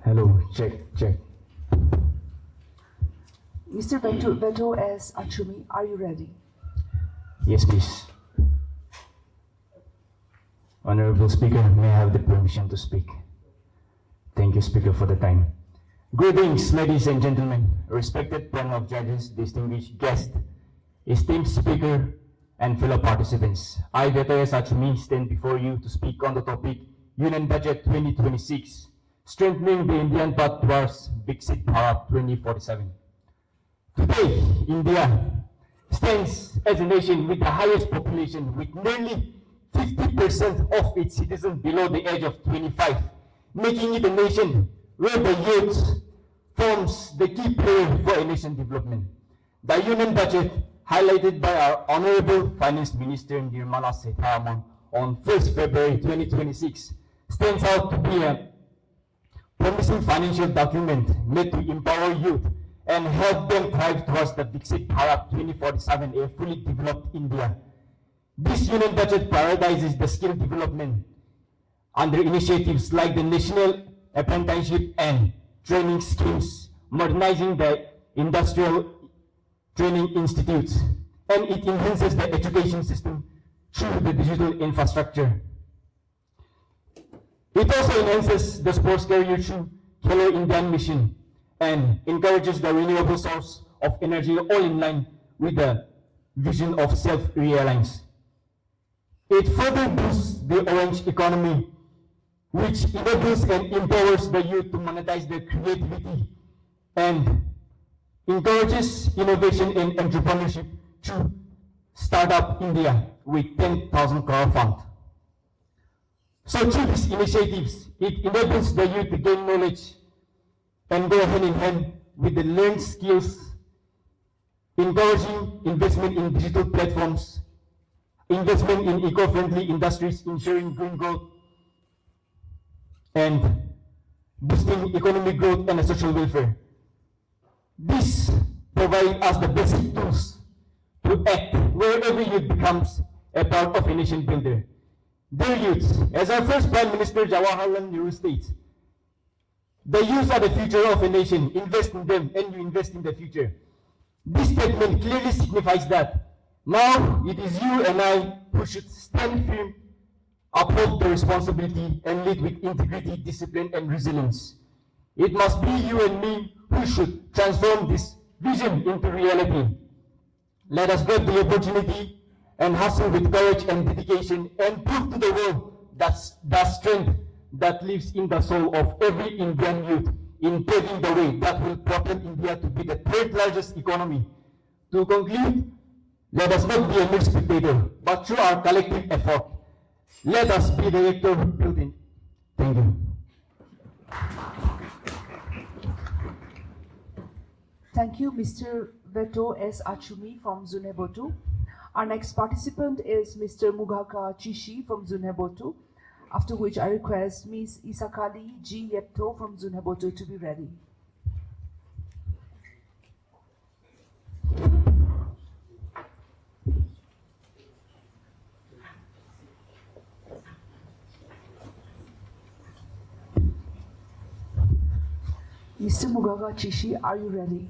Hello, check. Mr. Beto S. Achumi, are you ready? Yes, please. Honorable Speaker, may I have the permission to speak? Thank you, Speaker, for the time. Greetings, ladies and gentlemen, respected panel of judges, distinguished guests, esteemed Speaker, and fellow participants. I, Beto S. Achumi, stand before you to speak on the topic Union Budget 2026, strengthening the Indian path towards Viksit Bharat 2047. Today, India stands as a nation with the highest population, with nearly 50% of its citizens below the age of 25, making it a nation where the youth forms the key player for a nation development. The Union Budget, highlighted by our Honorable Finance Minister Nirmala Sitharaman on 1st February 2026, stands out to be a promising financial document made to empower youth and help them thrive towards the Viksit Bharat 2047, a fully developed India. This Union Budget prioritizes the skill development under initiatives like the National Apprenticeship and Training Schemes, modernizing the industrial training institutes, and it enhances the education system through the digital infrastructure. It also enhances the sports career through Khelo India mission and encourages the renewable source of energy, all in line with the vision of self-reliance. It further boosts the orange economy, which enables and empowers the youth to monetize their creativity and encourages innovation and entrepreneurship through Startup India with 10,000 crore fund. So through these initiatives, it enables the youth to gain knowledge and go hand in hand with the learned skills, encouraging investment in digital platforms, investment in eco-friendly industries, ensuring green growth, and boosting economic growth and social welfare. This provides us the basic tools to act where every youth becomes a part of a nation builder. Dear youths, as our first Prime Minister Jawaharlal Nehru states, the youth are the future of a nation. Invest in them and you invest in the future. This statement clearly signifies that now it is you and I who should stand firm, uphold the responsibility, and lead with integrity, discipline, and resilience. It must be you and me who should transform this vision into reality. Let us grab the opportunity and hustle with courage and dedication and prove to the world that strength that lives in the soul of every Indian youth in paving the way that will propel India to be the third largest economy. To conclude, let us not be a mere spectator, but through our collective effort, let us be the actor who built it. Thank you. Thank you, Mr. Beto S. Achumi from Zunheboto. Our next participant is Mr. Mugaka Chishi from Zunheboto, after which I request Ms. Isakali G. Yepto from Zunheboto to be ready. Mr. Mugaka Chishi, are you ready?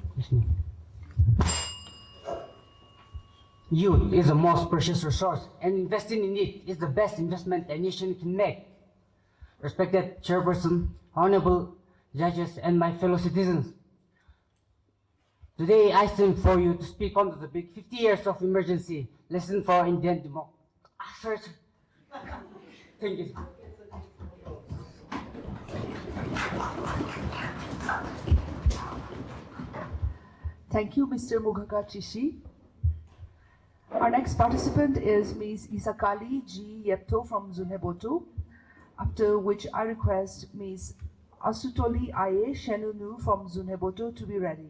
Youth is the most precious resource, and investing in it is the best investment a nation can make. Respected Chairperson, honorable judges, and my fellow citizens, today I stand for you to speak on the big 50 years of emergency lesson for Indian democracy. Thank you. Thank you, Mr. Mugaka Chishi. Our next participant is Ms. Isakali G. Yepto from Zunheboto, after which I request Ms. Asutoli Aye Shenunu from Zunheboto to be ready.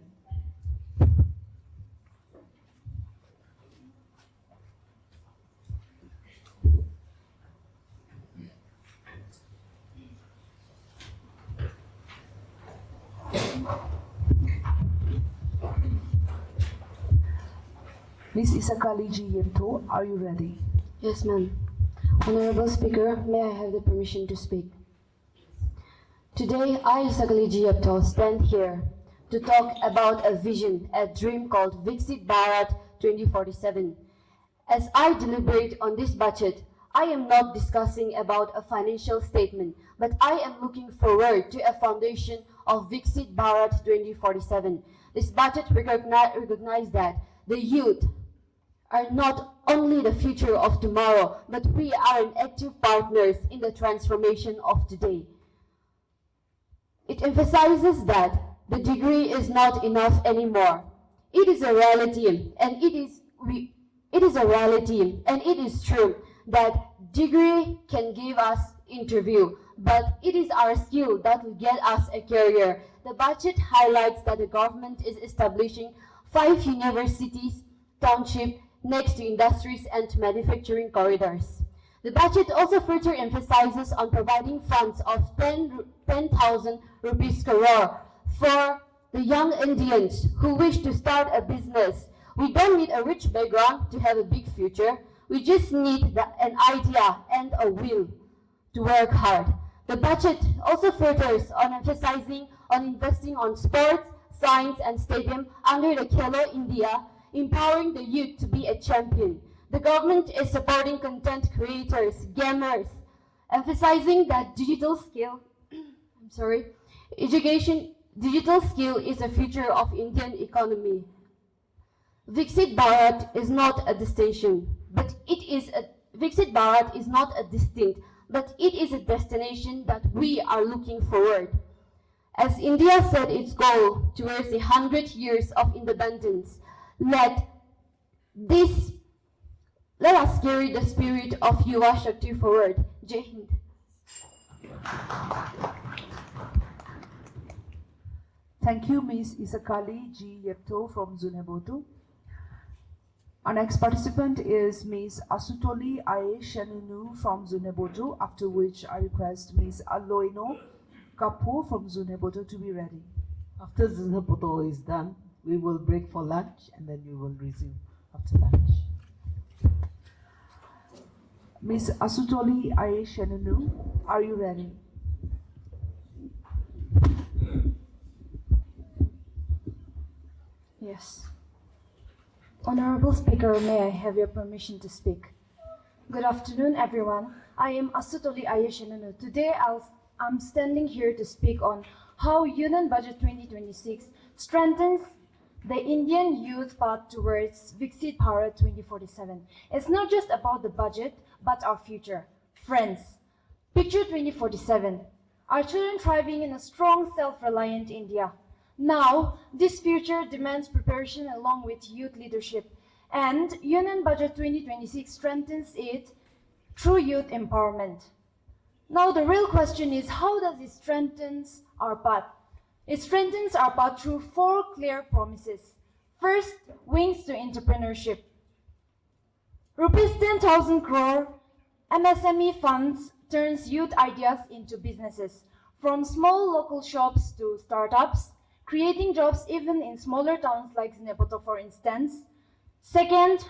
Ms. Isakali G. Yepto, are you ready? Yes, ma'am. Honorable Speaker, may I have the permission to speak? Today, I, Isakali G. Yepto, stand here to talk about a vision, a dream called Viksit Bharat 2047. As I deliberate on this budget, I am not discussing about a financial statement, but I am looking forward to a foundation of Viksit Bharat 2047. This budget recognizes that the youth are not only the future of tomorrow, but we are an active partners in the transformation of today. It emphasizes that the degree is not enough anymore. It is a reality, and it is true that degree can give us interview, but it is our skill that will get us a career. The budget highlights that the government is establishing 5 universities, townships, next to industries and manufacturing corridors. The budget also further emphasizes on providing funds of 10,000 rupees crore for the young Indians who wish to start a business. We don't need a rich background to have a big future. We just need an idea and a will to work hard. The budget also furthers on emphasizing on investing on sports, science and stadium under the Khelo India, empowering the youth to be a champion. The government is supporting content creators, gamers, emphasizing that digital skill is the future of Indian economy. Viksit Bharat is not a destination, but Viksit Bharat is not a distinct, but it is a destination that we are looking forward. As India set its goal towards the 100 years of independence, let us carry the spirit of Yuva Shakti forward. Jai Hind. Thank you, Ms. Isakali G. Yepto from Zunheboto. Our next participant is Ms. Asutoli Aye Shenunu from Zunheboto, after which I request Ms. Aloino Kapoor from Zunheboto to be ready. After Zunheboto is done, we will break for lunch and then we will resume after lunch. Ms. Asutoli Aye Shenunu, are you ready? Yes. Honorable Speaker, may I have your permission to speak? Good afternoon, everyone. I am Asutoli Aye Shenunu. Today, I'm standing here to speak on how Union Budget 2026 strengthens the Indian youth path towards Viksit Bharat 2047. It's not just about the budget, but our future. Friends, picture 2047. Our children thriving in a strong, self-reliant India. Now, this future demands preparation along with youth leadership, and Union Budget 2026 strengthens it through youth empowerment. Now, the real question is, how does it strengthen our path? It strengthens our path through 4 clear promises. First, wings to entrepreneurship. Rupees 10,000 crore MSME funds turns youth ideas into businesses, from small local shops to startups, creating jobs even in smaller towns like Zinepoto, for instance. Second,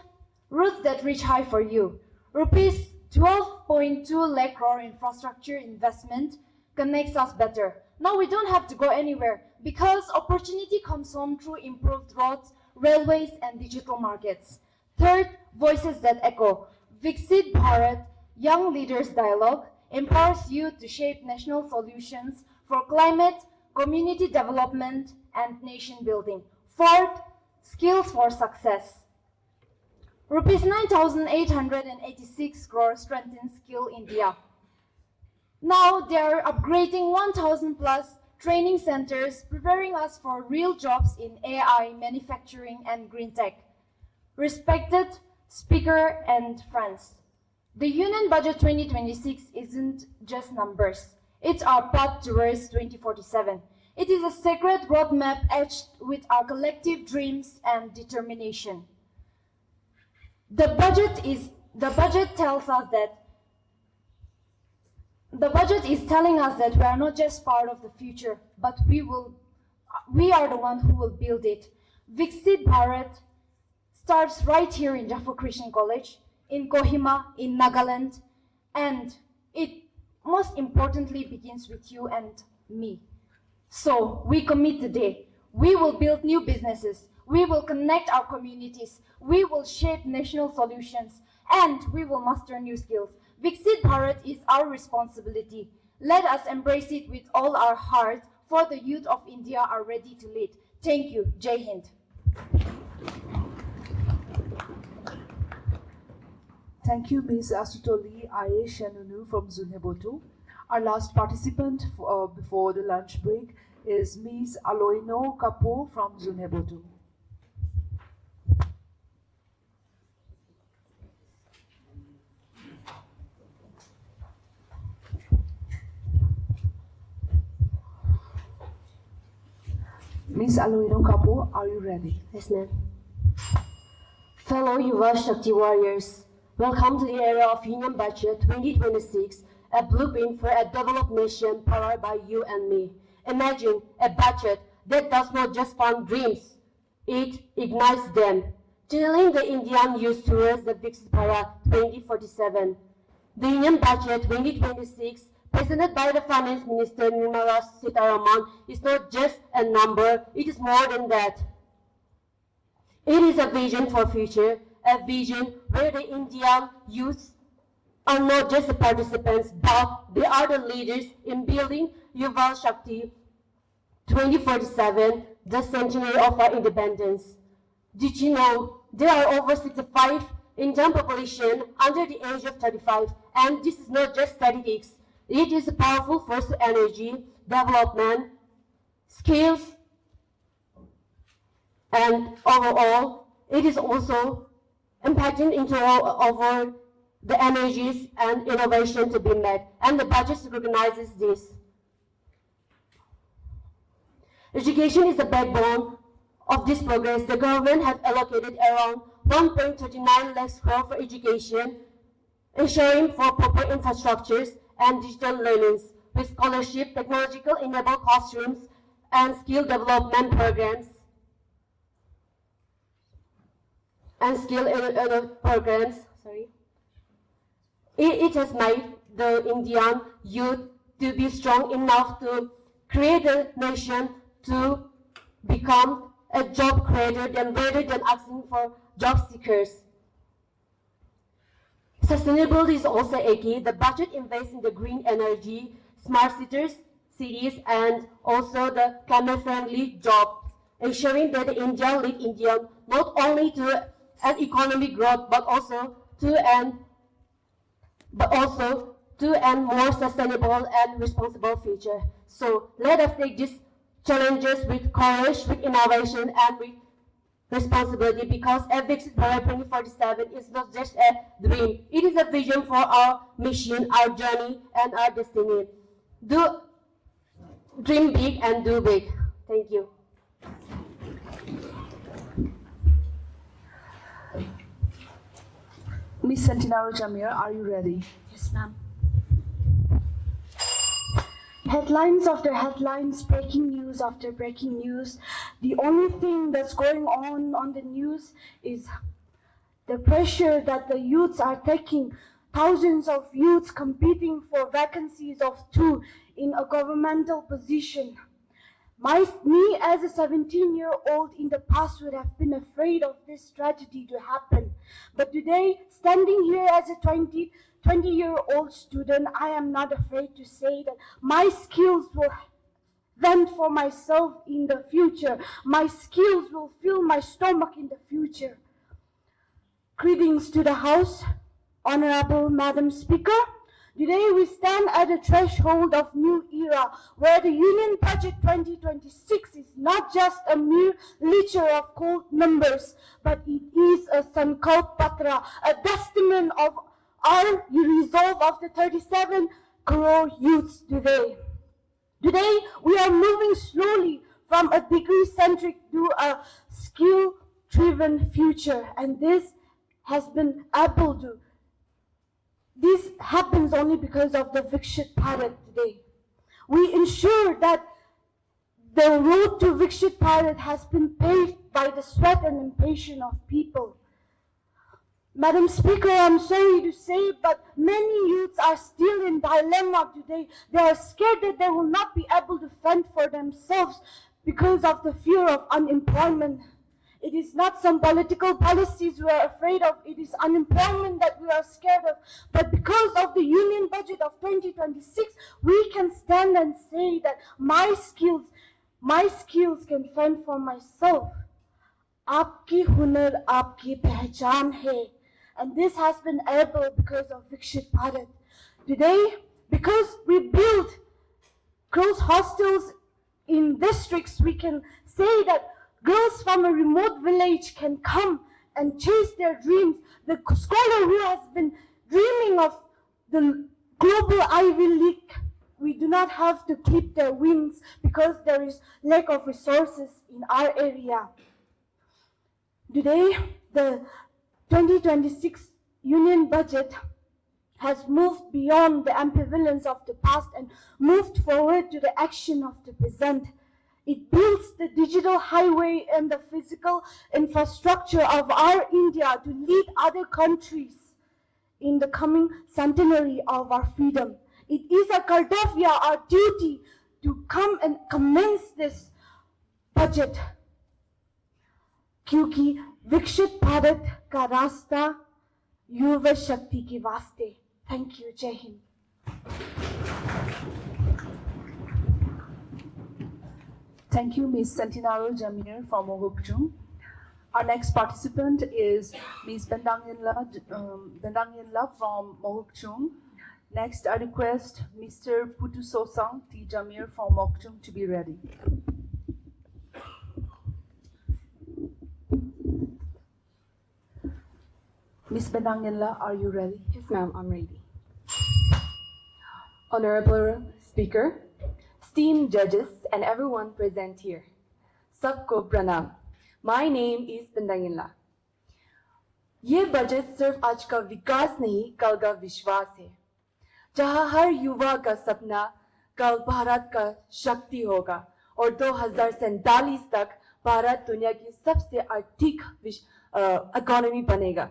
roots that reach high for you. Rupees 12.2 lakh crore infrastructure investment connects us better. Now we don't have to go anywhere because opportunity comes home through improved roads, railways, and digital markets. Third, voices that echo. Viksit Bharat, Young Leaders Dialogue, empowers youth to shape national solutions for climate, community development, and nation building. Fourth, skills for success. Rupees 9,886 crore strengthens Skill India. Now they are upgrading 1,000 plus training centers, preparing us for real jobs in AI, manufacturing, and green tech. Respected Speaker and friends, the Union Budget 2026 isn't just numbers. It's our path towards 2047. It is a sacred roadmap etched with our collective dreams and determination. The budget is telling us that we are not just part of the future, but we are the ones who will build it. Viksit Bharat starts right here in Jaffa Christian College, in Kohima, in Nagaland, and it most importantly begins with you and me. So we commit today. We will build new businesses. We will connect our communities. We will shape national solutions, and we will master new skills. Viksit Bharat is our responsibility. Let us embrace it with all our heart, for the youth of India are ready to lead. Thank you. Jai Hind. Thank you, Ms. Asutoli Ayeshanunu from Zunheboto. Our last participant before the lunch break is Ms. Aloino Kapo from Zunheboto. Ms. Aloino Kapo, are you ready? Yes, ma'am. Fellow Yuva Shakti warriors, welcome to the era of Union Budget 2026, a blueprint for a developed nation powered by you and me. Imagine a budget that does not just fund dreams, it ignites them, channeling the Indian youth towards the Viksit Bharat 2047. The Union Budget 2026, presented by the Finance Minister Nirmala Sitharaman, is not just a number, it is more than that. It is a vision for future, a vision where the Indian youths are not just the participants, but they are the leaders in building Yuva Shakti 2047, the centenary of our independence. Did you know there are over 65 Indian population under the age of 35, and this is not just statistics. It is a powerful force to energy, development, skills, and overall, it is also impacting into over the energies and innovation to be met, and the budget recognizes this. Education is the backbone of this progress. The government has allocated around 1.39 lakhs crore for education, ensuring for proper infrastructures and digital learnings, with scholarship, technological enabled classrooms, and skill development programs. It has made the Indian youth to be strong enough to create a nation to become a job creator rather than asking for job seekers. Sustainability is also a key. The budget invests in the green energy, smart cities, and also the climate-friendly jobs, ensuring that India leads India not only to an economic growth, but also to a more sustainable and responsible future. So let us take these challenges with courage, with innovation, and with responsibility, because a Viksit Bharat 2047 is not just a dream. It is a vision for our mission, our journey, and our destiny. Dream big and do big. Thank you. Ms. Centenaro Jamir, are you ready? Yes, ma'am. Headlines after headlines, breaking news after breaking news. The only thing that's going on the news is the pressure that the youths are taking. Thousands of youths competing for vacancies of 2 in a governmental position. Me as a 17-year-old in the past would have been afraid of this tragedy to happen. But today, standing here as a 20-year-old student, I am not afraid to say that my skills will fend for myself in the future. My skills will fill my stomach in the future. Greetings to the House, Honorable Madam Speaker. Today we stand at the threshold of new era where the Union Budget 2026 is not just a mere ledger of cold numbers, but it is a Sankalp Patra, a testament of our resolve of the 37 crore youths today. Today we are moving slowly from a degree-centric to a skill-driven future, and this happens only because of the Viksit Bharat today. We ensure that the road to Viksit Bharat has been paved by the sweat and impatience of people. Madam Speaker, I'm sorry to say, but many youths are still in dilemma today. They are scared that they will not be able to fend for themselves because of the fear of unemployment. It is not some political policies we are afraid of, it is unemployment that we are scared of. But because of the Union Budget of 2026, we can stand and say that my skills can fend for myself. Aapki hunar, aapki pehchan hai. And this has been able because of Viksit Bharat. Today, because we build girls' hostels in districts, we can say that girls from a remote village can come and chase their dreams. The scholar who has been dreaming of the global Ivy League, we do not have to clip their wings because there is lack of resources in our area. Today, the 2026 Union Budget has moved beyond the ambivalence of the past and moved forward to the action of the present. It builds the digital highway and the physical infrastructure of our India to lead other countries in the coming centenary of our freedom. It is a kartavya, our duty, to come and commence this budget. क्योंकि विकसित भारत का रास्ता युवा शक्ति के वास्ते. Thank you. जय Hind. Thank you, Ms. Centenaro Jamir from Mogokchung. Our next participant is Ms. Bendangyenla from Mogokchung. Next, I request Mr. Putusosang T. Jamir from Mogokchung to be ready. Ms. Bendangyenla, are you ready? Yes, ma'am, I'm ready. Honorable Speaker, esteemed judges, and everyone present here. Sabko pranam. My name is Bendangyenla. ये budget सिर्फ आज का विकास नहीं, कल का विश्वास है, जहां हर युवा का सपना कल भारत का शक्ति होगा और 2047 तक भारत दुनिया की सबसे आर्थिक इकोनॉमी बनेगा.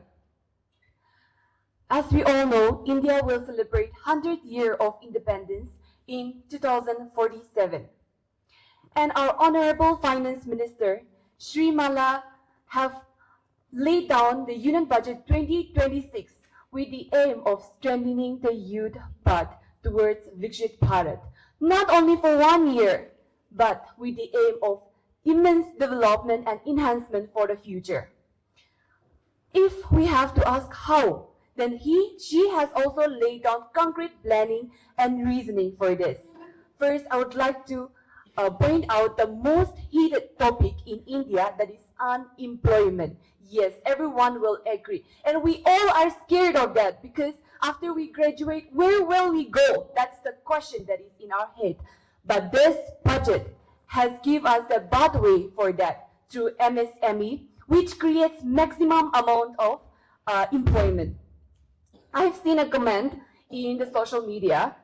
As we all know, India will celebrate 100th year of independence in 2047. And our Honorable Finance Minister, Shri Mala, have laid down the Union Budget 2026 with the aim of strengthening the youth path towards Viksit Bharat, not only for 1 year, but with the aim of immense development and enhancement for the future. If we have to ask how, then she has also laid down concrete planning and reasoning for this. First, I would like to point out the most heated topic in India, that is unemployment. Yes, everyone will agree. And we all are scared of that because after we graduate, where will we go? That's the question that is in our head. But this budget has given us the pathway for that through MSME, which creates maximum amount of employment. I've seen a comment in the social media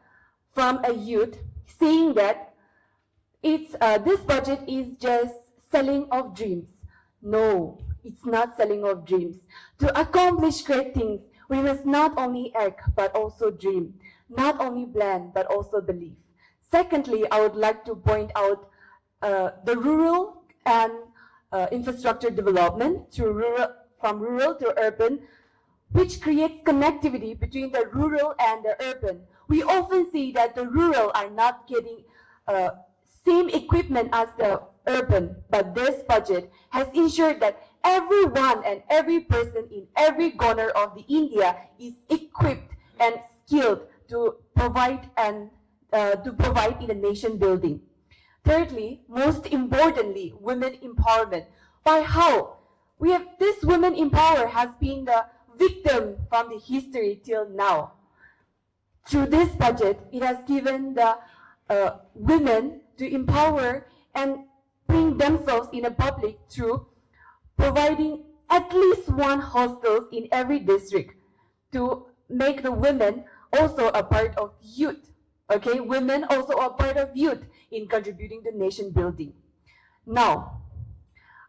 from a youth saying that this budget is just selling of dreams. No, it's not selling of dreams. To accomplish great things, we must not only act but also dream, not only plan but also believe. Secondly, I would like to point out the rural and infrastructure development from rural to urban, which creates connectivity between the rural and the urban. We often see that the rural are not getting same equipment as the urban, but this budget has ensured that everyone and every person in every corner of the India is equipped and skilled to provide in the nation building. Thirdly, most importantly, women empowerment. By how? This women empower has been the victim from the history till now. Through this budget, it has given the women to empower and bring themselves in the public through providing at least one hostel in every district to make the women also a part of youth. Okay, women also are part of youth in contributing to nation building. Now,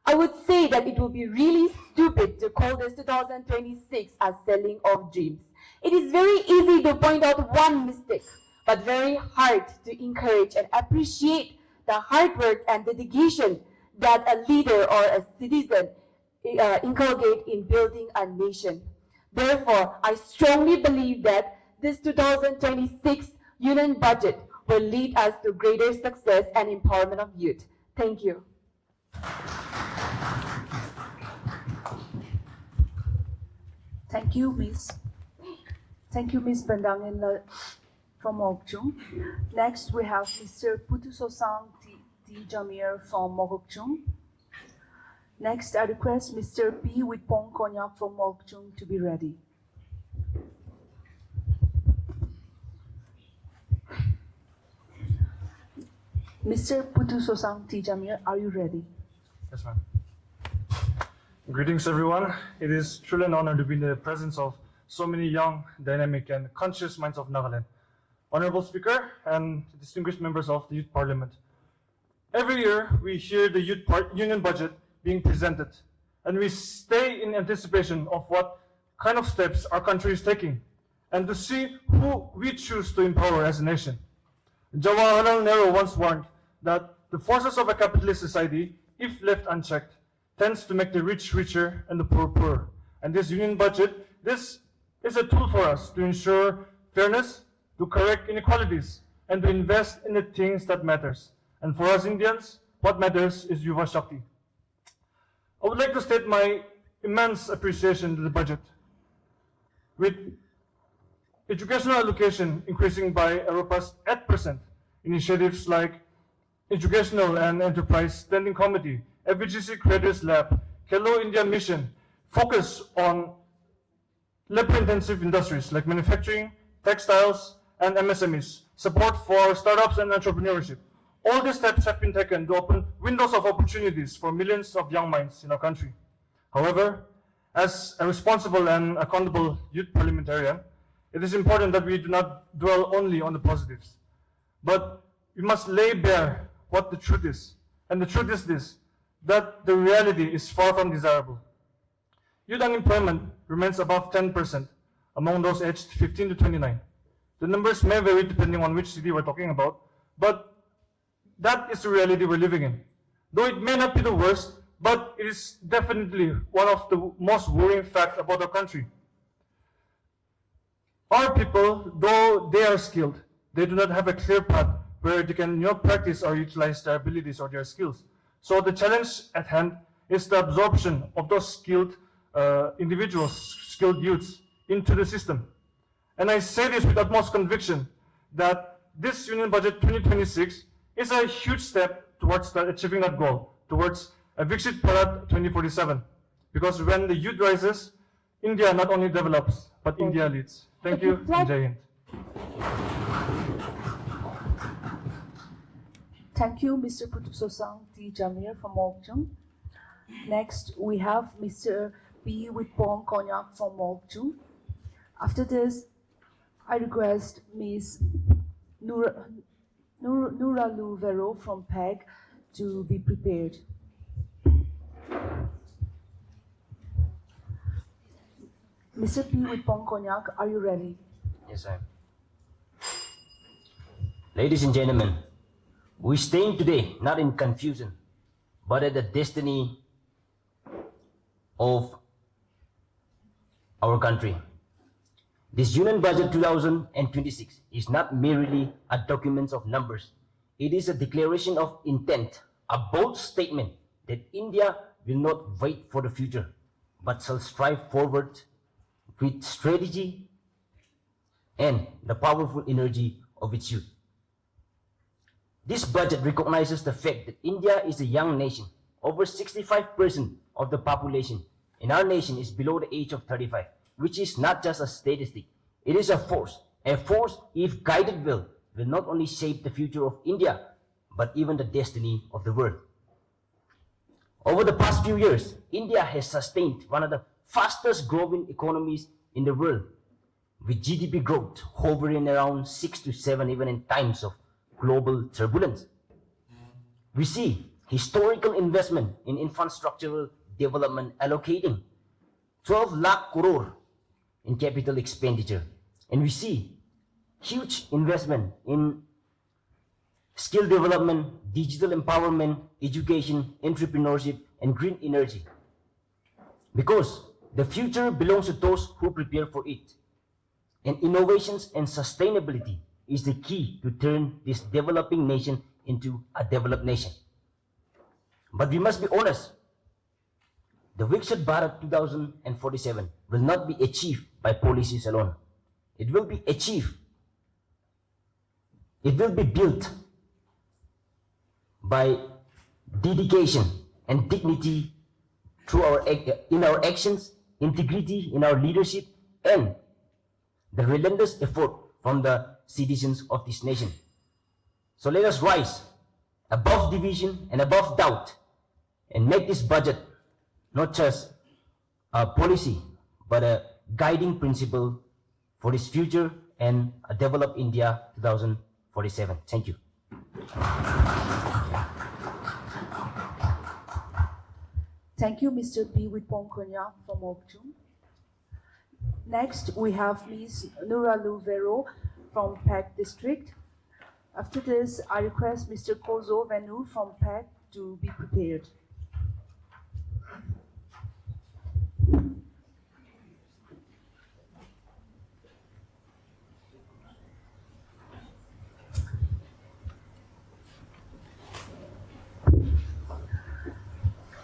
I would say that it would be really stupid to call this 2026 as selling of dreams. It is very easy to point out one mistake, but very hard to encourage and appreciate the hard work and dedication that a leader or a citizen inculcate in building a nation. Therefore, I strongly believe that this 2026 union budget will lead us to greater success and empowerment of youth. Thank you. Thank you, Ms. Bandangin from Mokchung. Next, we have Mr. Putusosang T. Jamir from Mokchung. Next, I request Mr. P. Witpong Konyak from Mokchung to be ready. Mr. Putusosang T. Jamir, are you ready? Yes, ma'am. Greetings, everyone. It is truly an honor to be in the presence of so many young, dynamic, and conscious minds of Nagaland. Honorable Speaker and distinguished members of the Youth Parliament. Every year, we hear the union budget being presented, and we stay in anticipation of what kind of steps our country is taking, and to see who we choose to empower as a nation. Jawaharlal Nehru once warned that the forces of a capitalist society, if left unchecked, tends to make the rich richer and the poor poorer. And this union budget, this is a tool for us to ensure fairness, to correct inequalities, and to invest in the things that matters. And for us Indians, what matters is Yuva Shakti. I would like to state my immense appreciation to the budget. With educational allocation increasing by a robust 8%, initiatives like Educational and Enterprise Standing Committee, FBGC Creators Lab, Hello India Mission focus on labor-intensive industries like manufacturing, textiles, and MSMEs, support for startups and entrepreneurship. All these steps have been taken to open windows of opportunities for millions of young minds in our country. However, as a responsible and accountable youth parliamentarian, it is important that we do not dwell only on the positives, but we must lay bare what the truth is. And the truth is this, that the reality is far from desirable. Youth unemployment remains above 10% among those aged 15 to 29. The numbers may vary depending on which city we're talking about, but that is the reality we're living in. Though it may not be the worst, but it is definitely one of the most worrying facts about our country. Our people, though they are skilled, they do not have a clear path where they can practice or utilize their abilities or their skills. So the challenge at hand is the absorption of those skilled individuals, skilled youths into the system. And I say this with utmost conviction that this Union Budget 2026 is a huge step towards achieving that goal, towards a Viksit Bharat 2047. Because when the youth rises, India not only develops, but India leads. Thank you, and Jai Hind. Thank you, Mr. Putusosang T. Jamir from Mokchung. Next, we have Mr. P. Witpong Konyak from Mokchung. After this, I request Ms. Nuralu Vero from PEG to be prepared. Mr. P. with Pongkonyak, are you ready? Yes, sir. Ladies and gentlemen, we stand today not in confusion, but at the destiny of our country. This Union Budget 2026 is not merely a document of numbers. It is a declaration of intent, a bold statement that India will not wait for the future, but shall strive forward with strategy and the powerful energy of its youth. This budget recognizes the fact that India is a young nation. Over 65% of the population in our nation is below the age of 35, which is not just a statistic. It is a force. A force, if guided well, will not only shape the future of India, but even the destiny of the world. Over the past few years, India has sustained one of the fastest growing economies in the world, with GDP growth hovering around 6 to 7 even in times of global turbulence. We see historical investment in infrastructural development allocating 12 lakh crore in capital expenditure. And we see huge investment in skill development, digital empowerment, education, entrepreneurship, and green energy. Because the future belongs to those who prepare for it. And innovations and sustainability is the key to turn this developing nation into a developed nation. But we must be honest. The Viksit Bharat 2047 will not be achieved by policies alone. It will be achieved. It will be built by dedication and dignity through in our actions, integrity in our leadership, and the relentless effort from the citizens of this nation. So let us rise above division and above doubt and make this budget not just a policy, but a guiding principle for this future and a developed India 2047. Thank you. Thank you, Mr. P. with Pongkonya from Okchum. Next, we have Ms. Nuralu Vero from PEG District. After this, I request Mr. Kozo Venu from PEG to be prepared.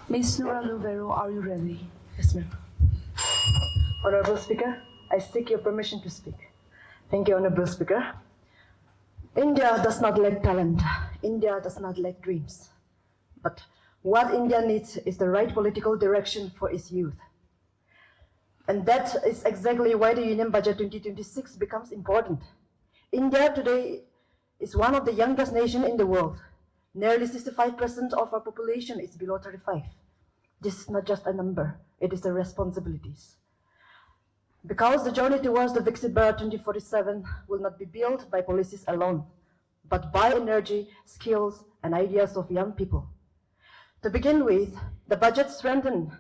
Ms. Nuralu Vero, are you ready? Yes, ma'am. Honorable Speaker, I seek your permission to speak. Thank you, Honorable Speaker. India does not lack talent. India does not lack dreams. But what India needs is the right political direction for its youth. And that is exactly why the Union Budget 2026 becomes important. India today is one of the youngest nations in the world. Nearly 65% of our population is below 35. This is not just a number, it is the responsibilities. Because the journey towards the Viksit Bharat 2047 will not be built by policies alone, but by energy, skills, and ideas of young people. To begin with, the budget strengthened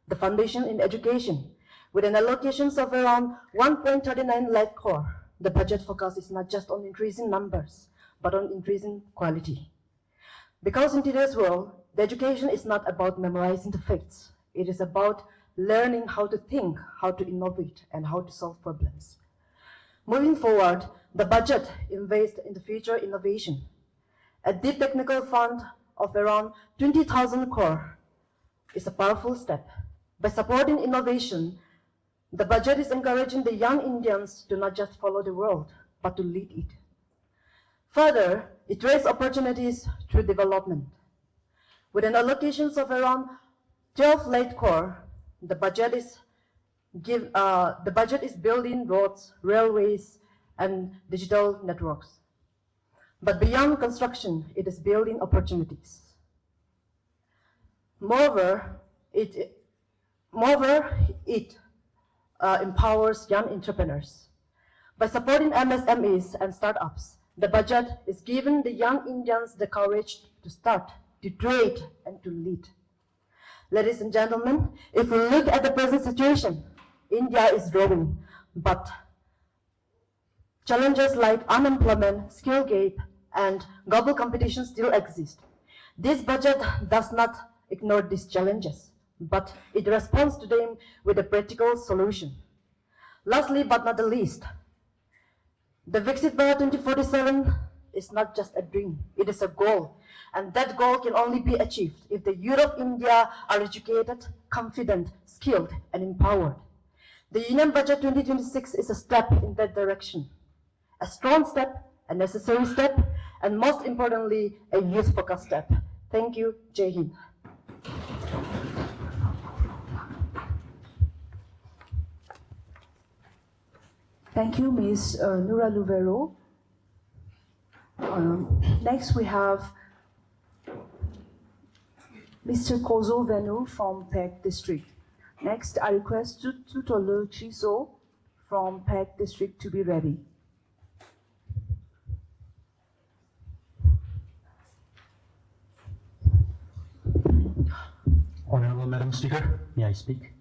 the foundation in education with an allocation of around 1.39 lakh crore. The budget focus is not just on increasing numbers, but on increasing quality. Because in today's world, the education is not about memorizing the facts. It is about learning how to think, how to innovate, and how to solve problems. Moving forward, the budget invests in the future innovation. A deep technical fund of around 20,000 crore is a powerful step. By supporting innovation, the budget is encouraging the young Indians to not just follow the world, but to lead it. Further, it raises opportunities through development. With an allocation of around 12 lakh crore, the budget is building roads, railways, and digital networks. But beyond construction, it is building opportunities. Moreover, it empowers young entrepreneurs. By supporting MSMEs and startups, the budget is giving the young Indians the courage to start, to trade, and to lead. Ladies and gentlemen, if we look at the present situation, India is growing, but challenges like unemployment, skill gap, and global competition still exist. This budget does not ignore these challenges, but it responds to them with a practical solution. Lastly, but not the least, the Viksit Bharat 2047 is not just a dream, it is a goal. And that goal can only be achieved if the youth of India are educated, confident, skilled, and empowered. The Union Budget 2026 is a step in that direction. A strong step, a necessary step, and most importantly, a youth-focused step. Thank you. Jai Hind. Thank you, Ms. Nura Luvero. Next, we have Mr. Kozo Venu from Pek District. Next, I request Tutolu Chiso from Pek District to be ready. Honorable Madam Speaker, may I speak?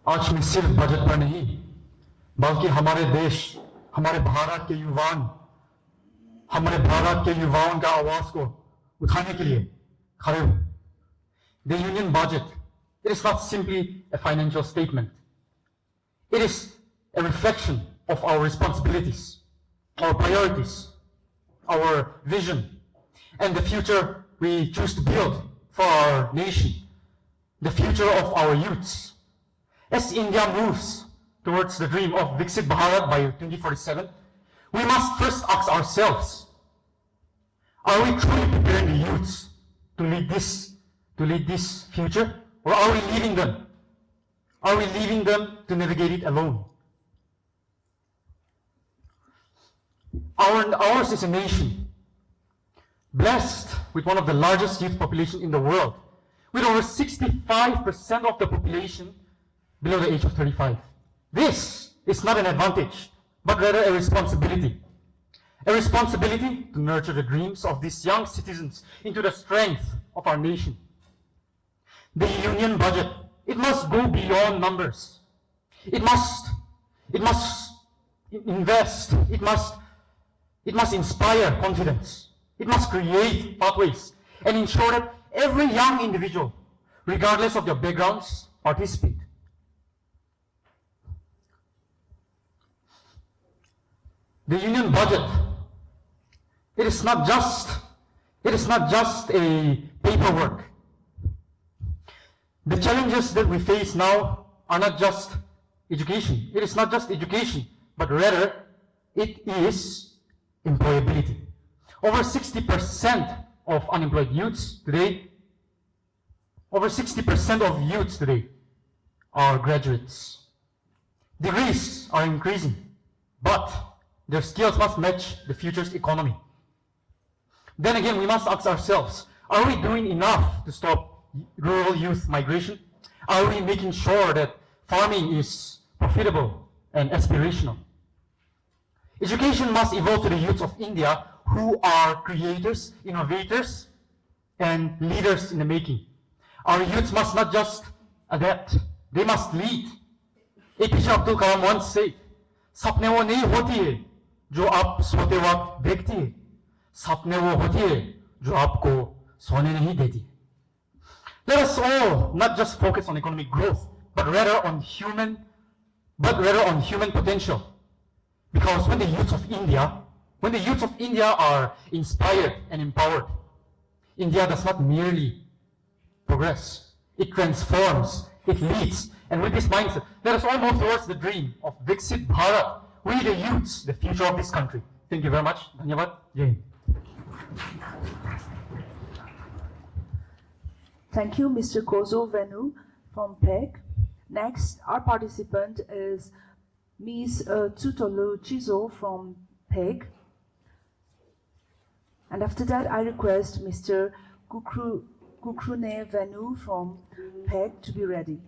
आज मैं सिर्फ budget पर नहीं बल्कि हमारे देश हमारे भारत के युवाओं का आवाज को उठाने के लिए खड़े हूं. The Union Budget, it is not simply a financial statement. It is a reflection of our responsibilities, our priorities, our vision, and the future we choose to build for our nation, the future of our youths. As India moves towards the dream of Viksit Bharat by 2047, we must first ask ourselves, are we truly preparing the youths to lead this future, or are we leaving them? Are we leaving them to navigate it alone? Ours is a nation blessed with one of the largest youth population in the world, with over 65% of the population below the age of 35. This is not an advantage, but rather a responsibility. A responsibility to nurture the dreams of these young citizens into the strength of our nation. The Union Budget, it must go beyond numbers. It must invest, it must inspire confidence. It must create pathways and ensure that every young individual, regardless of their backgrounds, participate. The Union Budget, it is not just a paperwork. The challenges that we face now are not just education. It is not just education, but rather it is employability. Over 60% of unemployed youths today, are graduates. Degrees are increasing, but their skills must match the future's economy. Then again, we must ask ourselves, are we doing enough to stop rural youth migration? Are we making sure that farming is profitable and aspirational? Education must evolve to the youth of India who are creators, innovators, and leaders in the making. Our youths must not just adapt, they must lead. APJ Abdul Kalam once said, "सपने वो नहीं होती है जो आप सोते वक्त देखती है, सपने वो होती है जो आपको सोने नहीं देती." Let us all not just focus on economic growth, but rather on human potential. Because when the youths of India are inspired and empowered, India does not merely progress, it transforms, it leads. And with this mindset, let us all move towards the dream of Viksit Bharat. We the youths, the future of this country. Thank you very much. Dhanyavad. Jai Hind. Thank you, Mr. Kozo Venu from PEC. Next, our participant is Ms. Tutolu Chizo from PEC. And after that, I request Mr. Kukrune Venu from PEG to be ready.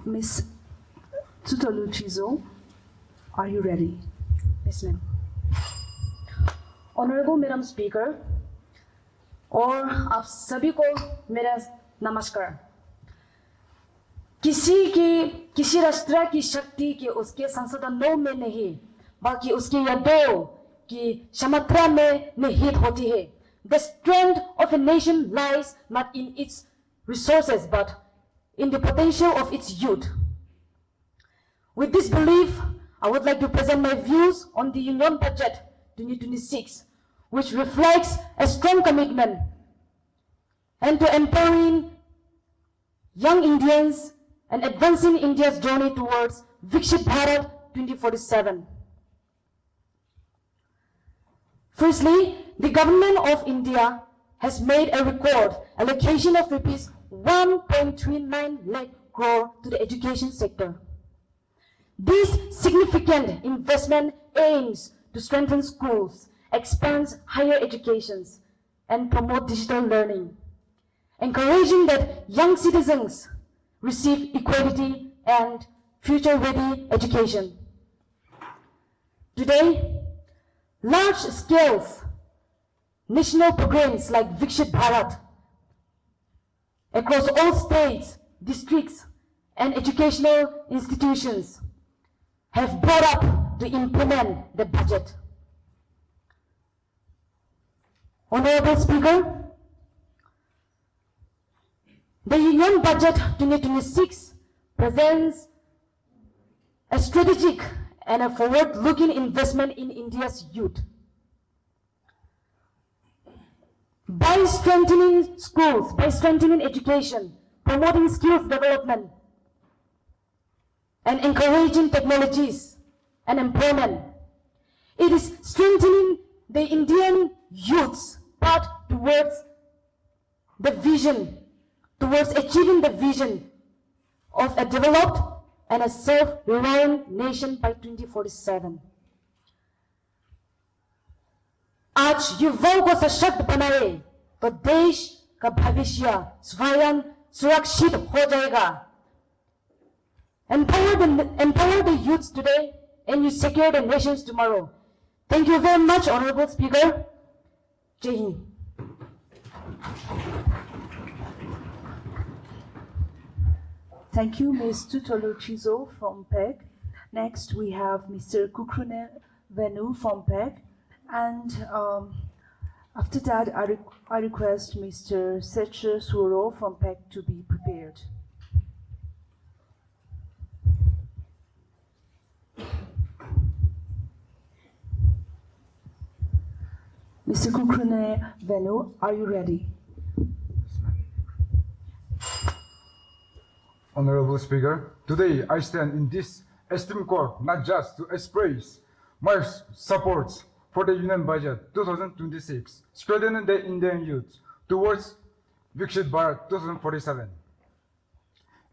Miss Tutolu Chizo, are you ready? Yes, ma'am. Honorable Madam Speaker, और आप सभी को मेरा नमस्कार। किसी राष्ट्र की शक्ति के उसके संसाधनों में नहीं, बल्कि उसके यादों की क्षमता में निहित होती है। The strength of a nation lies not in its resources, but in the potential of its youth. With this belief, I would like to present my views on the Union Budget 2026, which reflects a strong commitment and to empowering young Indians and advancing India's journey towards Viksit Bharat 2047. Firstly, the government of India has made a record allocation of rupees 1.39 lakh crore to the education sector. This significant investment aims to strengthen schools, expand higher educations, and promote digital learning, encouraging that young citizens receive equality and future-ready education. Today, large-scale national programs like Viksit Bharat across all states, districts, and educational institutions have brought up to implement the budget. Honorable Speaker, the Union Budget 2026 presents a strategic and a forward-looking investment in India's youth. By strengthening schools, by strengthening education, promoting skills development, and encouraging technologies and employment, it is strengthening the Indian youth's path towards the vision, towards achieving the vision of a developed and a self-reliant nation by 2047. आज युवाओं को सशक्त बनाए तो देश का भविष्य स्वयं सुरक्षित हो जाएगा. Empower the youths today and you secure the nations tomorrow. Thank you very much, Honorable Speaker. Jai Hind. Thank you, Ms. Tutolu Chizo from PEG. Next, we have Mr. Kukrune Venu from PEG. And after that, I request Mr. Seche Suro from PEG to be prepared. Mr. Kukrune Venu, are you ready? Honorable Speaker, today I stand in this esteemed court not just to express my support for the Union Budget 2026, strengthening the Indian youth towards Viksit Bharat 2047.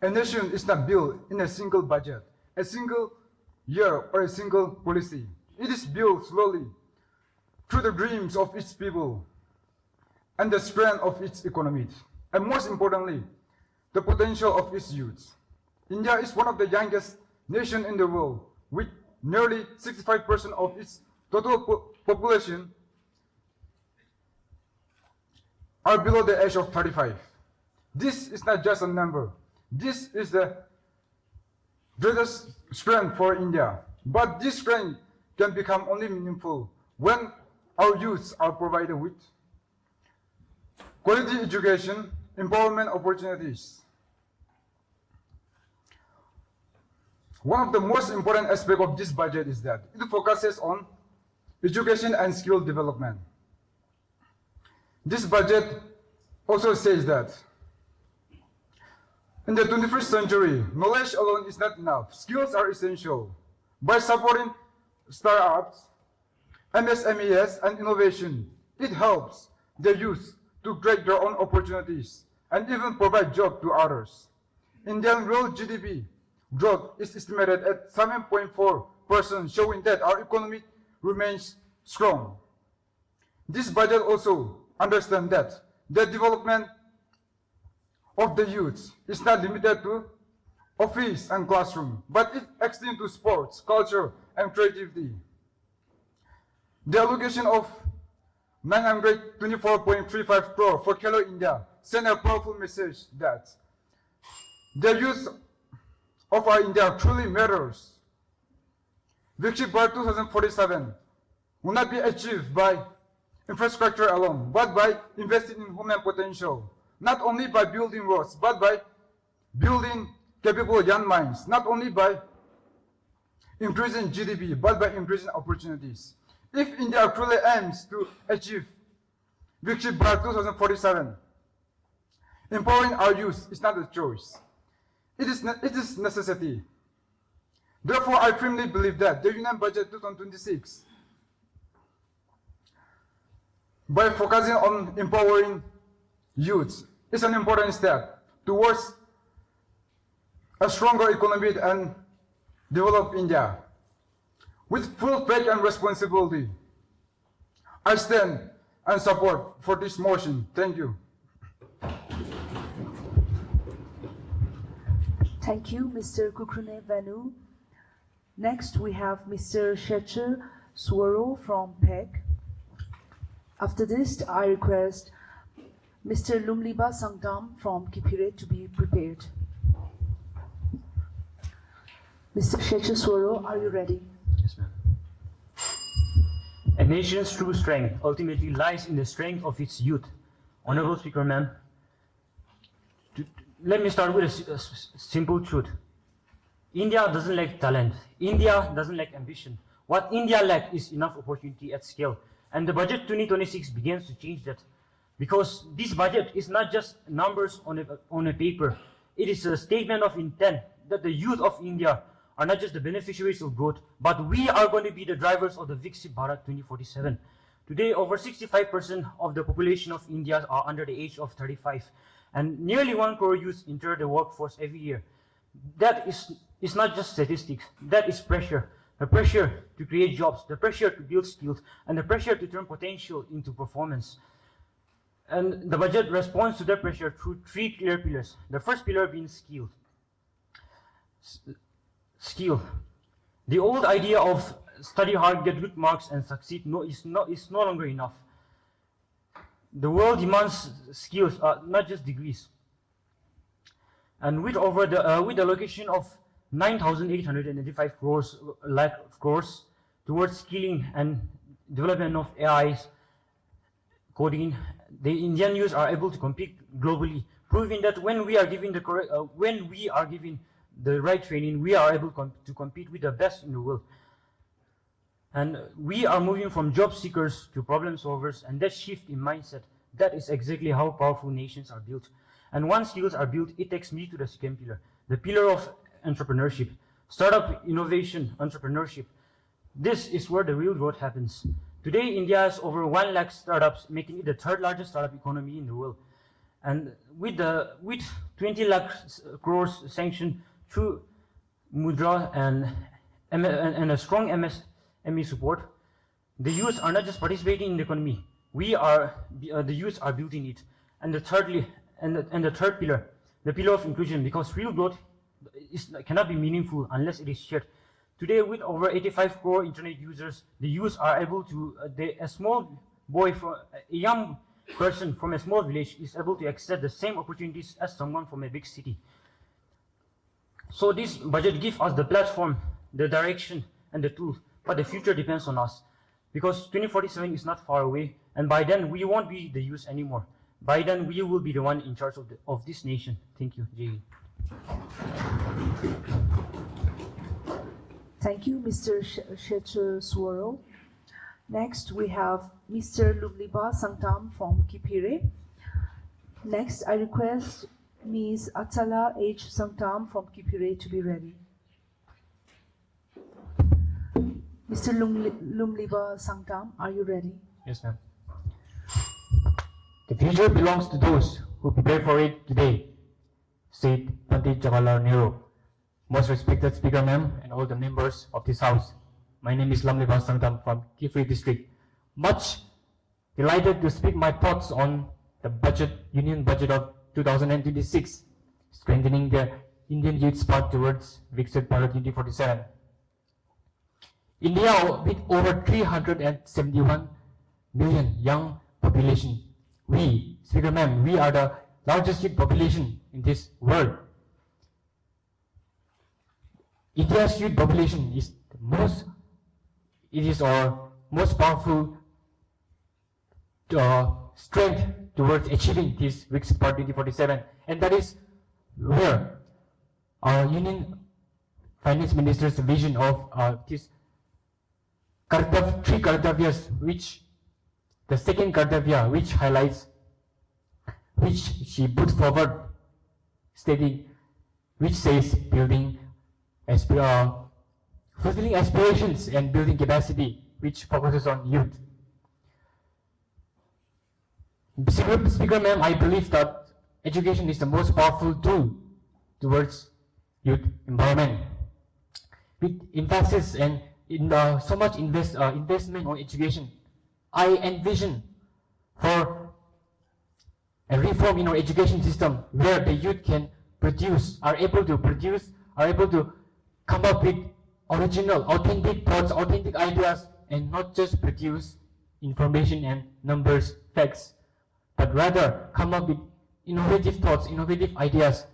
A nation is not built in a single budget, a single year, or a single policy. It is built slowly through the dreams of its people and the strength of its economy, and most importantly, the potential of its youth. India is one of the youngest nations in the world, with nearly 65% of its total population are below the age of 35. This is not just a number. This is the greatest strength for India. But this strength can become only meaningful when our youths are provided with quality education, empowerment opportunities. One of the most important aspects of this budget is that it focuses on education and skill development. This budget also says that in the 21st century, knowledge alone is not enough. Skills are essential. By supporting startups, MSMEs, and innovation, it helps the youth to create their own opportunities and even provide jobs to others. Indian real GDP growth is estimated at 7.4%, showing that our economy remains strong. This budget also understands that the development of the youth is not limited to office and classroom, but it extends to sports, culture, and creativity. The allocation of 924.35 crore for Khelo India send a powerful message that the youth of our India truly matters. Viksit Bharat 2047 will not be achieved by infrastructure alone, but by investing in human potential, not only by building roads, but by building capable young minds, not only by increasing GDP, but by increasing opportunities. If India truly aims to achieve Viksit Bharat 2047, empowering our youth is not a choice. It is necessity. Therefore, I firmly believe that the Union Budget 2026, by focusing on empowering youth, is an important step towards a stronger economy and developed India. With full faith and responsibility, I stand and support for this motion. Thank you. Thank you, Mr. Kukrune Venu. Next, we have Mr. Shecher Swaro from PEC. After this, I request Mr. Lumliba Sangdam from Kipire to be prepared. Mr. Shecher Swaro, are you ready? Yes, ma'am. A nation's true strength ultimately lies in the strength of its youth. Honorable Speaker, ma'am, let me start with a simple truth. India doesn't lack talent. India doesn't lack ambition. What India lacks is enough opportunity at scale. And the budget 2026 begins to change that. Because this budget is not just numbers on a paper. It is a statement of intent that the youth of India are not just the beneficiaries of growth, but we are going to be the drivers of the Viksit Bharat 2047. Today, over 65% of the population of India are under the age of 35. And nearly 1 crore youth enter the workforce every year. That is not just statistics, that is pressure. The pressure to create jobs, the pressure to build skills, and the pressure to turn potential into performance. And the budget responds to that pressure through 3 clear pillars. The first pillar being skill. Skill. The old idea of study hard, get good marks, and succeed is no longer enough. The world demands skills, not just degrees. And with the allocation of 9,885 crores towards skilling and development of AIs, coding, the Indian youth are able to compete globally, proving that when we are given the right training, we are able to compete with the best in the world. And we are moving from job seekers to problem solvers, and that shift in mindset, that is exactly how powerful nations are built. And once skills are built, it takes me to the second pillar, the pillar of entrepreneurship. Startup innovation, entrepreneurship. This is where the real growth happens. Today, India has over 1 lakh startups, making it the 3rd largest startup economy in the world. And with 20 lakh crores sanctioned through Mudra and a strong MSME support, the youth are not just participating in the economy. The youth are building it. And the third pillar, the pillar of inclusion, because real growth cannot be meaningful unless it is shared. Today, with over 85 crore internet users, the youth are able to, a young person from a small village is able to access the same opportunities as someone from a big city. So this budget gives us the platform, the direction, and the tools, but the future depends on us. Because 2047 is not far away, and by then we won't be the youth anymore. By then we will be the one in charge of this nation. Thank you, Jay. Thank you, Mr. Shecher Swaro. Next, we have Mr. Lumliba Sangtam from Kipire. Next, I request Ms. Atala H. Sangtam from Kipire to be ready. Mr. Lumliba Sangtam, are you ready? Yes, ma'am. future belongs to those who prepare for it today, said Pandit Jawaharlal Nehru. Most respected Speaker Ma'am and all the members of this House, my name is Lamli Basangtam from Kifri District. Much delighted to speak my thoughts on the Union Budget of 2026, strengthening the Indian youth's path towards Viksit Bharat 2047. India, with over 371 million young population, we, Speaker Ma'am, we are the largest youth population in this world. India's youth population is our most powerful strength towards achieving this Viksit Bharat 2047, and that is where our Union Finance Minister's vision of this three kartavyas, which the second kartavya, which she put forward, stating, which says fulfilling aspirations and building capacity, which focuses on youth. Speaker Ma'am, I believe that education is the most powerful tool towards youth empowerment. With emphasis and so much investment on education, I envision for a reform in our education system where the youth are able to come up with original, authentic thoughts, authentic ideas, and not just produce information and numbers, facts, but rather come up with innovative thoughts, innovative ideas,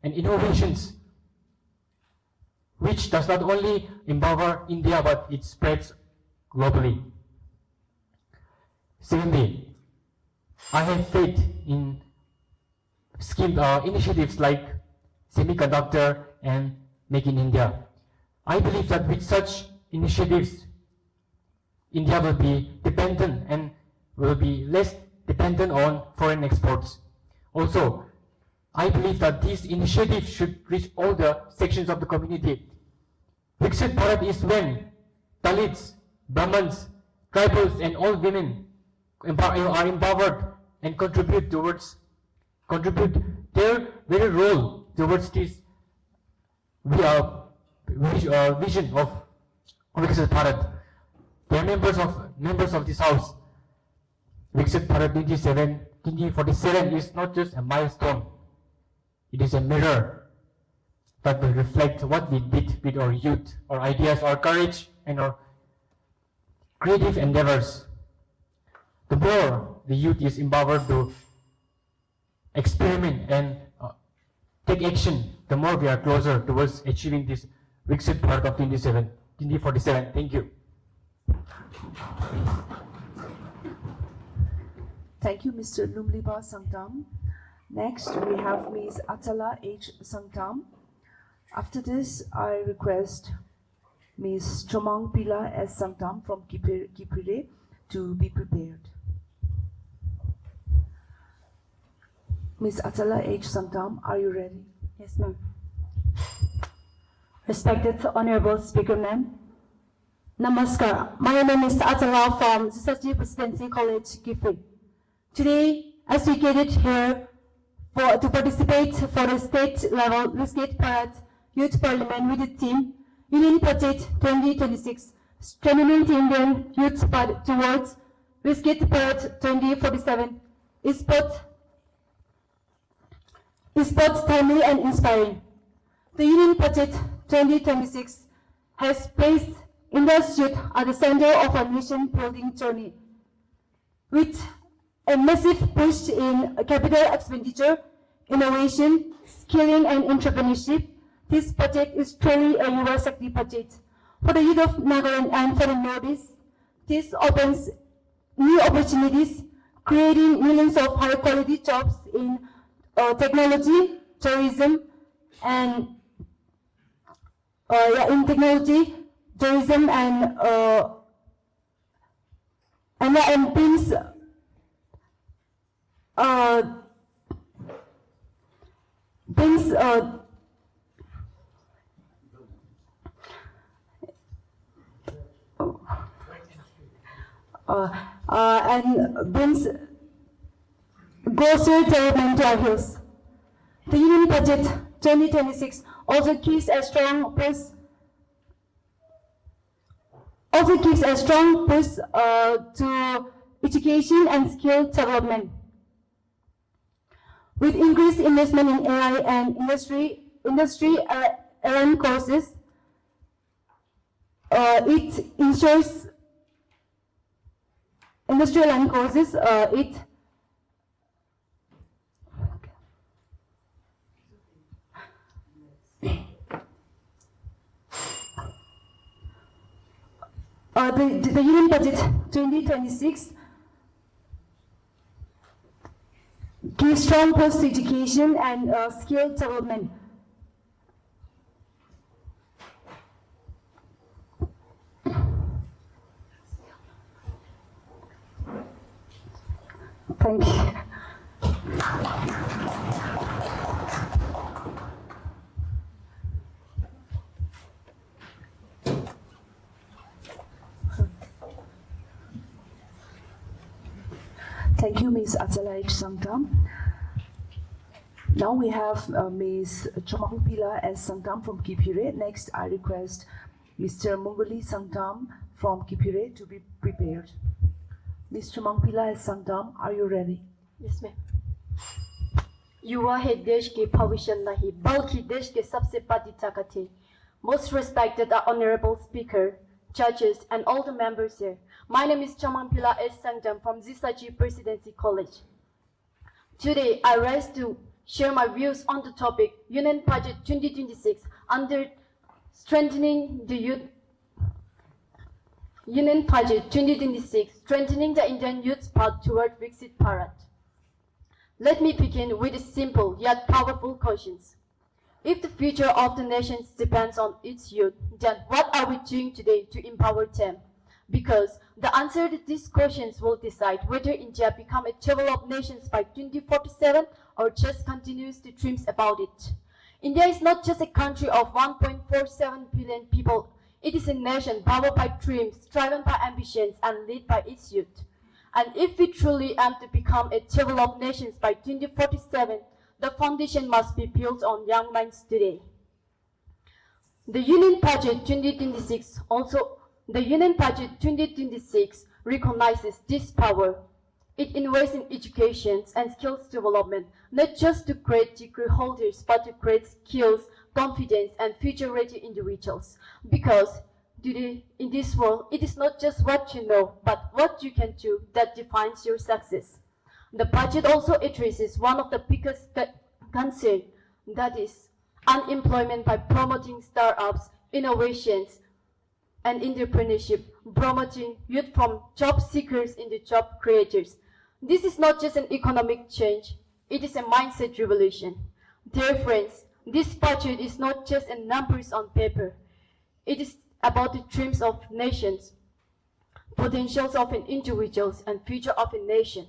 and innovations, which does not only empower India, but it spreads globally. Secondly, I have faith in initiatives like semiconductor and Make in India. I believe that with such initiatives, India will be dependent and will be less dependent on foreign exports. Also, I believe that these initiatives should reach all the sections of the community. Viksit Bharat is when Dalits, Brahmins, tribals, and all women are empowered and contribute their very role towards this vision of Viksit Bharat. They are members of this House. Viksit Bharat 2047 is not just a milestone. It is a mirror that will reflect what we did with our youth, our ideas, our courage, and our creative endeavors. The more the youth is empowered to experiment and take action, the more we are closer towards achieving this Viksit Bharat of 2047. Thank you. Thank you, Mr. Lumliba Sangtam. Next, we have Ms. Atala H. Sangtam. After this, I request Ms. Chomang Pila S. Sangtam from Kipire to be prepared. Ms. Atala H. Sangtam, are you ready? Yes, ma'am. Respected Honorable Speaker, ma'am. Namaskar. My name is Atala from Sisaji Presidency College, Kifri. Today, as we gathered here to participate for the state level Viksit Bharat Youth Parliament with the theme Union Budget 2026, strengthening the Indian youth path towards Viksit Bharat 2047 is both timely and inspiring. The Union Budget 2026 has placed India's youth at the center of our nation-building journey. With a massive push in capital expenditure, innovation, skilling, and entrepreneurship, this budget is truly a Yuva Shakti budget. For the youth of Nagaland and for the Northeast, this opens new opportunities, creating millions of high-quality jobs in technology, tourism, and brings grocery development to our hills. The Union Budget 2026 also gives a strong push to education and skill development. With increased investment in AI and industry-aligned courses, it ensures industrial-aligned courses. The Union Budget 2026 gives strong push to education and skill development. Thank you. Thank you, Ms. Atalait Sangtam. Now we have Ms. Chomangpila S. Sangtam from Kipire. Next, I request Mr. Mungoli Sangtam from Kipire to be prepared. Ms. Chomangpila S. Sangtam, are you ready? Yes, ma'am. युवा है देश के भविष्य नहीं बल्कि देश के सबसे बड़ी ताकत है. Most respected honorable speaker, judges, and all the members here. My name is Chamampila S. Sangdam from Zisaji Presidency College. Today, I rise to share my views on the topic Union Budget 2026 under strengthening the youth. Union Budget 2026, strengthening the Indian youth's path toward Viksit Bharat. Let me begin with a simple yet powerful questions. If the future of the nation depends on its youth, then what are we doing today to empower them? Because the answer to these questions will decide whether India becomes a developed nation by 2047 or just continues to dream about it. India is not just a country of 1.47 billion people. It is a nation powered by dreams, driven by ambitions, and led by its youth. And if we truly aim to become a developed nation by 2047, the foundation must be built on young minds today. The Union Budget 2026 recognizes this power. It invests in education and skills development, not just to create degree holders, but to create skills, confidence, and future-ready individuals. Because today, in this world, it is not just what you know, but what you can do that defines your success. The budget also addresses one of the biggest concerns, that is unemployment, by promoting startups, innovations, and entrepreneurship, promoting youth from job seekers into job creators. This is not just an economic change, it is a mindset revolution. Dear friends, this budget is not just a numbers on paper. It is about the dreams of nations, potentials of an individuals, and future of a nation.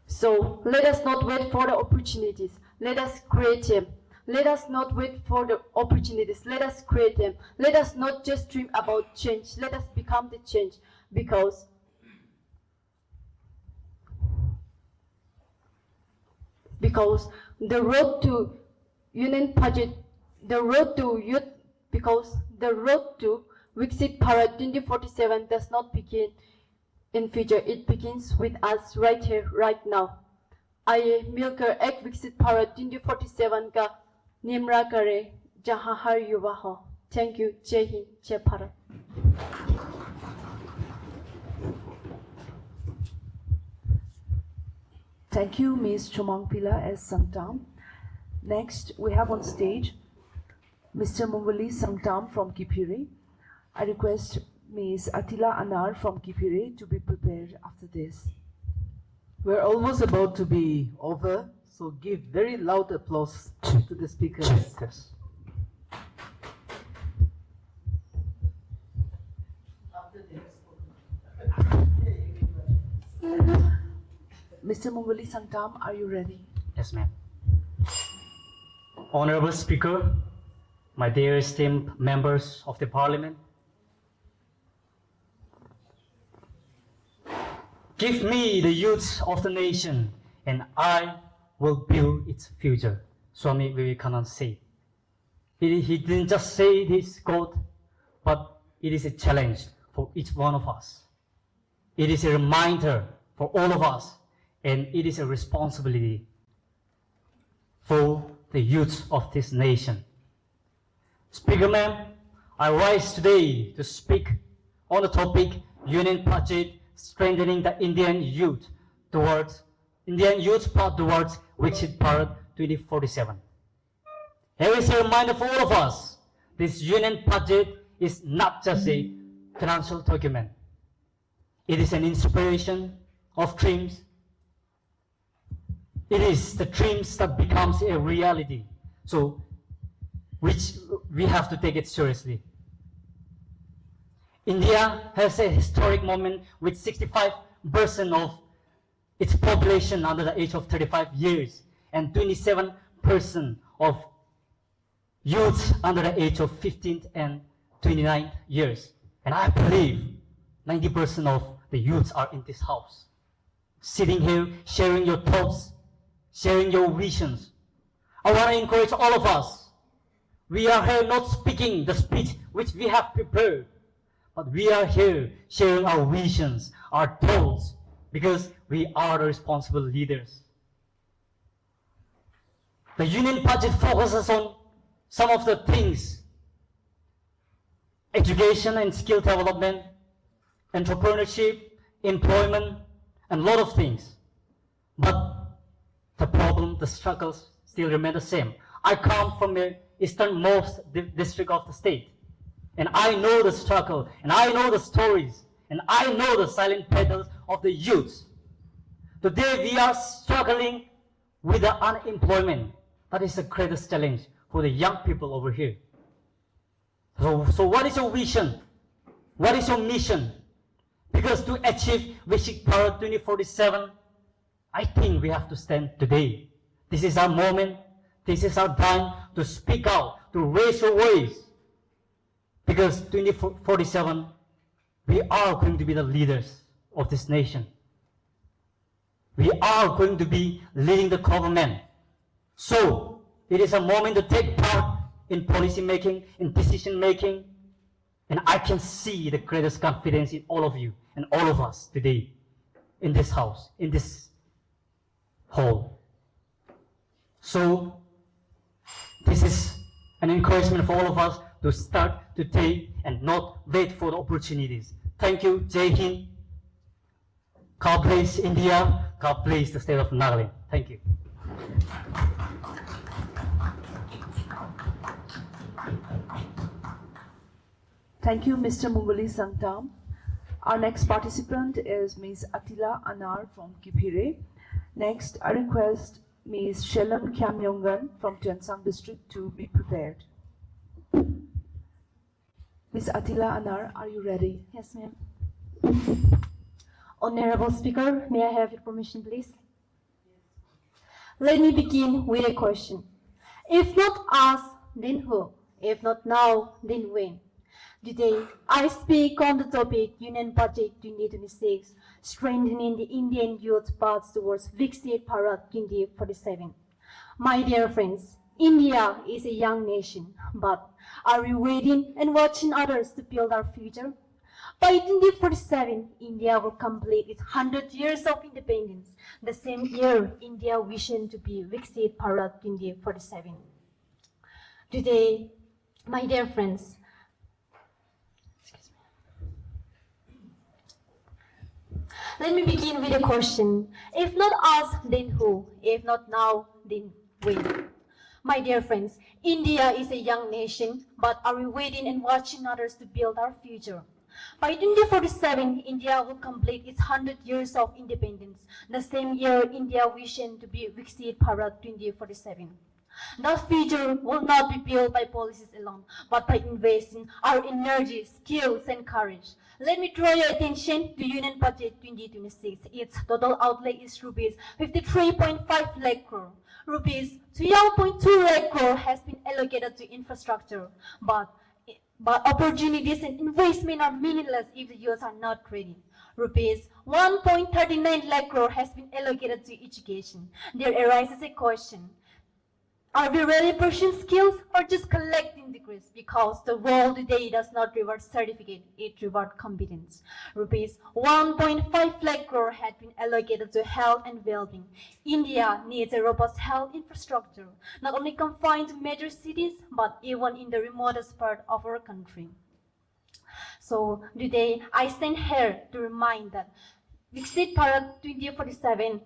So let us not wait for the opportunities. Let us create them. Let us not wait for the opportunities. Let us create them. Let us not just dream about change. Let us become the change. Because the road to Union Budget, the road to youth, because the road to Viksit Bharat 2047 does not begin in future. It begins with us right here, right now. आइए मिलकर एक विकसित भारत 2047 का निम्रा करें जहां हर युवा हो. Thank you. जय हिंद, जय Bharat. Thank you, Ms. Chomangpila S. Sangtam. Next, we have on stage Mr. Mungoli Sangtam from Kipire. I request Ms. Atila Anar from Kipire to be prepared after this. We're almost about to be over, so give very loud applause to the speakers. Yes. Mr. Mungoli Sangtam, are you ready? Yes, ma'am. Honorable Speaker, my dear esteemed members of the Parliament, Give me the youth of the nation, and I will build its future. Swami Vivekananda said. He didn't just say this quote, but it is a challenge for each one of us. It is a reminder for all of us, and it is a responsibility for the youth of this nation. Speaker ma'am, I rise today to speak on the topic Union Budget strengthening the Indian youth path towards Viksit Bharat 2047. Here is a reminder for all of us, this Union Budget is not just a financial document. It is an inspiration of dreams. It is the dreams that becomes a reality. So, which we have to take it seriously. India has a historic moment with 65% of its population under the age of 35 years and 27% of youth under the age of 15 and 29 years. And I believe 90% of the youths are in this house, sitting here, sharing your thoughts, sharing your visions. I want to encourage all of us. We are here not speaking the speech which we have prepared, but we are here sharing our visions, our thoughts, because we are the responsible leaders. The Union Budget focuses on some of the things: education and skill development, entrepreneurship, employment, and a lot of things. But the problem, the struggles still remain the same. I come from the easternmost district of the state, and I know the struggle, and I know the stories, and I know the silent battles of the youth. Today we are struggling with the unemployment. That is the greatest challenge for the young people over here. So what is your vision? What is your mission? Because to achieve Viksit Bharat 2047, I think we have to stand today. This is our moment. This is our time to speak out, to raise your voice. Because 2047, we are going to be the leaders of this nation. We are going to be leading the government. So, it is a moment to take part in policy making, in decision making, and I can see the greatest confidence in all of you and all of us today in this house, in this hall. So, this is an encouragement for all of us to start to take and not wait for the opportunities. Thank you, Jai Hind. God bless India. God bless the state of Nagaland. Thank you. Thank you, Mr. Mungoli Sangtam. Our next participant is Ms. Atila Anar from Kipire. Next, I request Ms. Shelam Kyamyongan from Tiansang district to be prepared. Ms. Atila Anar, are you ready? Yes, ma'am. Honorable Speaker, may I have your permission, please? Let me begin with a question. If not us, then who? If not now, then when? Today, I speak on the topic Union Budget 2026, strengthening the Indian youth path towards Viksit Bharat 2047. My dear friends, India is a young nation, but are we waiting and watching others to build our future? By 2047, India will complete its 100 years of independence, the same year India vision to be Viksit Bharat 2047. Today, my dear friends, let me begin with a question. If not us, then who? If not now, then when? My dear friends, India is a young nation, but are we waiting and watching others to build our future? By 2047, India will complete its 100 years of independence, the same year India vision to be Viksit Bharat 2047. That future will not be built by policies alone, but by investing our energy, skills, and courage. Let me draw your attention to Union Budget 2026. Its total outlay is rupees 53.5 lakh crore. Rupees 12.2 lakh crore has been allocated to infrastructure, but opportunities and investment are meaningless if the youths are not ready. Rupees 1.39 lakh crore has been allocated to education. There arises a question. Are we really pursuing skills or just collecting degrees? Because the world today does not reward certificate, it rewards competence. Rupees 1.5 lakh crore had been allocated to health and well-being. India needs a robust health infrastructure, not only confined to major cities, but even in the remotest part of our country. So today, I stand here to remind that Viksit Bharat 2047,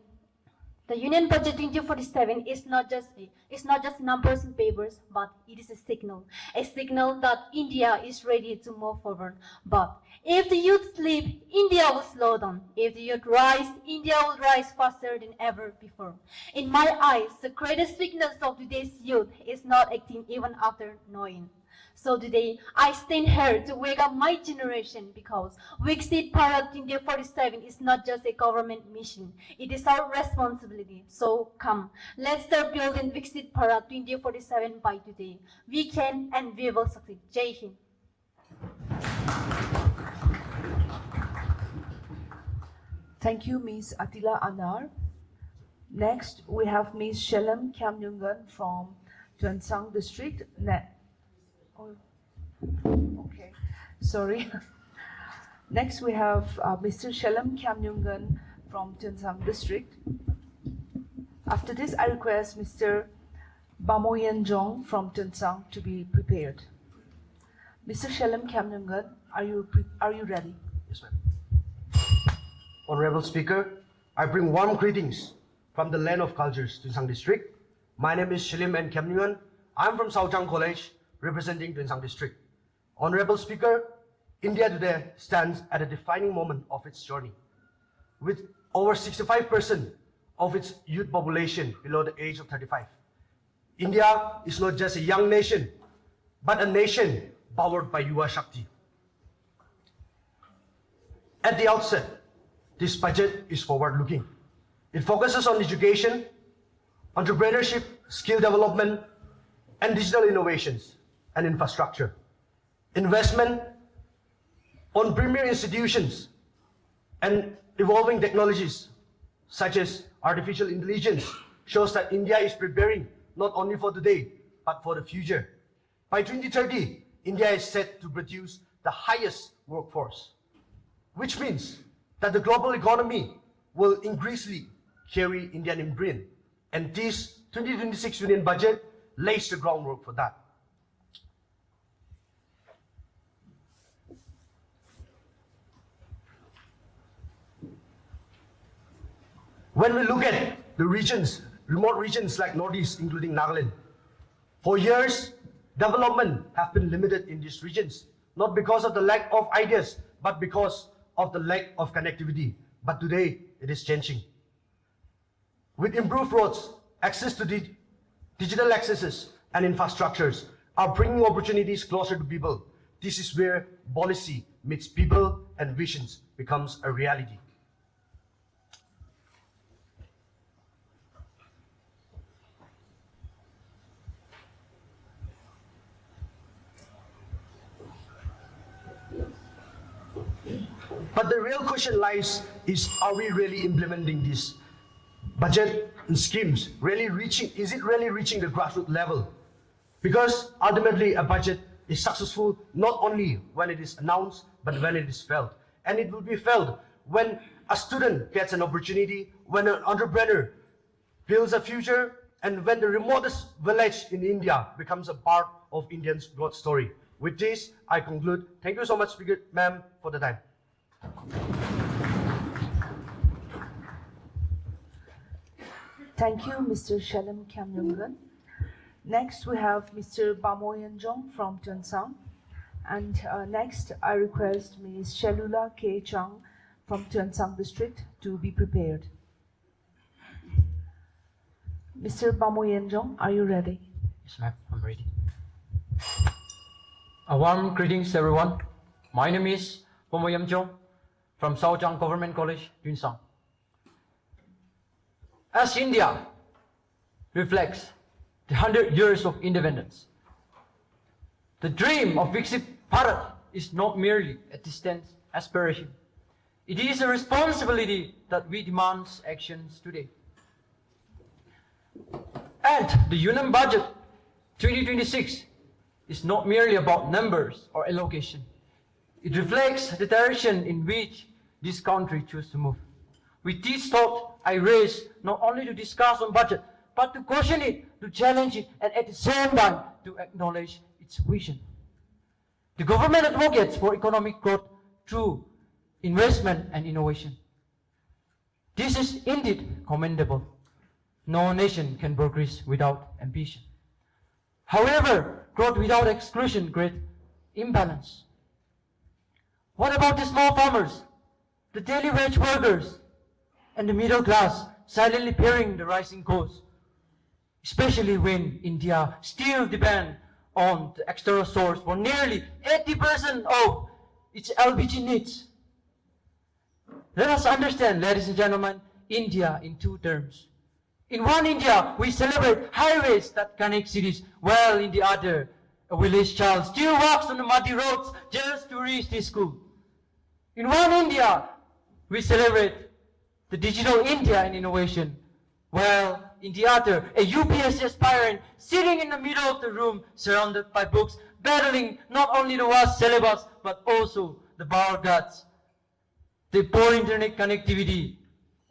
the Union Budget 2047 is not just numbers and papers, but it is a signal that India is ready to move forward. But if the youth sleep, India will slow down. If the youth rise, India will rise faster than ever before. In my eyes, the greatest weakness of today's youth is not acting even after knowing. So today, I stand here to wake up my generation because Viksit Bharat 2047 is not just a government mission. It is our responsibility. So come, let's start building Viksit Bharat 2047 by today. We can and we will succeed. Jai Hind. Thank you, Ms. Atila Anar. Next, we have Ms. Shalem Kamyungan from Tuensang District. Okay, sorry. Next, we have Mr. Shalem Kamyungan from Tuensang District. After this, I request Mr. Bamoyan Jong from Tuensang to be prepared. Mr. Shalem Kamyungan, are you ready? Yes, ma'am. Honorable Speaker, I bring warm greetings from the land of cultures, Tuensang District. My name is Shalem N. Kamyungan. I'm from Saojang College, representing Tuensang District. Honorable Speaker, India today stands at a defining moment of its journey. With over 65% of its youth population below the age of 35. India is not just a young nation, but a nation powered by Yuva Shakti. At the outset, this budget is forward-looking. It focuses on education, entrepreneurship, skill development, and digital innovations and infrastructure. Investment on premier institutions and evolving technologies such as artificial intelligence shows that India is preparing not only for today, but for the future. By 2030, India is set to produce the highest workforce, which means that the global economy will increasingly carry Indian imprint. And this 2026 Union Budget lays the groundwork for that. When we look at the regions, remote regions like Northeast, including Nagaland, for years, development have been limited in these regions, not because of the lack of ideas, but because of the lack of connectivity. But today, it is changing. With improved roads, access to digital accesses and infrastructures are bringing opportunities closer to people. This is where policy meets people and visions becomes a reality. But the real question lies is, are we really implementing this budget and schemes? Is it really reaching the grassroots level? Because ultimately a budget is successful not only when it is announced, but when it is felt. And it will be felt when a student gets an opportunity, when an entrepreneur builds a future, and when the remotest village in India becomes a part of India's growth story. With this, I conclude. Thank you so much, Speaker, ma'am, for the time. Thank you, Mr. Shalem Kamyungan. Next, we have Mr. Bamoyan Jong from Tuensang. And next, I request Ms. Shalula K. Chang from Tuensang District to be prepared. Mr. Bamoyan Jong, are you ready? Yes, ma'am, I'm ready. A warm greetings, everyone. My name is Bamoyan Jong from Saojang Government College, Tuensang. As India reflects the 100 years of independence, the dream of Viksit Bharat is not merely a distant aspiration. It is a responsibility that we demand actions today. And the Union Budget 2026 is not merely about numbers or allocation. It reflects the direction in which this country chooses to move. With this thought, I raise not only to discuss on budget, but to question it, to challenge it, and at the same time, to acknowledge its vision. The government advocates for economic growth through investment and innovation. This is indeed commendable. No nation can progress without ambition. However, growth without exclusion creates imbalance. What about the small farmers, the daily wage workers, and the middle class silently bearing the rising costs, especially when India still depends on the external source for nearly 80% of its LPG needs? Let us understand, ladies and gentlemen, India in two terms. In one India, we celebrate highways that connect cities, while in the other, a village child still walks on the muddy roads just to reach the school. In one India, we celebrate the digital India and innovation, while in the other, a UPSC aspirant sitting in the middle of the room surrounded by books, battling not only the vast syllabus, but also the power cuts, the poor internet connectivity,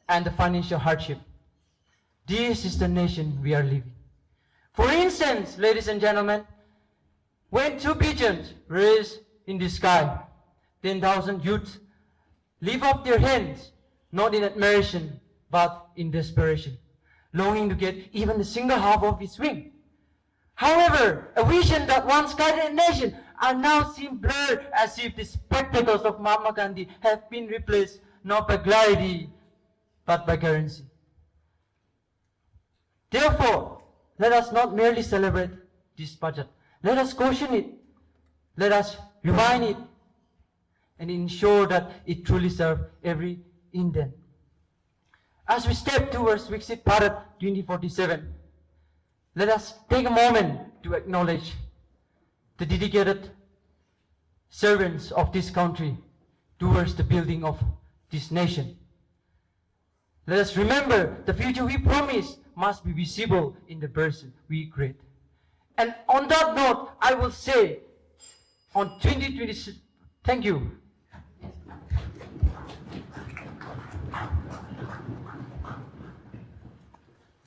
and the financial hardship. This is the nation we are living. For instance, ladies and gentlemen, when two pigeons raise in the sky, 10,000 youths lift up their hands, not in admiration, but in desperation, longing to get even the single half of its wing. However, a vision that once guided a nation are now seen blurred, as if the spectacles of Mahatma Gandhi have been replaced not by clarity, but by currency. Therefore, let us not merely celebrate this budget. Let us caution it. Let us remind it and ensure that it truly serves every Indian. As we step towards Viksit Bharat 2047, let us take a moment to acknowledge the dedicated servants of this country towards the building of this nation. Let us remember the future we promise must be visible in the person we create. And on that note, I will say, on 2026, thank you.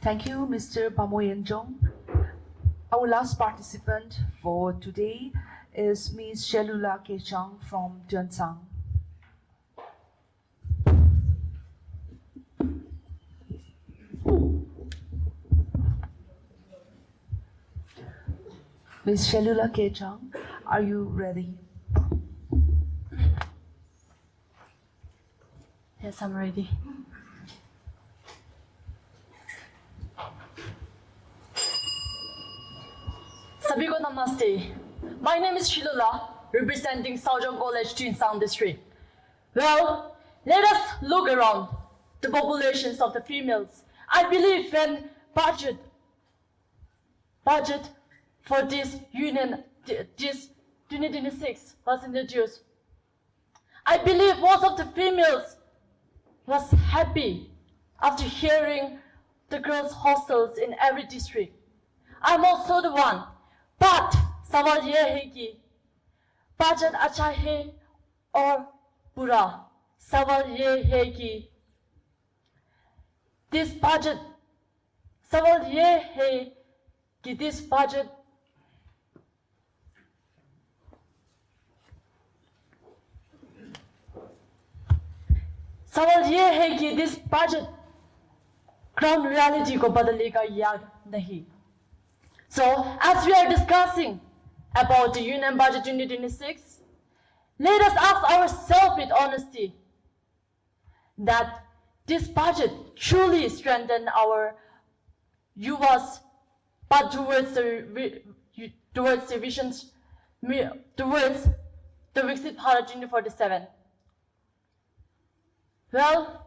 Thank you, Mr. Pamoyenjong. Our last participant for today is Ms. Shelula Kechang from Tuansang. Ms. Shelula Kechang, are you ready? Yes, I'm ready. सभी को namaste. My name is Shilula, representing Saujong College, Tuansang District. Well, let us look around the populations of the females. I believe when budget for this union, this 2026 was introduced, I believe most of the females was happy after hearing the girls' hostels in every district. I'm also the one. But सवाल ये है कि budget अच्छा है और बुरा. सवाल ये है कि this budget सवाल ये है कि this budget सवाल ये है कि this budget ground reality को बदलेगा या नहीं. So, as we are discussing about the Union Budget 2026, let us ask ourselves with honesty that this budget truly strengthens our UVA's path towards the visions, towards the Viksit Bharat 2047. Well,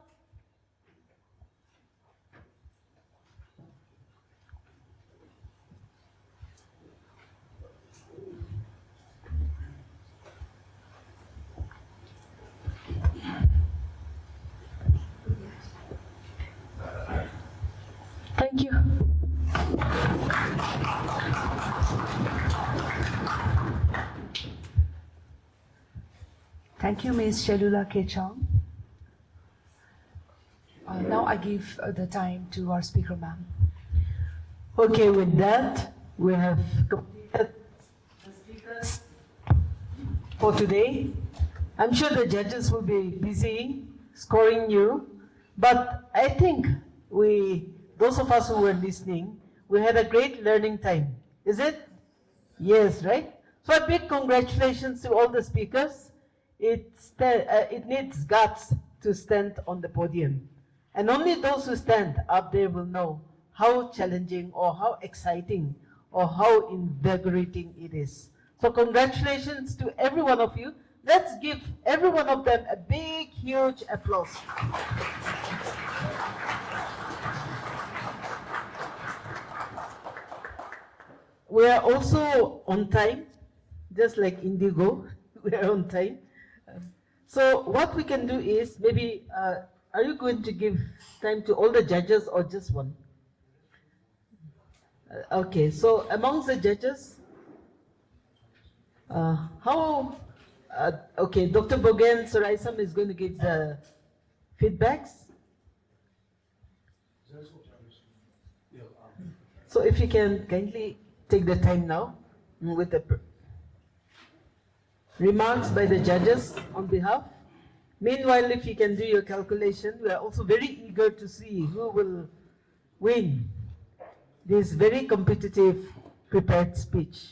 Thank you, Ms. Shalula Kechong. Now I give the time to our speaker, ma'am. Okay, with that, we have completed the speakers for today. I'm sure the judges will be busy scoring you, but I think those of us who were listening, we had a great learning time. Is it? Yes, right? So a big congratulations to all the speakers. It needs guts to stand on the podium. And only those who stand up there will know how challenging or how exciting or how invigorating it is. So congratulations to every one of you. Let's give every one of them a big, huge applause. We are also on time, just like Indigo, we are on time. So what we can do is, maybe, are you going to give time to all the judges or just one? Okay, so amongst the judges, okay, Dr. Bogen Suraisam is going to give the feedbacks. So if you can kindly take the time now with the remarks by the judges on behalf. Meanwhile, if you can do your calculation, we are also very eager to see who will win this very competitive prepared speech.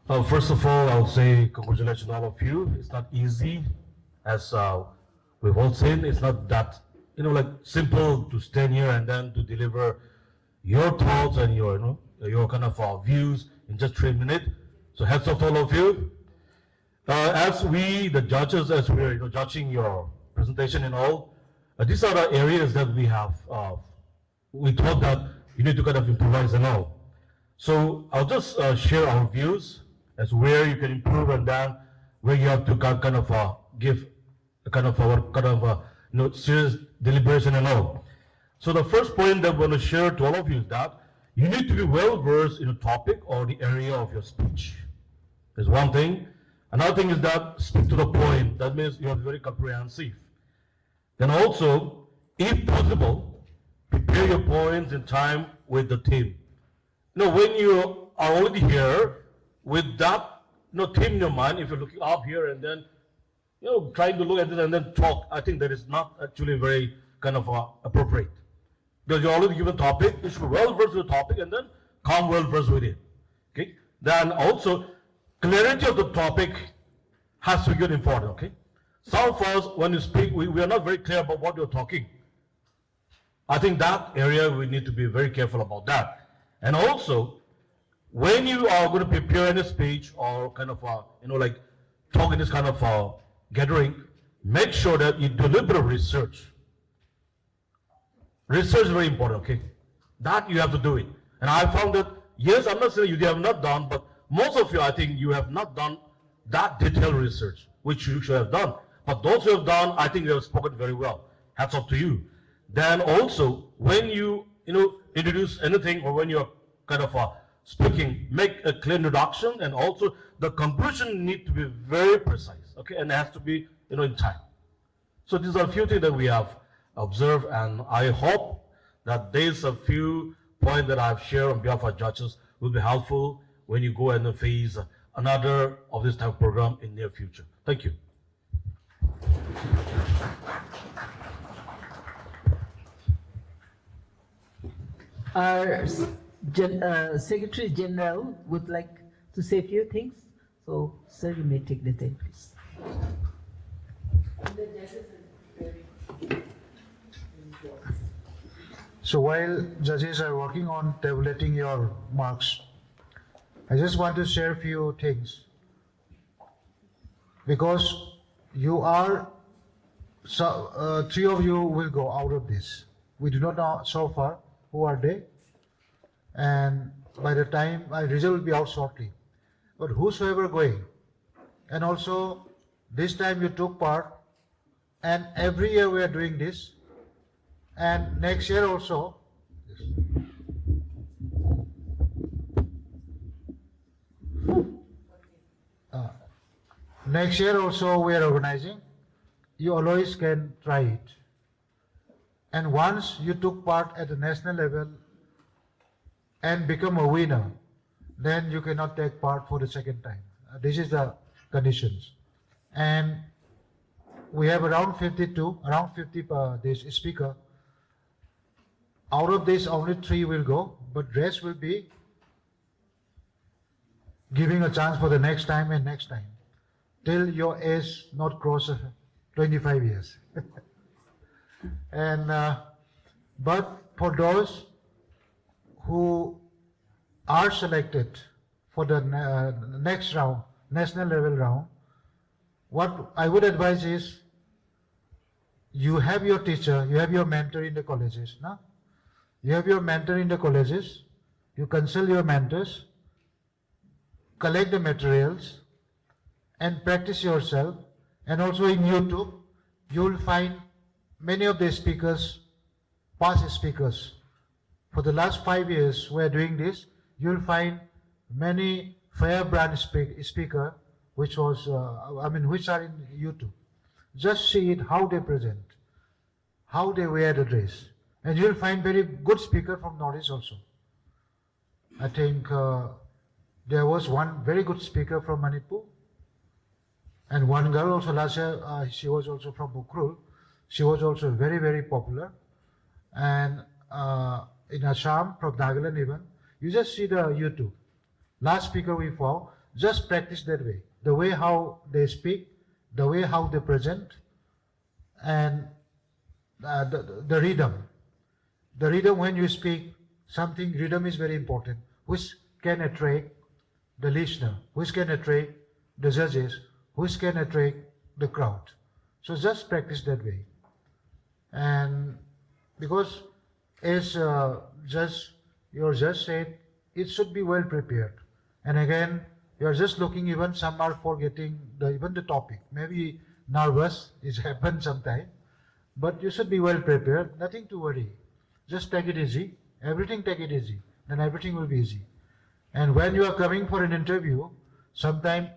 First of all, I'll say congratulations to all of you. It's not easy, as we've all seen. It's not that, like simple to stand here and then to deliver your thoughts and your kind of views in just 3 minutes. So hats off to all of you. As we, the judges, as we're judging your presentation and all, these are the areas that we have. We thought that you need to kind of improvise and all. So I'll just share our views as where you can improve and then where you have to kind of give a kind of serious deliberation and all. So the first point that I want to share to all of you is that you need to be well versed in a topic or the area of your speech. Is one thing. Another thing is that speak to the point. That means you have very comprehensive. Then also, if possible, prepare your points in time with the team. When you are already here with that team in your mind, if you're looking up here and then trying to look at it and then talk, I think that is not actually very kind of appropriate. Because you're already given a topic, you should be well versed with the topic and then come well versed with it. Okay? Then also, clarity of the topic has to be good important. Okay? Some of us, when you speak, we are not very clear about what you're talking. I think that area we need to be very careful about that. And also, when you are going to prepare any speech or kind of like talk in this kind of gathering, make sure that you deliberate research. Research is very important, okay? That you have to do it. And I found that, yes, I'm not saying you have not done, but most of you, I think you have not done that detailed research, which you should have done. But those who have done, I think they have spoken very well. Hats off to you. Then also, when you, introduce anything or when you're kind of speaking, make a clear introduction, and also the conclusion need to be very precise, okay? And it has to be, in time. So these are a few things that we have observed, and I hope that there's a few points that I've shared on behalf of judges will be helpful when you go and face another of this type of program in near future. Thank you. Our Secretary General would like to say a few things. So, sir, you may take the time, please. So while judges are working on tabulating your marks, I just want to share a few things. Because you are, three of you will go out of this. We do not know so far who are they, and by the time my result will be out shortly. But whosoever going, and also this time you took part, and every year we are doing this, and next year also. Next year also we are organizing. You always can try it. And once you took part at the national level and become a winner, then you cannot take part for the second time. This is the conditions. And we have around 50 this speaker. Out of this, only 3 will go, but rest will be giving a chance for the next time and next time, till your age not cross 25 years. And but for those who are selected for the next round, national level round, what I would advise is, you have your teacher, you have your mentor in the colleges, no? You have your mentor in the colleges, you consult your mentors, collect the materials, and practice yourself. And also in YouTube, you will find many of the speakers, past speakers. For the last 5 years, we are doing this. You will find many firebrand speaker, which was, which are in YouTube. Just see it, how they present, how they wear the dress. And you will find very good speaker from Northeast also. I think there was one very good speaker from Manipur, and one girl also last year, she was also from Ukrul. She was also very, very popular. And in Assam, from Nagaland even, you just see the YouTube. Last speaker we found, just practice that way. The way how they speak, the way how they present, and the rhythm. The rhythm when you speak something, rhythm is very important, which can attract the listener, which can attract the judges, which can attract the crowd. So just practice that way. And because as your judge said, it should be well prepared. And again, you are just looking, even some are forgetting even the topic. Maybe nervous, it happens sometime, but you should be well prepared, nothing to worry. Just take it easy, everything take it easy, then everything will be easy. And when you are coming for an interview, sometimes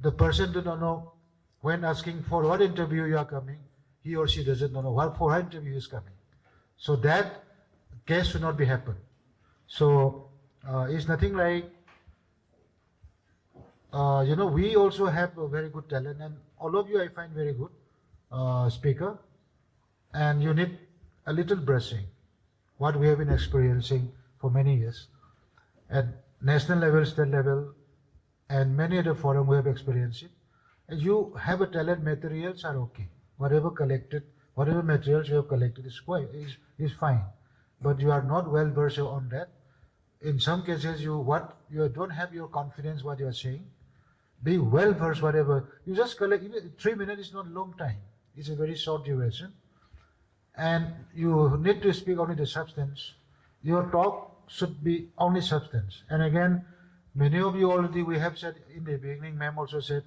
the person does not know, when asking for what interview you are coming, he or she doesn't know what for what interview is coming. So that case should not be happen. So it's nothing like, we also have a very good talent, and all of you I find very good speaker, and you need a little brushing, what we have been experiencing for many years at national level, state level, and many other forum we have experienced it. And you have a talent, materials are okay. Whatever collected, whatever materials you have collected is fine, but you are not well versed on that. In some cases, you don't have your confidence what you are saying. Be well versed, whatever you just collect. Even 3 minutes is not a long time; it's a very short duration, and you need to speak only the substance. Your talk should be only substance. And again, many of you already, we have said in the beginning, ma'am also said,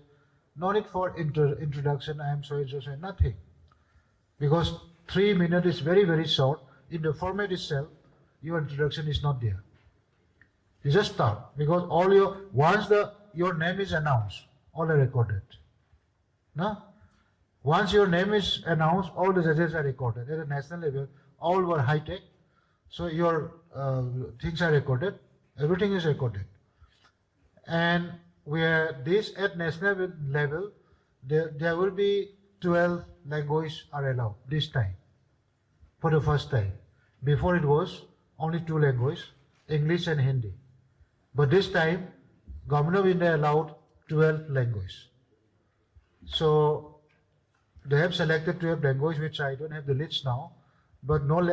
no need for introduction, I am sorry to say, nothing. Because 3 minutes is very, very short. In the format itself, your introduction is not there. You just start, because once your name is announced, all are recorded. No? Once your name is announced, all the judges are recorded. At the national level, all were high-tech. So your things are recorded, everything is recorded. And this at national level, there will be 12 languages are allowed this time, for the first time. Before it was only 2 languages, English and Hindi. But this time, Government of India allowed 12 languages. So they have selected 12 languages, which I don't have the list now, but none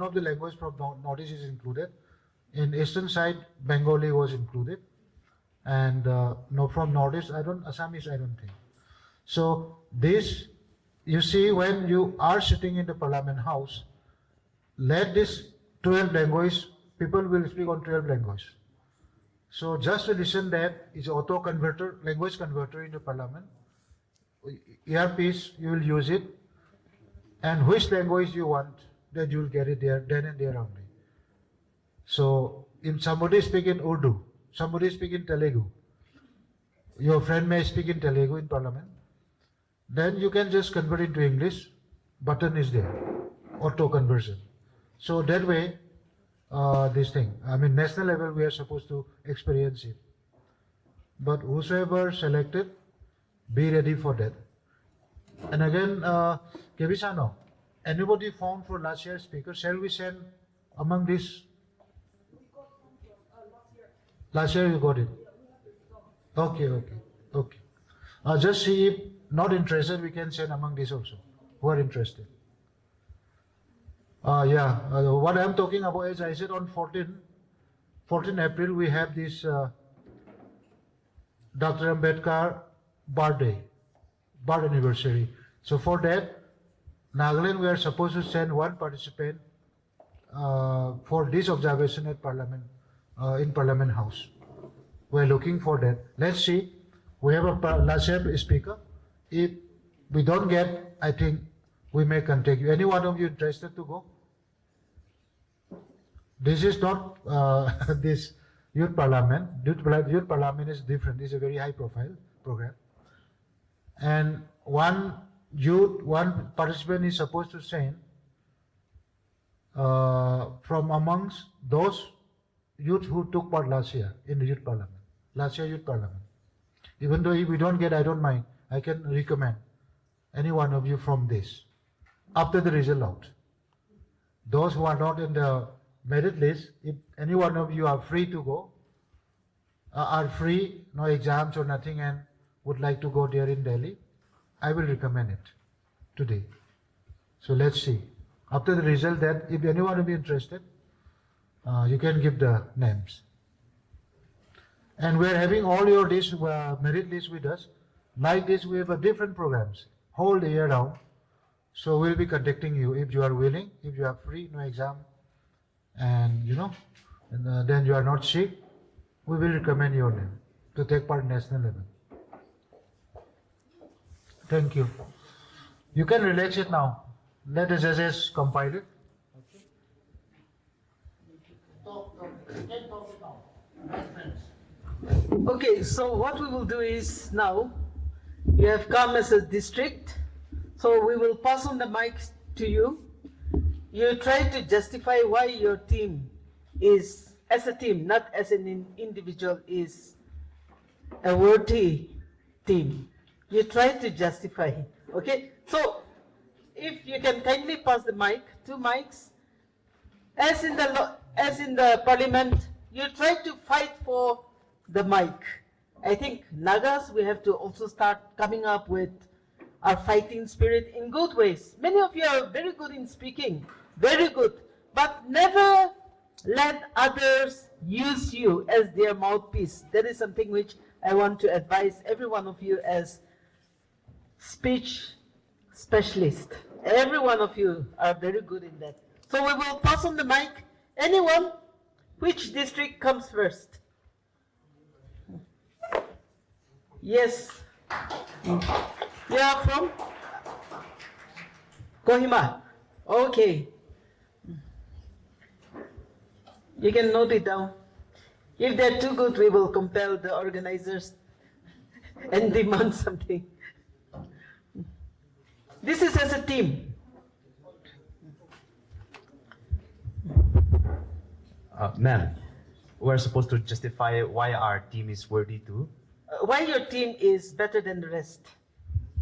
of the language from Northeast is included. In eastern side, Bengali was included, and no from Northeast, Assamese I don't think. So this, you see, when you are sitting in the Parliament House, let this 12 language, people will speak on 12 languages. So just to listen that is auto converter, language converter in the Parliament. Earpiece, you will use it, and which language you want, then you will get it there, then and there only. So if somebody speak in Urdu, somebody speak in Telugu, your friend may speak in Telugu in Parliament, then you can just convert into English. Button is there, auto conversion. So that way, this thing, I mean, national level, we are supposed to experience it. But whosoever selected, be ready for that. And again, Kevisano, anybody found for last year's speaker? Shall we send among this? Last year you got it. Okay. Just see if not interested, we can send among this also, who are interested. What I am talking about is, I said on 14 April, we have this Dr. Ambedkar birth anniversary. So for that, Nagaland, we are supposed to send one participant for this observation at Parliament, in Parliament House. We are looking for that. Let's see. We have a last year speaker. If we don't get, I think we may contact you. Any one of you interested to go? This is not this youth parliament. Youth parliament is different. It's a very high profile program. And one participant is supposed to send from amongst those youth who took part last year in the youth parliament. Last year youth parliament. Even though if we don't get, I don't mind. I can recommend any one of you from this after the result out. Those who are not in the merit list, if any one of you are free to go, are free, no exams or nothing, and would like to go there in Delhi, I will recommend it today. So let's see. After the result, that if anyone will be interested, you can give the names. And we are having all your this merit list with us. Like this, we have different programs whole year round. So we'll be contacting you if you are willing, if you are free, no exam, and then you are not sick. We will recommend your name to take part in national level. Thank you. You can relax it now. Let the judges compile it. Okay, so what we will do is now, you have come as a district, so we will pass on the mic to you. You try to justify why your team is, as a team, not as an individual, is a worthy team. You try to justify, okay? So, if you can kindly pass the mic, 2 mics. As in the parliament, you try to fight for the mic. I think Nagas, we have to also start coming up with our fighting spirit in good ways. Many of you are very good in speaking, very good, but never let others use you as their mouthpiece. That is something which I want to advise every one of you as speech specialist. Every one of you are very good in that. So we will pass on the mic. Anyone? Which district comes first? Yes. You are from Kohima. Okay. You can note it down. If they're too good, we will compel the organizers and demand something. This is as a team. Ma'am, we're supposed to justify why our team is worthy to. Why your team is better than the rest.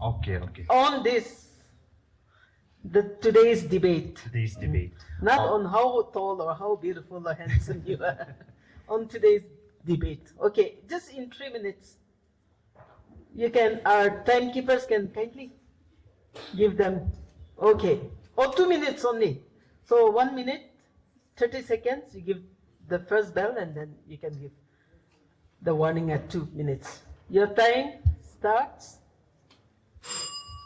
Okay. On this, today's debate. Not on how tall or how beautiful or handsome you are. On today's debate. Okay, just in 3 minutes. You can, our timekeepers can kindly give them. Okay, or 2 minutes only. So 1 minute, 30 seconds, you give the first bell and then you can give the warning at 2 minutes. Your time starts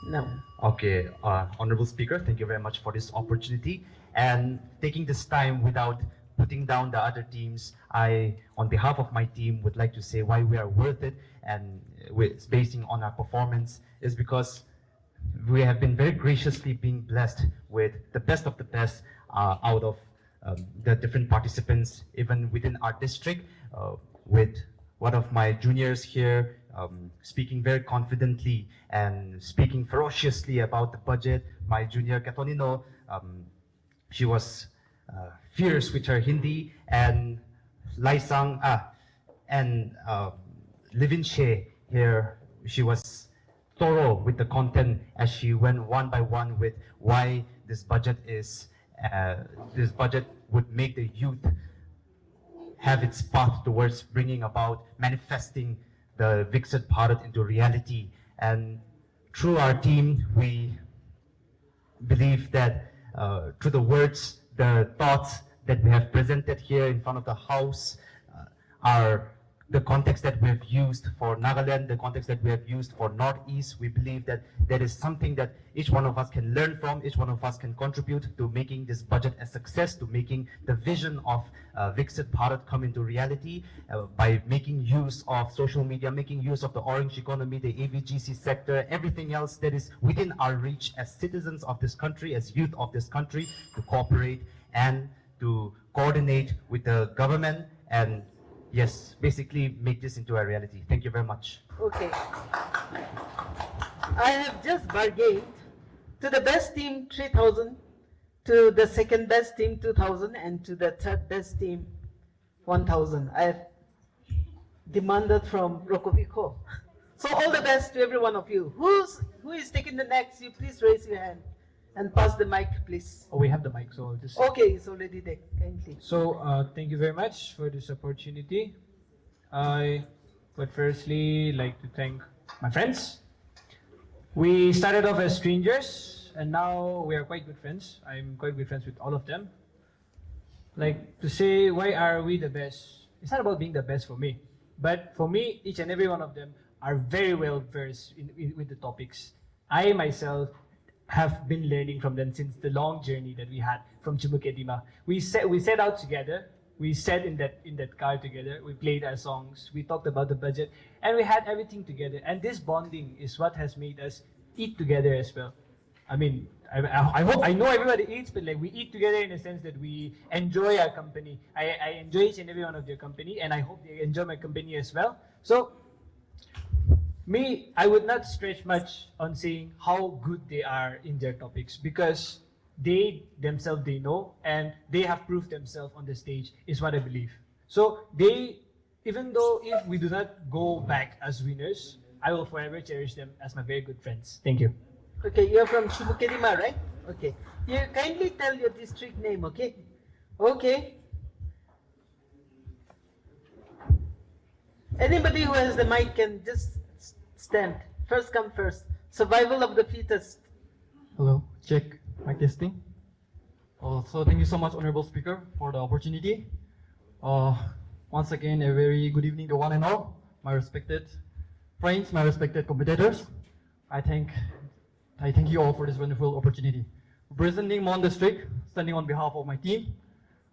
now. Okay, Honorable Speaker, thank you very much for this opportunity and taking this time without putting down the other teams. I, on behalf of my team, would like to say why we are worth it, and it's basing on our performance is because we have been very graciously being blessed with the best of the best out of the different participants, even within our district, with one of my juniors here speaking very confidently and speaking ferociously about the budget. My junior Katonino, she was fierce with her Hindi, and Laisang and Livin She here, she was thorough with the content as she went one by one with why this budget would make the youth have its path towards bringing about manifesting the Viksit Bharat into reality. And through our team, we believe that through the words, the thoughts that we have presented here in front of the House are the context that we have used for Nagaland, the context that we have used for Northeast. We believe that there is something that each one of us can learn from, each one of us can contribute to making this budget a success, to making the vision of Viksit Bharat come into reality by making use of social media, making use of the orange economy, the AVGC sector, everything else that is within our reach as citizens of this country, as youth of this country, to cooperate and to coordinate with the government and yes, basically make this into a reality. Thank you very much. Okay. I have just bargained to the best team 3,000, to the second best team 2,000, and to the third best team 1,000. I have demanded from Rokovico. So all the best to every one of you. Who is taking the next? You please raise your hand and pass the mic, please. Oh, we have the mic, so I'll just. Okay, it's already there. Kindly. So, thank you very much for this opportunity. I would firstly like to thank my friends. We started off as strangers, and now we are quite good friends. I'm quite good friends with all of them. Like to say, why are we the best? It's not about being the best for me, but for me, each and every one of them are very well versed with the topics. I myself have been learning from them since the long journey that we had from Chumukedima. We set out together. We sat in that car together. We played our songs. We talked about the budget, and we had everything together. And this bonding is what has made us eat together as well. I mean, I know everybody eats, but like we eat together in a sense that we enjoy our company. I enjoy each and every one of their company, and I hope they enjoy my company as well. So, me, I would not stretch much on saying how good they are in their topics because they themselves, they know, and they have proved themselves on the stage is what I believe. So they, even though if we do not go back as winners, I will forever cherish them as my very good friends. Thank you. Okay, you're from Chumukedima, right? Okay. You kindly tell your district name, okay? Okay. Anybody who has the mic can just stand. First come first. Survival of the fittest. Hello, check, mic testing. So thank you so much, Honorable Speaker, for the opportunity. Once again, a very good evening to one and all, my respected friends, my respected competitors. I thank you all for this wonderful opportunity. Representing Mon District, standing on behalf of my team,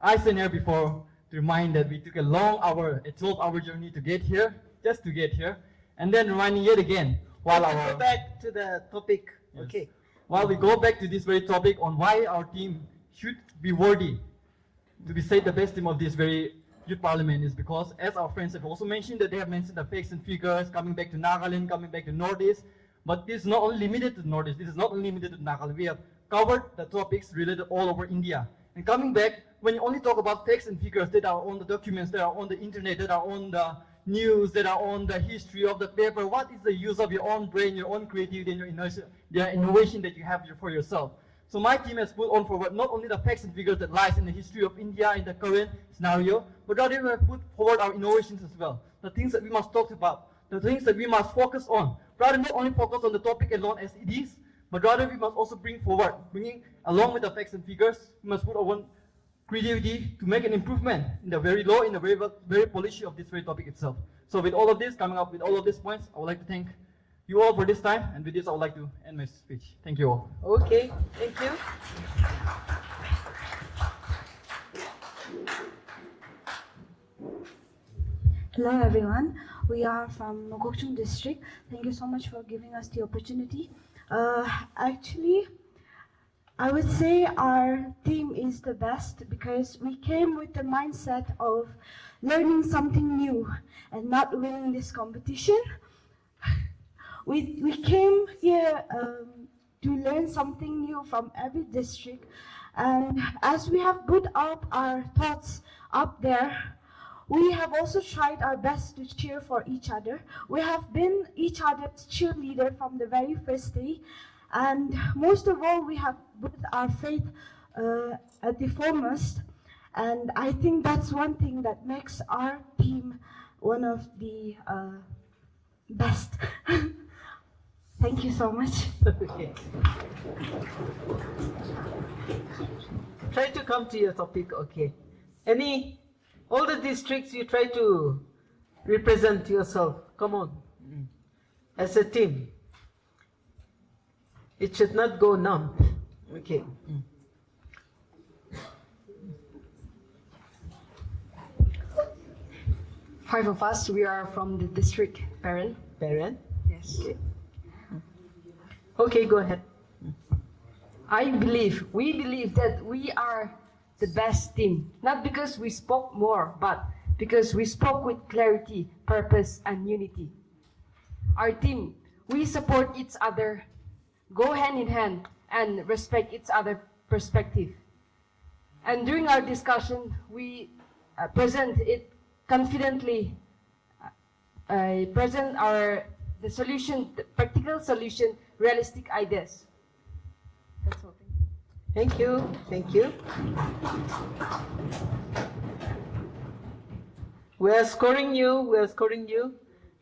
I stand here before to remind that we took a 12-hour journey to get here, just to get here, and then reminding yet again while Go back to the topic. Yes. Okay. While we go back to this very topic on why our team should be worthy to be said the best team of this very youth parliament is because, as our friends have also mentioned, that they have mentioned the facts and figures coming back to Nagaland, coming back to Northeast. But this is not only limited to Northeast, this is not only limited to Nagaland. We have covered the topics related all over India. And coming back, when you only talk about facts and figures that are on the documents, that are on the internet, that are on the news, that are on the history of the paper, what is the use of your own brain, your own creativity, and your innovation that you have for yourself? So my team has put on forward not only the facts and figures that lies in the history of India in the current scenario, but rather we have put forward our innovations as well. The things that we must talk about, the things that we must focus on. Rather not only focus on the topic alone as it is, but rather we must also bring forward, bringing along with the facts and figures, we must put our own creativity to make an improvement in the very law, in the very policy of this very topic itself. So with all of this, coming up with all of these points, I would like to thank you all for this time, and with this I would like to end my speech. Thank you all. Okay, thank you. Hello everyone, we are from Mokokchung district. Thank you so much for giving us the opportunity. Actually, I would say our team is the best because we came with the mindset of learning something new and not winning this competition. We came here to learn something new from every district, and as we have put up our thoughts up there, we have also tried our best to cheer for each other. We have been each other's cheerleader from the very first day, and most of all, we have put our faith at the foremost. And I think that's one thing that makes our team one of the best. Thank you so much. Okay. Try to come to your topic, okay. All the districts you try to represent yourself. Come on. As a team. It should not go numb. Okay. 5 of us, we are from the district parent. Parent? Yes. Okay. Okay, go ahead. We believe that we are the best team, not because we spoke more, but because we spoke with clarity, purpose, and unity. Our team, we support each other, go hand in hand, and respect each other's perspective. And during our discussion, we present it confidently, present the solution, the practical solution, realistic ideas. That's all. Thank you. Thank you. We are scoring you. We are scoring you.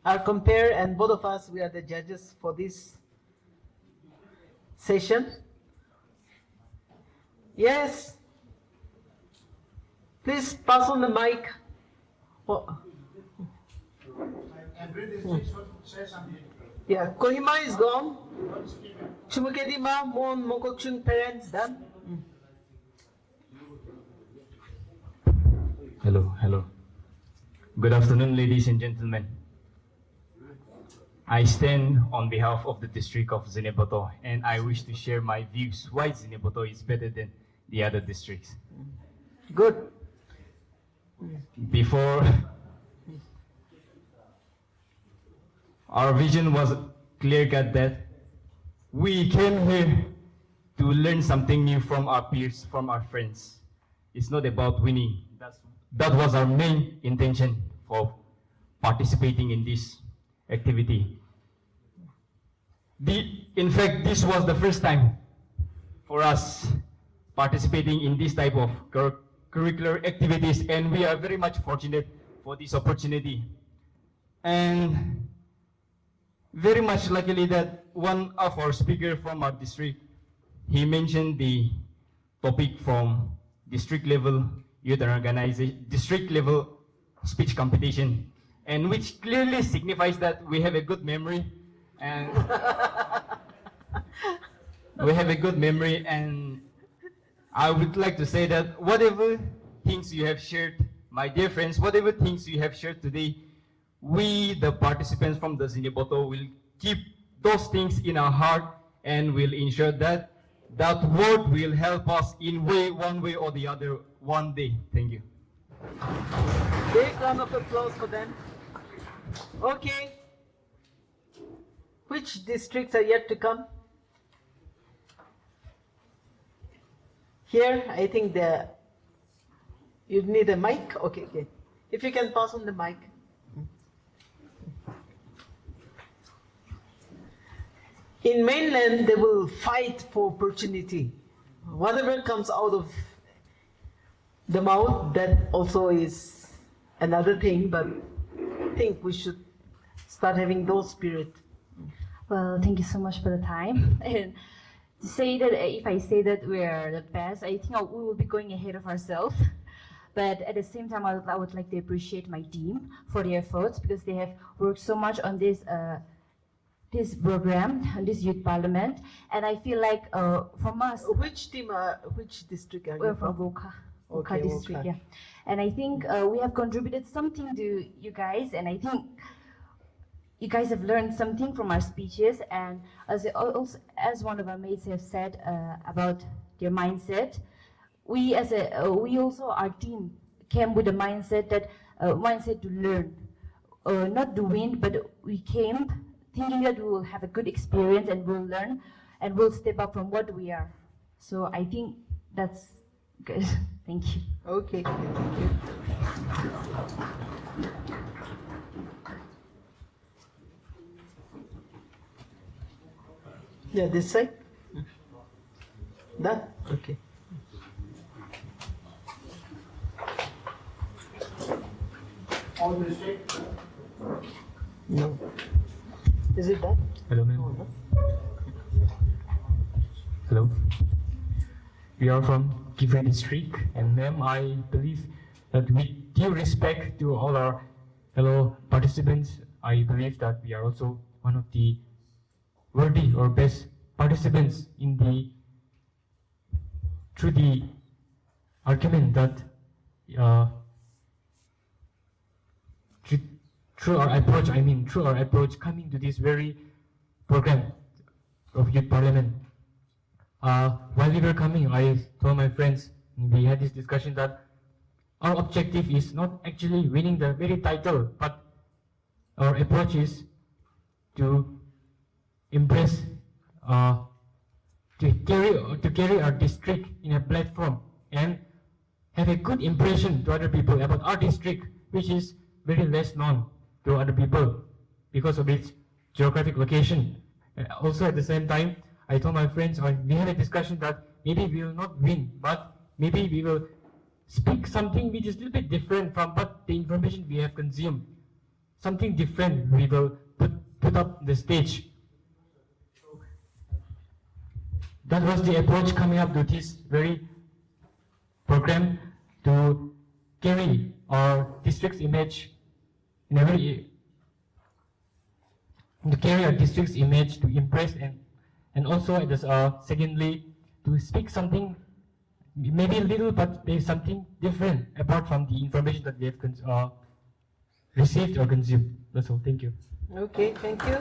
Our compare and both of us, we are the judges for this session. Yes. Please pass on the mic. Yeah, Kohima is gone. Chumukedima, Mon Mokokchun parents done. Hello. Good afternoon, ladies and gentlemen. I stand on behalf of the district of Zeniboto, and I wish to share my views why Zeniboto is better than the other districts. Good. Before, our vision was clear-cut that we came here to learn something new from our peers, from our friends. It's not about winning. That was our main intention for participating in this activity. In fact, this was the first time for us participating in this type of curricular activities, and we are very much fortunate for this opportunity. And very much luckily that one of our speakers from our district, he mentioned the topic from district level youth organization, district level speech competition, and which clearly signifies that we have a good memory, and I would like to say that whatever things you have shared, my dear friends, whatever things you have shared today, we, the participants from the Zeniboto, will keep those things in our heart and will ensure that that word will help us in one way or the other one day. Thank you. Big round of applause for them. Okay. Which districts are yet to come? Here, I think you need a mic. Okay. If you can pass on the mic. In mainland, they will fight for opportunity. Whatever comes out of the mouth, that also is another thing, but I think we should start having those spirit. Well, thank you so much for the time. And to say that, if I say that we're the best, I think we will be going ahead of ourselves. But at the same time, I would like to appreciate my team for their efforts, because they have worked so much on this program, on this youth parliament, and I feel like from us. Which team? Which district are you from? Woka district, yeah. And I think we have contributed something to you guys, and I think you guys have learned something from our speeches. And as one of our mates have said about their mindset, we also, our team came with a mindset to learn, not to win, but we came thinking that we will have a good experience and we'll learn and we'll step up from what we are. So I think that's good. Thank you. Okay, thank you. Yeah, this side. That? Okay. All district. No. Is it that? Hello, ma'am. Hello. We are from Kifri district, and ma'am, I believe that with due respect to all our fellow participants, I believe that we are also one of the worthy or best participants in the through the argument that through our approach coming to this very program of youth parliament. While we were coming, I told my friends, we had this discussion that our objective is not actually winning the very title, but our approach is to impress, to carry our district in a platform and have a good impression to other people about our district, which is very less known to other people because of its geographic location. Also at the same time, I told my friends, we had a discussion that maybe we will not win, but maybe we will speak something which is a little bit different from what the information we have consumed. Something different we will put up the stage. That was the approach coming up to this very program to carry our district's image in a very to carry our district's image, to impress and also secondly to speak something maybe a little but maybe something different apart from the information that we have received or consumed. That's all. Thank you. Okay, thank you.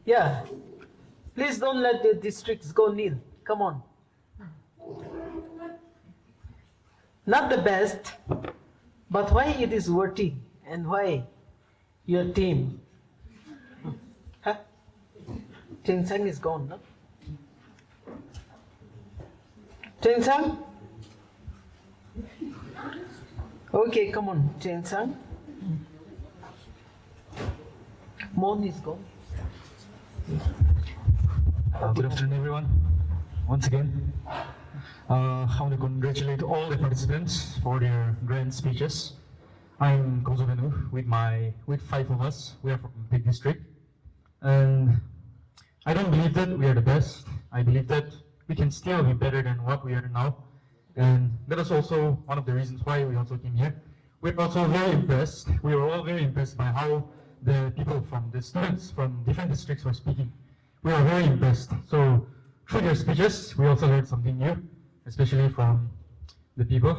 Yeah, please don't let the districts go nil. Come on. Not the best, but why it is worthy and why your team. Huh? Cheng Sang is gone, no? Cheng Sang? Okay, come on, Cheng Sang. Mon is gone. Good afternoon, everyone. Once again, I want to congratulate all the participants for their grand speeches. I'm Kozo Benu with 5 of us. We are from big district, and I don't believe that we are the best. I believe that we can still be better than what we are now, and that is also one of the reasons why we also came here. We're also very impressed. We were all very impressed by how the people from the students from different districts were speaking. We are very impressed. So through their speeches, we also learned something new, especially from the people,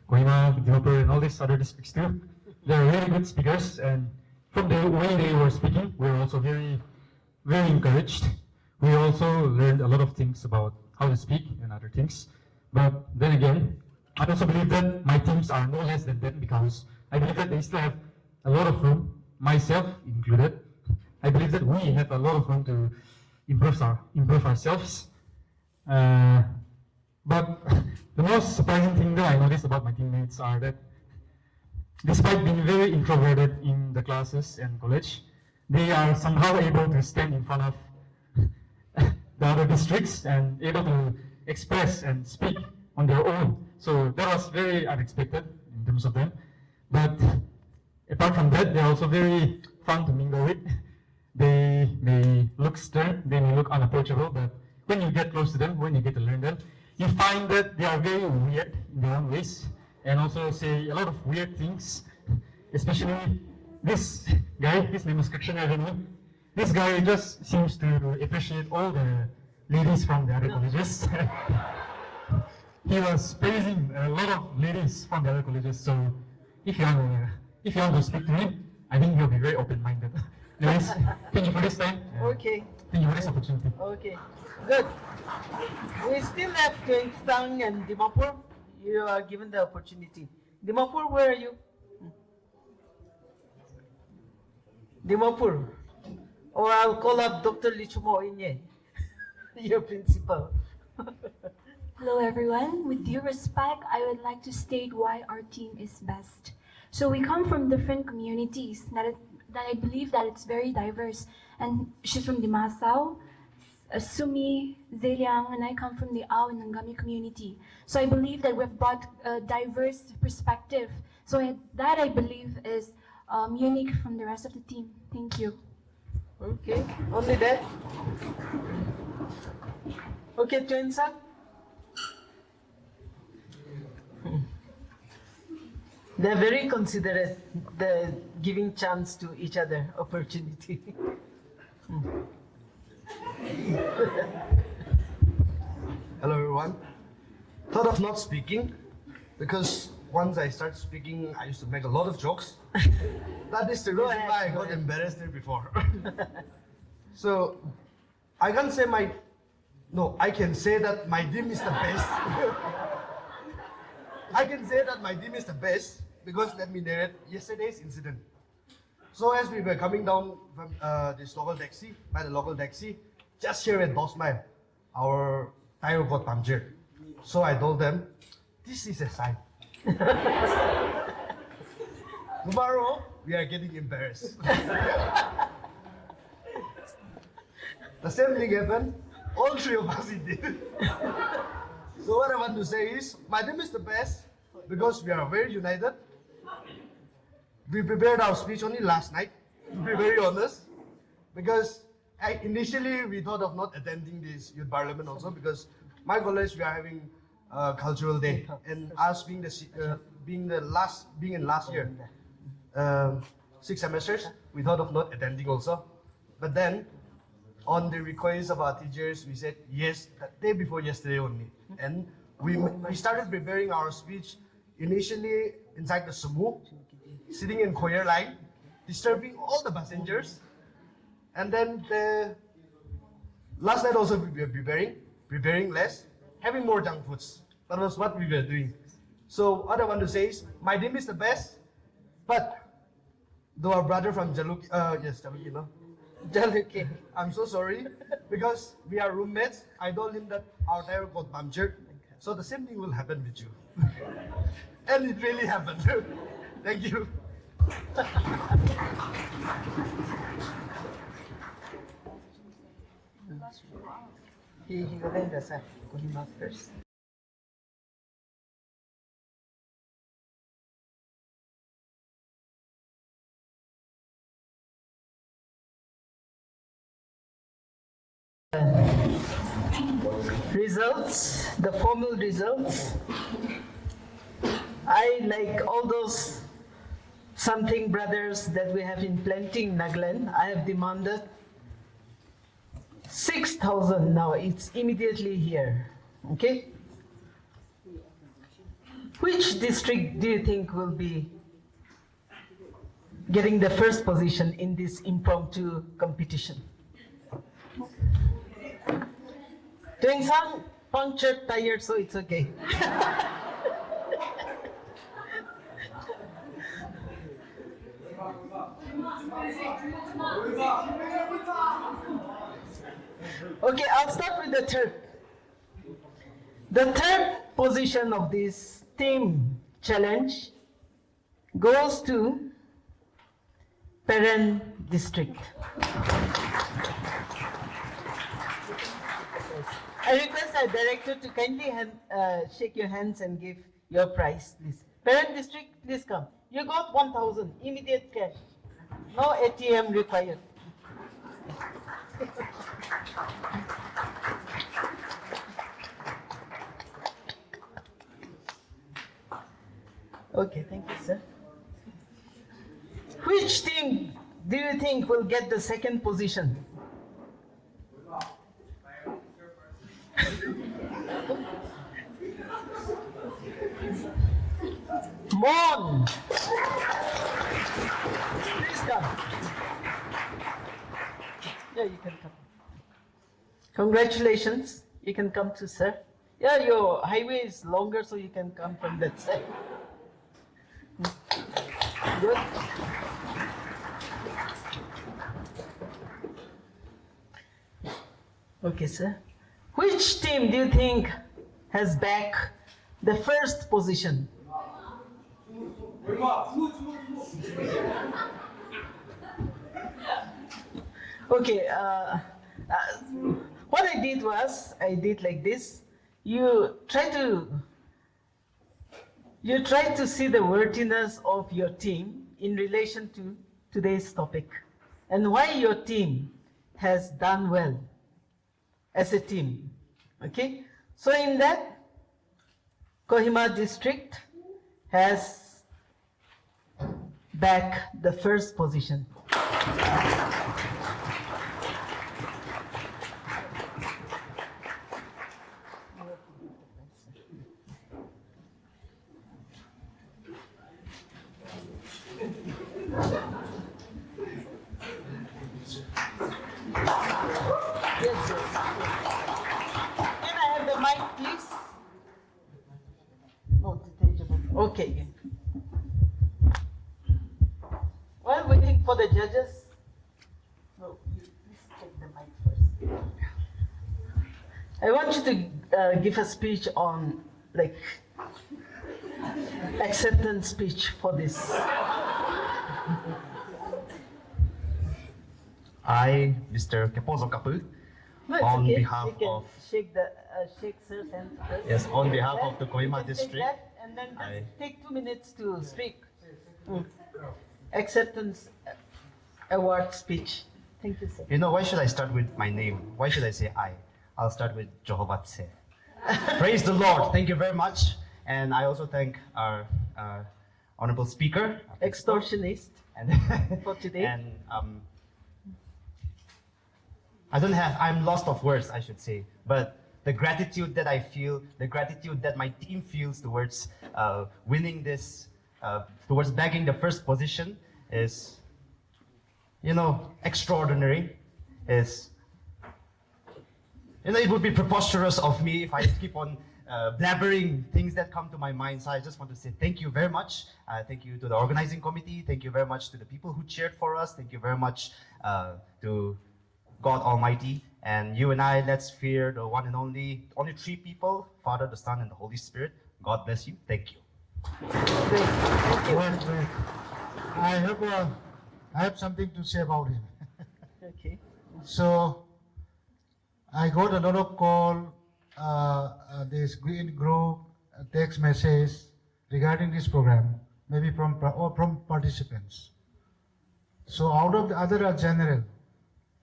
Kohima, Dimapur, and all these other districts too. They are really good speakers, and from the way they were speaking, we were also very, very encouraged. We also learned a lot of things about how to speak and other things. But then again, I also believe that my teams are no less than them because I believe that they still have a lot of room, myself included. I believe that we have a lot of room to improve ourselves. But the most surprising thing that I noticed about my teammates are that despite being very introverted in the classes and college, they are somehow able to stand in front of the other districts and able to express and speak on their own. So that was very unexpected in terms of them. But apart from that, they're also very fun to mingle with. They may look stern, they may look unapproachable, but when you get close to them, when you get to learn them, you find that they are very weird in their own ways and also say a lot of weird things. Especially this guy, his name is Krishna, I don't know. This guy just seems to appreciate all the ladies from the other colleges. He was praising a lot of ladies from the other colleges, so if you want to speak to him, I think he'll be very open-minded. Anyways, thank you for this time. Okay. Thank you for this opportunity. Okay, good. We still have Cheng Sang and Dimapur. You are given the opportunity. Dimapur, where are you? Dimapur. Or I'll call up Dr. Lichumo Inye, your principal. Hello everyone. With due respect, I would like to state why our team is best. So we come from different communities that I believe that it's very diverse. And she's from Dimasao, Sumi, Zeliang, and I come from the Ao and Nangami community. So I believe that we've brought a diverse perspective. So that I believe is unique from the rest of the team. Thank you. Okay, only that. Okay, Tuensan. They're very considerate, the giving chance to each other, opportunity. Hello everyone. Thought of not speaking because once I start speaking, I used to make a lot of jokes. That is the reason why I got embarrassed there before. So I can't say I can say that my team is the best. I can say that my team is the best because let me narrate yesterday's incident. So as we were coming down from this local taxi, by the local taxi, just here at Dosmai, our tire got punctured. So I told them, this is a sign. Tomorrow, we are getting embarrassed. The same thing happened, all three of us did. So what I want to say is, my team is the best because we are very united. We prepared our speech only last night, to be very honest, because initially we thought of not attending this youth parliament also because my college we are having cultural day, and us being in last year, 6 semesters, we thought of not attending also. But then, on the request of our teachers, we said yes the day before yesterday only, and we started preparing our speech initially inside the sumo, sitting in choir line, disturbing all the passengers. And then last night also we were preparing less, having more junk foods. That was what we were doing. So what I want to say is, my team is the best, but though our brother from Jaluki, Jaluki, no? Jaluki, I'm so sorry, because we are roommates. I told him that our tire got punctured, so the same thing will happen with you. And it really happened. Thank you. He went as a Kohima first. Results, the formal results. I, like all those something brothers that we have in plenty in Nagaland, I have demanded 6,000 now. It's immediately here. Okay? Which district do you think will be getting the first position in this impromptu competition? Doing some punctured tire, so it's okay. Okay, I'll start with the third. The third position of this team challenge goes to Peren district. I request our director to kindly shake your hands and give your prize, please. Parent district, please come. You got 1,000, immediate cash. No ATM required. Okay, thank you, sir. Which team do you think will get the second position? Mon! Please come. Yeah, you can come. Congratulations. You can come too, sir. Yeah, your highway is longer, so you can come from that side. Good. Okay, sir. Which team do you think has back the first position? Okay, what I did was, I did like this. You try to see the worthiness of your team in relation to today's topic and why your team has done well as a team. Okay, so in that, Kohima district has back the first position. Yes, yes. Can I have the mic, please? No, okay. While waiting for the judges, no, you please take the mic first. I want you to give a speech on, like, acceptance speech for this. I, Mr. Kepozo Kapu, No, it's on okay. behalf You can of shake sir's hand first. yes, on behalf Then of the you Kohima can take district, that and then just I- take 2 minutes to speak. Acceptance award speech. Thank you, sir. You know, why should I start with my name? Why should I say I? I'll start with Jehovah Tse. Praise the Lord. Thank you very much. And I also thank our honorable speaker. Extortionist And for today. And I'm lost of words, I should say. But the gratitude that I feel, the gratitude that my team feels towards winning this, towards bagging the first position is, extraordinary. It would be preposterous of me if I keep on blabbering things that come to my mind. So I just want to say thank you very much. Thank you to the organizing committee. Thank you very much to the people who cheered for us. Thank you very much to God Almighty. And you and I, let's fear the one and only three people, Father, the Son, and the Holy Spirit. God bless you. Thank you. Wait. I have something to say about him. Okay. So I got a lot of call, this green group text message regarding this program, maybe from participants. So out of the other are general,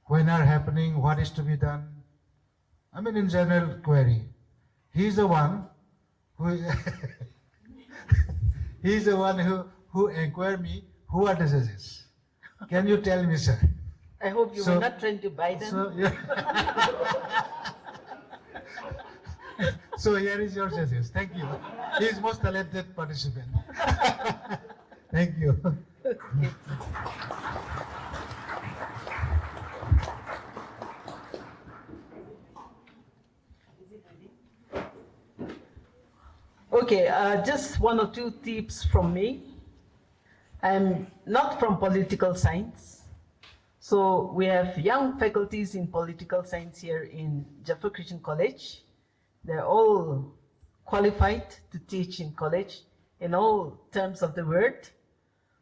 when are happening, what is to be done. I mean, in general query. He's the one who he's the one who inquired me, who are the judges? Can you tell me, sir? I hope you So- were not trying to buy them. So, yeah. So here is your judges. Thank you. He is most talented participant. Thank you. Okay, just 1 or 2 tips from me. I'm not from political science. So we have young faculties in political science here in Jaffa Christian College. They're all qualified to teach in college in all terms of the word.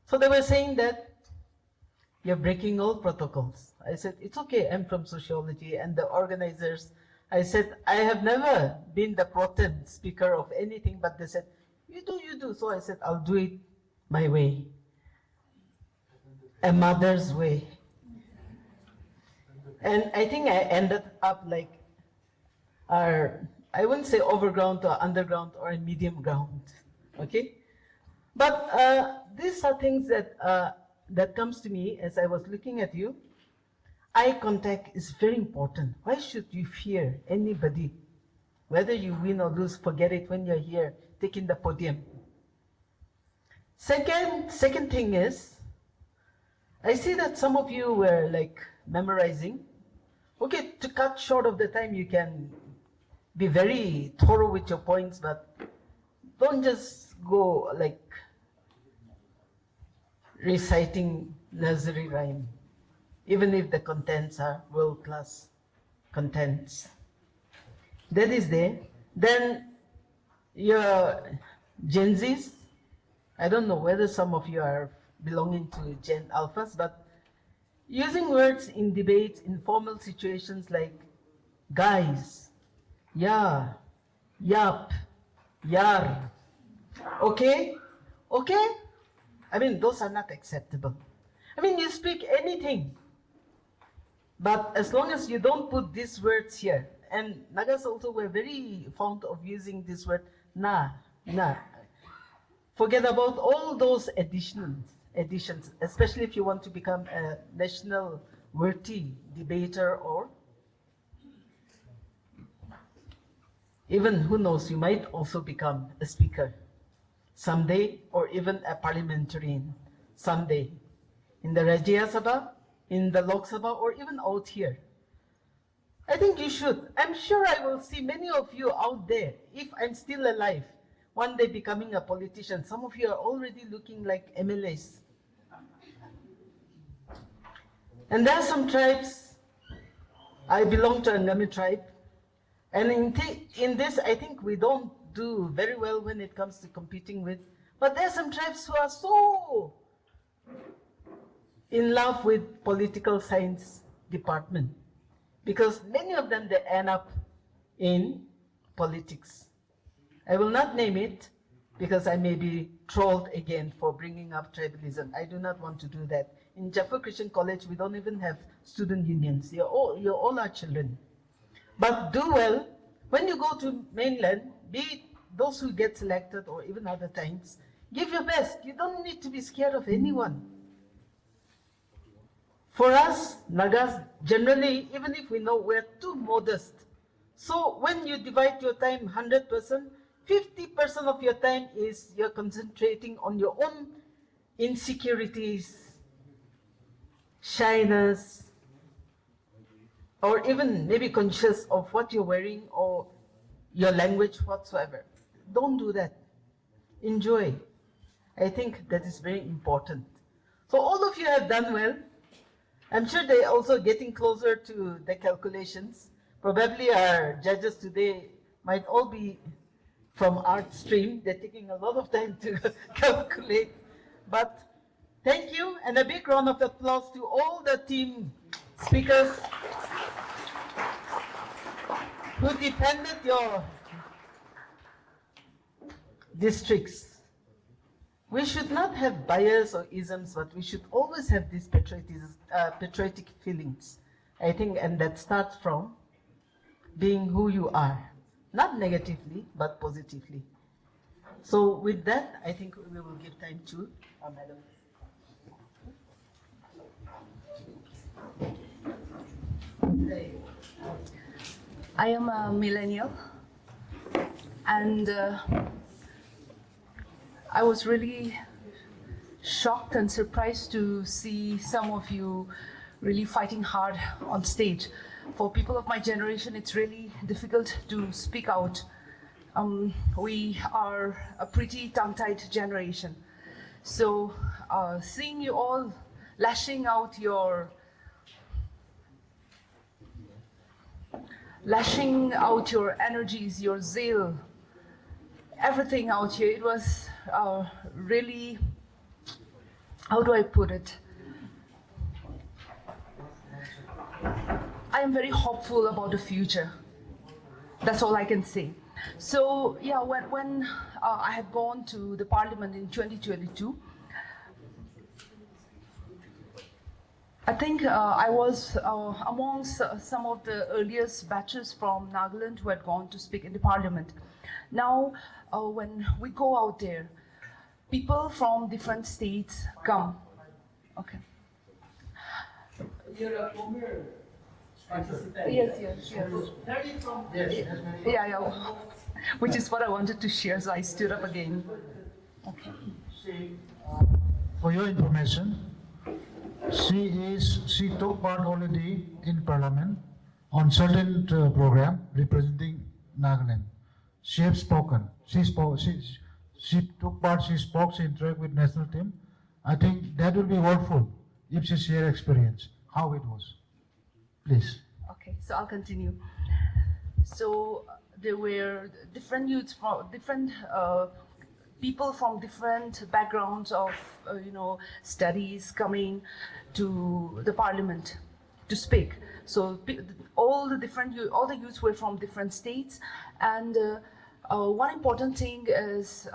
So they were saying that you're breaking all protocols. I said, it's okay, I'm from sociology. And the organizers, I said, I have never been the potent speaker of anything, but they said, you do. So I said, I'll do it my way. A mother's way. And I think I ended up like I wouldn't say overground or underground or a medium ground, okay? But these are things that comes to me as I was looking at you. Eye contact is very important. Why should you fear anybody? Whether you win or lose, forget it when you're here, taking the podium. Second thing is, I see that some of you were like memorizing. Okay, to cut short of the time, you can be very thorough with your points, but don't just go like reciting nursery rhyme, even if the contents are world-class contents. That is there. Then your Gen Zs, I don't know whether some of you are belonging to Gen Alphas, but using words in debates in formal situations like guys, yeah, yup, yar, okay, okay? I mean, those are not acceptable. I mean, you speak anything, but as long as you don't put these words here, and Nagas also were very fond of using this word na. Forget about all those additions, especially if you want to become a national worthy debater, or even, who knows, you might also become a speaker someday, or even a parliamentarian someday, in the Rajya Sabha, in the Lok Sabha, or even out here. I think you should. I'm sure I will see many of you out there, if I'm still alive, one day becoming a politician. Some of you are already looking like MLAs. And there are some tribes. I belong to a Ngami tribe. And in this, I think we don't do very well when it comes to competing with. But there are some tribes who are so in love with political science department, because many of them, they end up in politics. I will not name it because I may be trolled again for bringing up tribalism. I do not want to do that. In Jaffa Christian College, we don't even have student unions. You're all our children. But do well, when you go to mainland, be it those who get selected or even other times, give your best. You don't need to be scared of anyone. For us, Nagas, generally, even if we know we're too modest, so when you divide your time 100%, 50% of your time is you're concentrating on your own insecurities, shyness, or even maybe conscious of what you're wearing or your language whatsoever. Don't do that. Enjoy. I think that is very important. So all of you have done well. I'm sure they're also getting closer to the calculations. Probably our judges today might all be from art stream. They're taking a lot of time to calculate. But thank you, and a big round of applause to all the team speakers who defended your districts. We should not have bias or isms, but we should always have these patriotic feelings, I think, and that starts from being who you are, not negatively, but positively. So with that, I think we will give time to our madam. I am a millennial, and I was really shocked and surprised to see some of you really fighting hard on stage. For people of my generation, it's really difficult to speak out. We are a pretty tongue-tied generation. So seeing you all lashing out your energies, your zeal, everything out here, it was really, how do I put it? I am very hopeful about the future. That's all I can say. So yeah, when I had gone to the parliament in 2022, I think I was amongst some of the earliest batches from Nagaland who had gone to speak in the parliament. Now, when we go out there, people from different states come. Okay. You're a former participant. Yes. Yes. Yeah. Which is what I wanted to share, so I stood up again. Okay. For your information, she took part already in Parliament on certain program representing Nagaland. She has spoken. She took part. She spoke. She interacted with national team, I think that will be worthwhile if she share experience, how it was. Please. Okay, so I'll continue. So there were different youths from different people from different backgrounds of studies coming to the parliament to speak. So all the youths were from different states, and one important thing is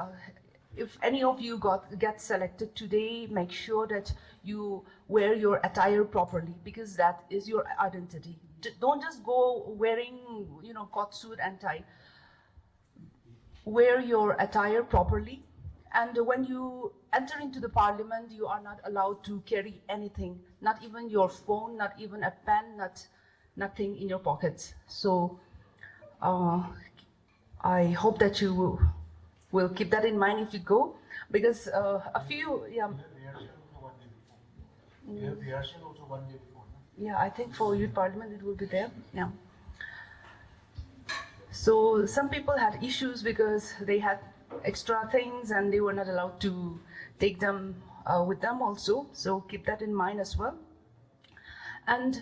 if any of you get selected today, make sure that you wear your attire properly, because that is your identity. Don't just go wearing coat suit and tie. Wear your attire properly, and when you enter into the parliament, you are not allowed to carry anything, not even your phone, not even a pen, nothing in your pockets. So I hope that you will keep that in mind if you go, because a few I think for youth parliament it will be there. Yeah. So some people had issues because they had extra things and they were not allowed to take them with them also. So keep that in mind as well. And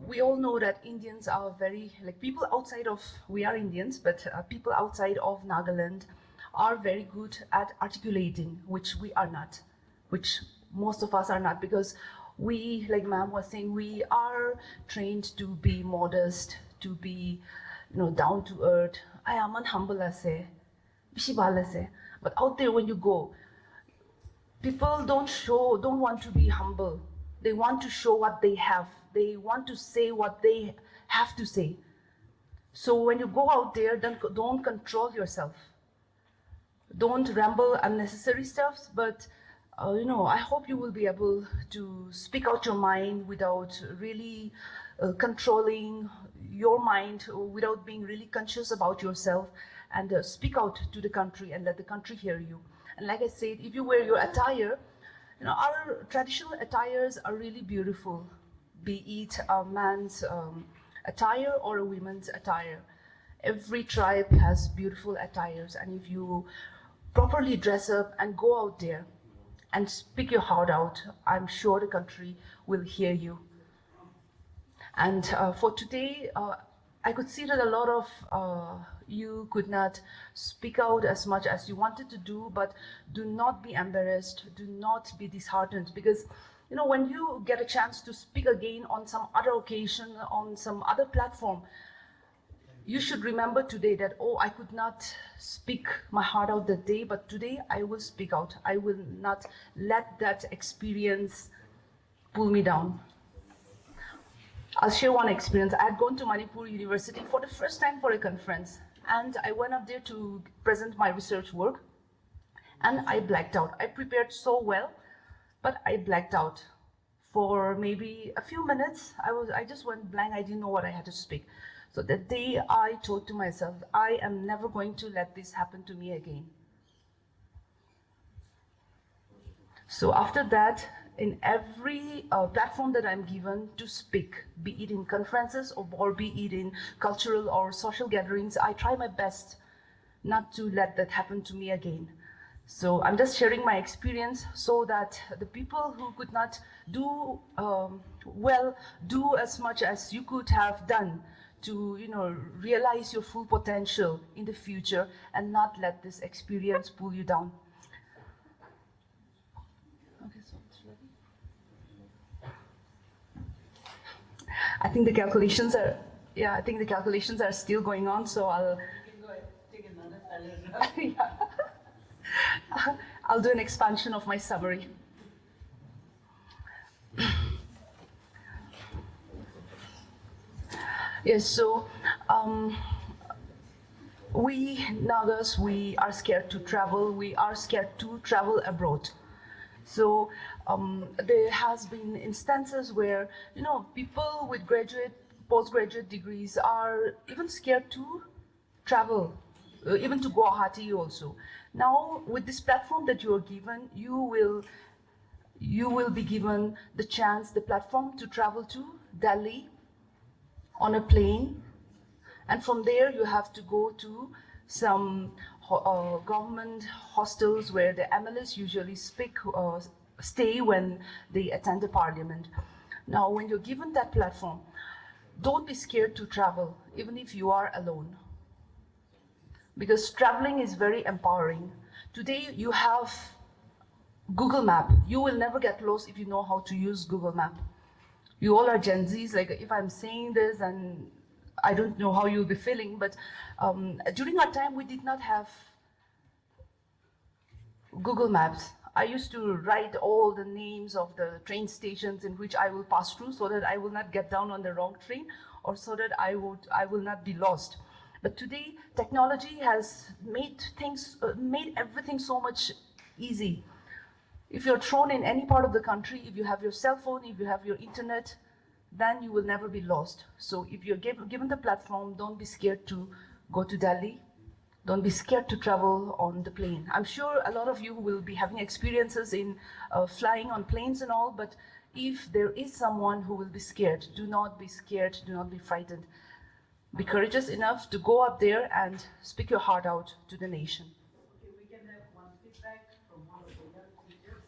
we all know that Indians are very, people outside of, we are Indians, but people outside of Nagaland are very good at articulating, which we are not, which most of us are not, because we, like ma'am was saying, we are trained to be modest, to be down to earth. I am humble as but out there when you go, people don't want to be humble. They want to show what they have. They want to say what they have to say. So when you go out there, don't control yourself. Don't ramble unnecessary stuff, but I hope you will be able to speak out your mind without really controlling your mind, without being really conscious about yourself, and speak out to the country and let the country hear you. And like I said, if you wear your attire, our traditional attires are really beautiful, be it a man's attire or a woman's attire. Every tribe has beautiful attires, and if you properly dress up and go out there and speak your heart out, I'm sure the country will hear you. And for today, I could see that a lot of you could not speak out as much as you wanted to do, but do not be embarrassed, do not be disheartened, because when you get a chance to speak again on some other occasion, on some other platform, you should remember today that, oh, I could not speak my heart out that day, but today I will speak out. I will not let that experience pull me down. I'll share one experience. I had gone to Manipur University for the first time for a conference, and I went up there to present my research work, and I blacked out. I prepared so well, but I blacked out. For maybe a few minutes, I just went blank. I didn't know what I had to speak. So that day I told to myself, I am never going to let this happen to me again. So after that, in every platform that I'm given to speak, be it in conferences or be it in cultural or social gatherings, I try my best not to let that happen to me again. So I'm just sharing my experience so that the people who could not do well, do as much as you could have done to realize your full potential in the future and not let this experience pull you down. Okay, so it's ready. I think the calculations are still going on, so I'll take another I'll do an expansion of my summary. Yes, so we Nagas, we are scared to travel. We are scared to travel abroad. So there has been instances where people with graduate, postgraduate degrees are even scared to travel, even to Guwahati also. Now with this platform that you are given, you will be given the chance, the platform to travel to Delhi on a plane, and from there you have to go to some government hostels where the MLS usually stay when they attend the parliament. Now, when you're given that platform, don't be scared to travel, even if you are alone. Because traveling is very empowering. Today, you have Google Map. You will never get lost if you know how to use Google Map. You all are Gen Zs, like if I'm saying this, and I don't know how you'll be feeling, but during our time, we did not have Google Maps. I used to write all the names of the train stations in which I will pass through so that I will not get down on the wrong train, or so that I will not be lost. But today, technology has made everything so much easy. If you're thrown in any part of the country, if you have your cell phone, if you have your internet, then you will never be lost. So if you're given the platform, don't be scared to go to Delhi. Don't be scared to travel on the plane. I'm sure a lot of you will be having experiences in flying on planes and all, but if there is someone who will be scared, do not be scared, do not be frightened. Be courageous enough to go up there and speak your heart out to the nation. Okay, we can have one feedback from one of the young teachers.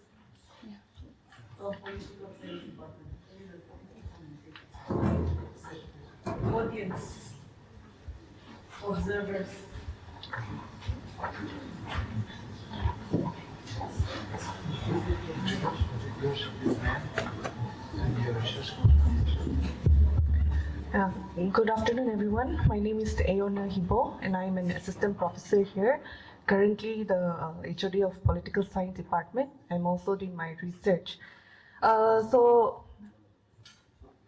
Yeah. Of political science department. Audience, observers. Good afternoon, everyone. My name is Aona Hibo, and I'm an assistant professor here. Currently, the HOD of Political Science Department. I'm also doing my research. So,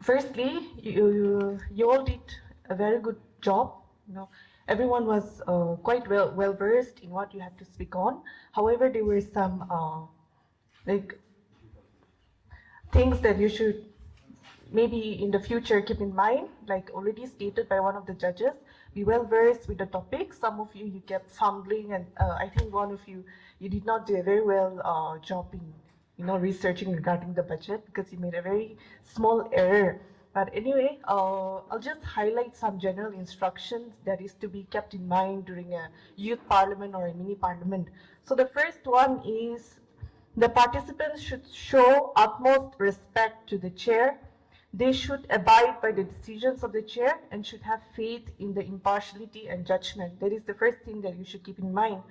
firstly, you all did a very good job. You know, everyone was quite well versed in what you had to speak on. However, there were some things that you should maybe in the future keep in mind, like already stated by one of the judges. Be well versed with the topic. Some of you kept fumbling, and I think one of you did not do a very well job in researching regarding the budget, because you made a very small error. But anyway, I'll just highlight some general instructions that is to be kept in mind during a youth parliament or a mini parliament. So the first one is the participants should show utmost respect to the chair. They should abide by the decisions of the chair and should have faith in the impartiality and judgment. That is the first thing that you should keep in mind.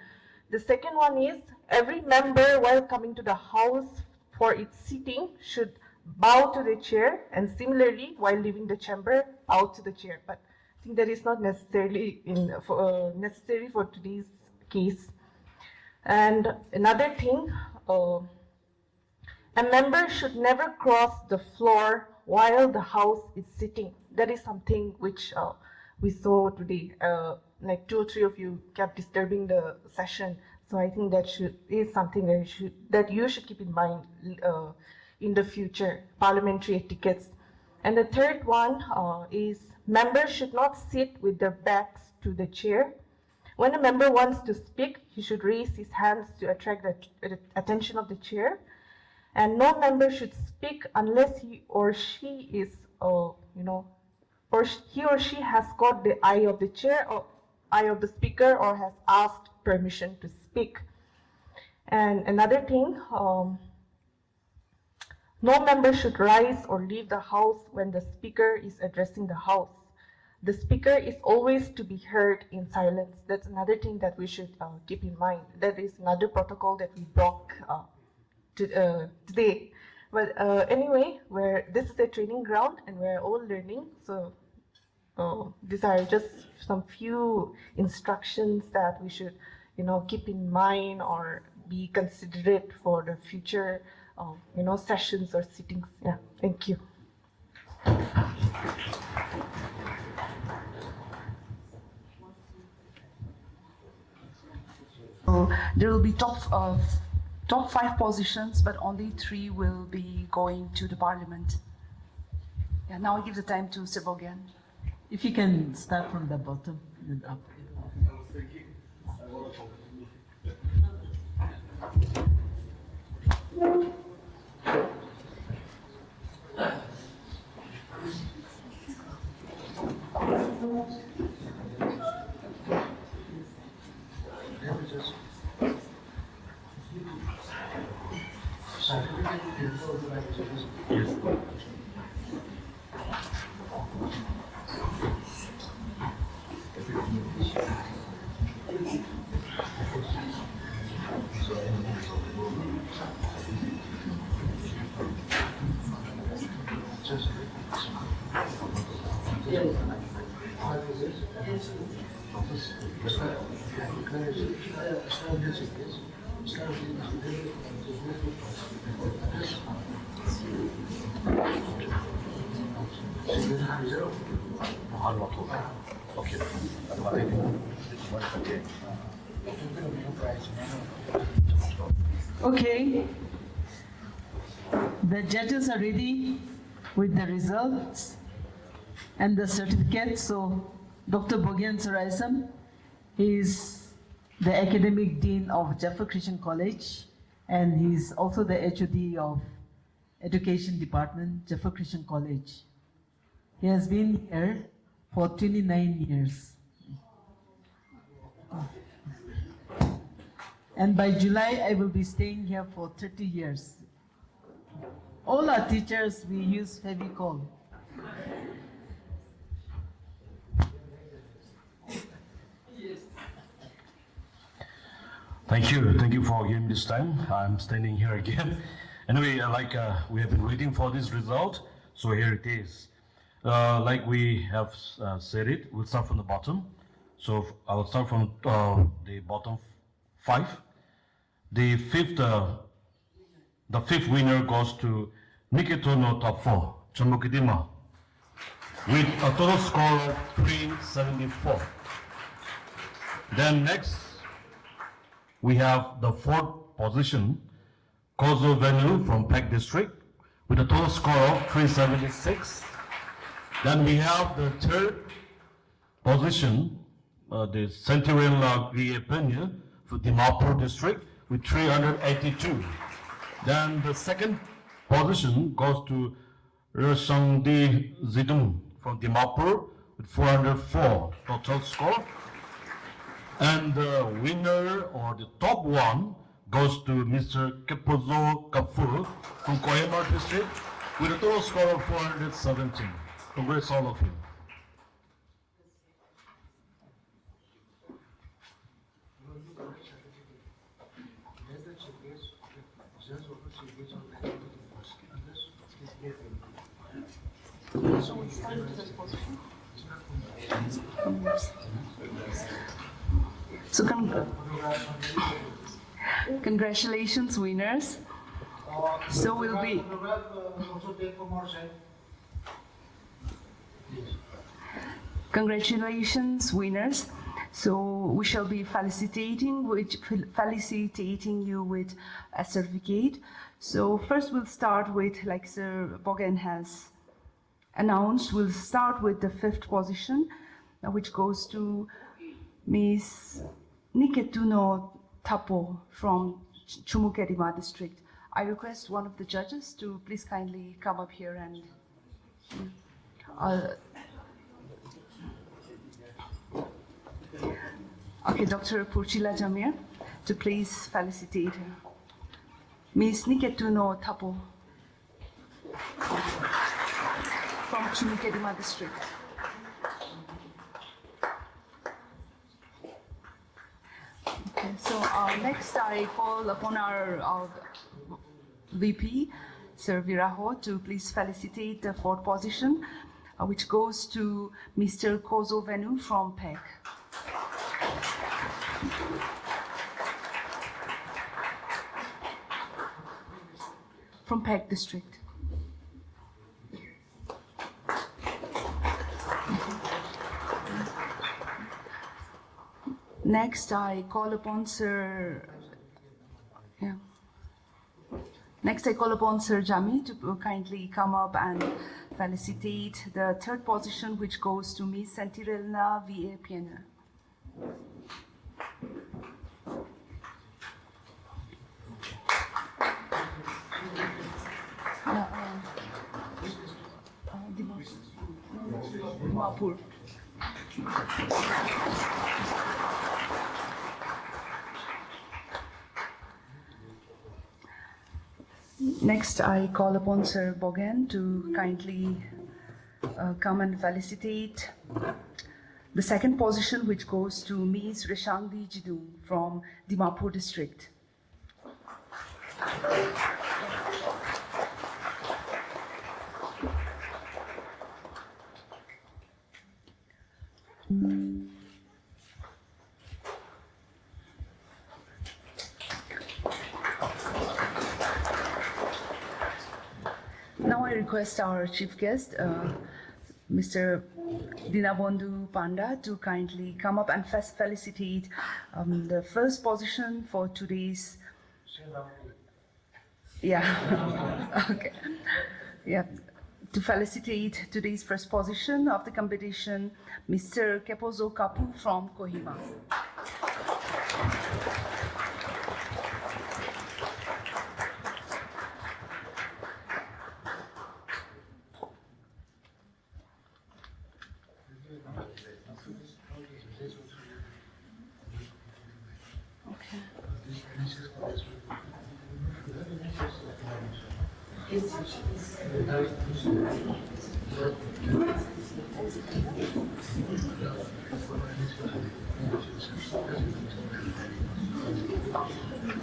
The second one is every member, while coming to the house for its sitting, should bow to the chair, and similarly, while leaving the chamber, bow to the chair. But I think that is not necessarily necessary for today's case. And another thing, a member should never cross the floor while the house is sitting. That is something which we saw today. Like 2 or 3 of you kept disturbing the session. So I think that is something that you should keep in mind in the future, parliamentary etiquettes. And the third one is members should not sit with their backs to the chair. When a member wants to speak, he should raise his hands to attract the attention of the chair. And no member should speak unless he or she is, or he or she has caught the eye of the chair or eye of the speaker, or has asked permission to speak. And another thing, no member should rise or leave the house when the speaker is addressing the house. The speaker is always to be heard in silence. That's another thing that we should keep in mind. That is another protocol that we broke today. But anyway, this is a training ground and we're all learning. So these are just some few instructions that we should, keep in mind or be considerate for the future, sessions or sittings. Yeah, thank you. So there will be top 5 positions, but only 3 will be going to the parliament. Yeah, now I give the time to Sebogian. If you can start from the bottom and up. Okay, the judges are ready with the results and the certificate. So Dr. Bogyan Suraisam, he is the academic dean of Jaffa Christian College, and he's also the HOD of Education Department, Jaffa Christian College. He has been here for 29 years. And by July, I will be staying here for 30 years. All our teachers, we use Fevicol. Thank you for giving me this time. I'm standing here again. Anyway, we have been waiting for this result, so here it is. Like we have said it, we'll start from the bottom. So I'll start from the bottom 5. The fifth winner goes to Niketono top 4, Chamukidima, with a total score of 374. Then next, we have the 4th position, Kozo Venu from Peck District, with a total score of 376. Then we have the 3rd position, the Centurion Grie Penya for Dimapur District with 382. Then the 2nd position goes to Rashangdi Zidung from Dimapur with 404 total score. And the winner, or the top one, goes to Mr. Kepozo Kapur from Kohima District with a total score of 417. Congrats all of you. So congratulations, winners. So we'll be congratulations, winners. So we shall be felicitating you with a certificate. So first we'll start with, like Sir Bogan has announced, we'll start with the 5th position, which goes to Miss Niketuno Tapo from Chumukedima District. I request one of the judges to please kindly come up here and okay, Dr. Purchila Jamir, to please felicitate her. Miss Niketuno Tapo from Chumukedima District. Okay, so next I call upon our VP, Sir Viraho, to please felicitate the 4th position, which goes to Mr. Kozo Venu from PEC. From PEC District. Next, I call upon Sir Jami to kindly come up and felicitate the 3rd position, which goes to Miss Sentirelna V.A. Piener. Dimapur. Next, I call upon Sir Bogan to kindly come and felicitate the second position, which goes to Ms. Reshangdi Jidu from Dimapur district. Now I request our chief guest, Mr. Dinabandhu Panda, to kindly come up and felicitate the first position for today's. Yeah. Okay. Yeah. To felicitate today's first position of the competition, Mr. Kepozo Kapu from Kohima.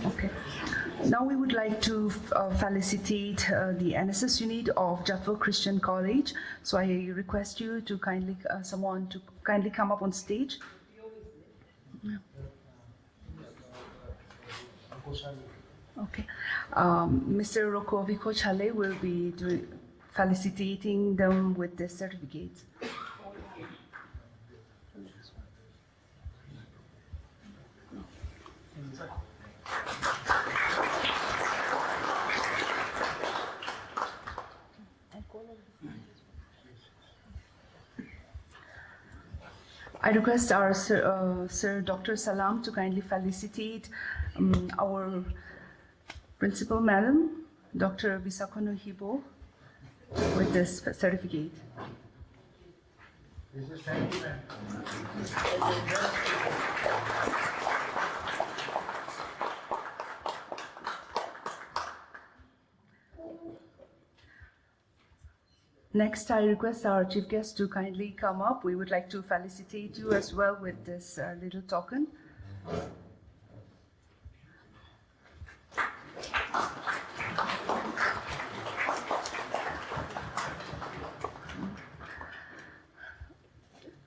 Okay. Now we would like to felicitate the NSS unit of Jaffa Christian College. So I request you to kindly, someone to kindly come up on stage. Yeah. Okay. Mr. Rokoviko Chale will be felicitating them with the certificates. I request our Sir Dr. Salam to kindly felicitate our Principal Madam, Dr. Bisakono Hibo, with this certificate. Next, I request our chief guest to kindly come up. We would like to felicitate you as well with this little token.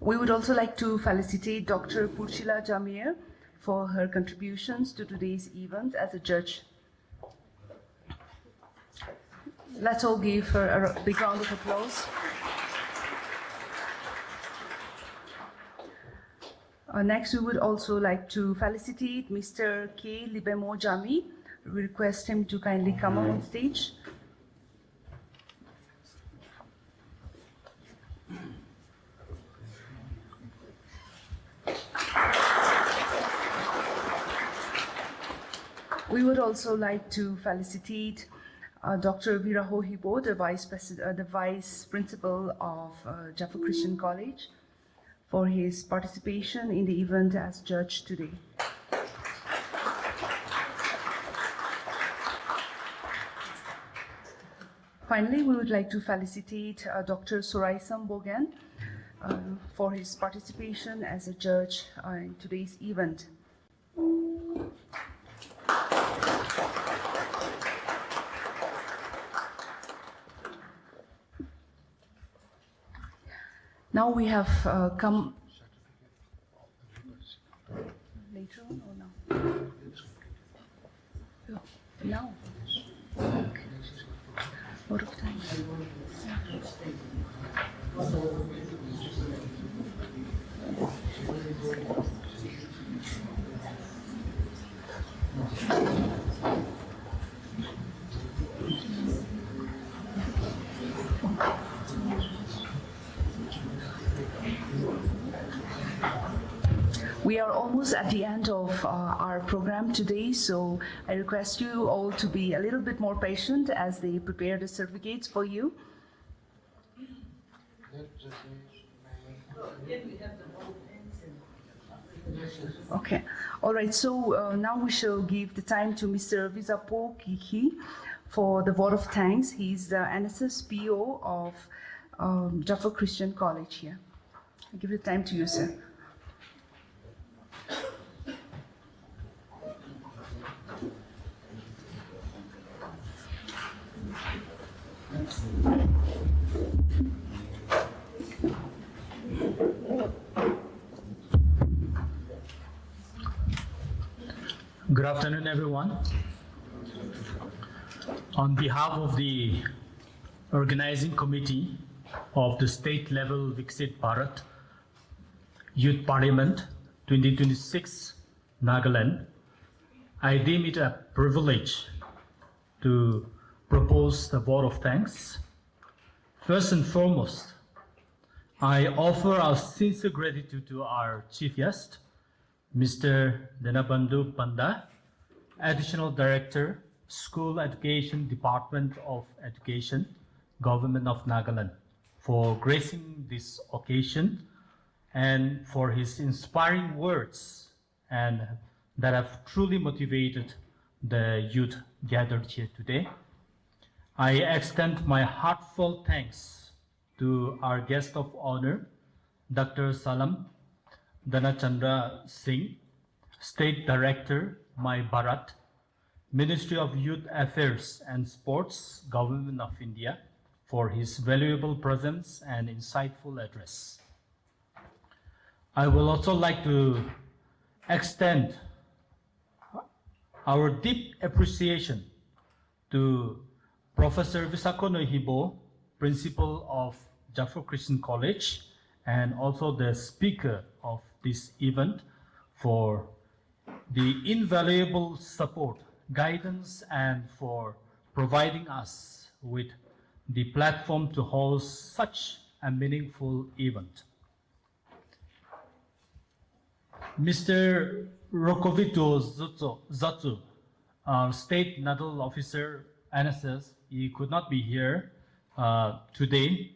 We would also like to felicitate Dr. Purshila Jamir for her contributions to today's event as a judge. Let's all give her a big round of applause. Next, we would also like to felicitate Mr. K. Libemo Jami. We request him to kindly come up on stage. We would also like to felicitate Dr. Viraho Hibo, the Vice Principal of Jaffa Christian College, for his participation in the event as judge today. Finally, we would like to felicitate Dr. Suraisam Bogan for his participation as a judge in today's event. Now we have come later on or now? Now. Okay. Out of time. We are almost at the end of our program today, so I request you all to be a little bit more patient as they prepare the certificates for you. Okay, all right, so now we shall give the time to Mr. Visapo Kiki for the vote of thanks. He's the NSS PO of Jaffa Christian College here. I give the time to you, sir. Good afternoon, everyone. On behalf of the organizing committee of the state level Viksit Bharat Youth Parliament 2026 Nagaland, I deem it a privilege to propose the vote of thanks. First and foremost, I offer our sincere gratitude to our chief guest, Mr. Dinabandhu Panda, Additional Director, School Education Department of Education, Government of Nagaland, for gracing this occasion and for his inspiring words and that have truly motivated the youth gathered here today. I extend my heartfelt thanks to our guest of honor, Dr. Salam Dhanachandra Singh, State Director, My Bharat, Ministry of Youth Affairs and Sports, Government of India, for his valuable presence and insightful address. I will also like to extend our deep appreciation to Professor Visakono Hibo, Principal of Jaffa Christian College, and also the speaker of this event, for the invaluable support, guidance, and for providing us with the platform to host such a meaningful event. Mr. Rokovito Zatsu, our State Nodal Officer, NSS, he could not be here today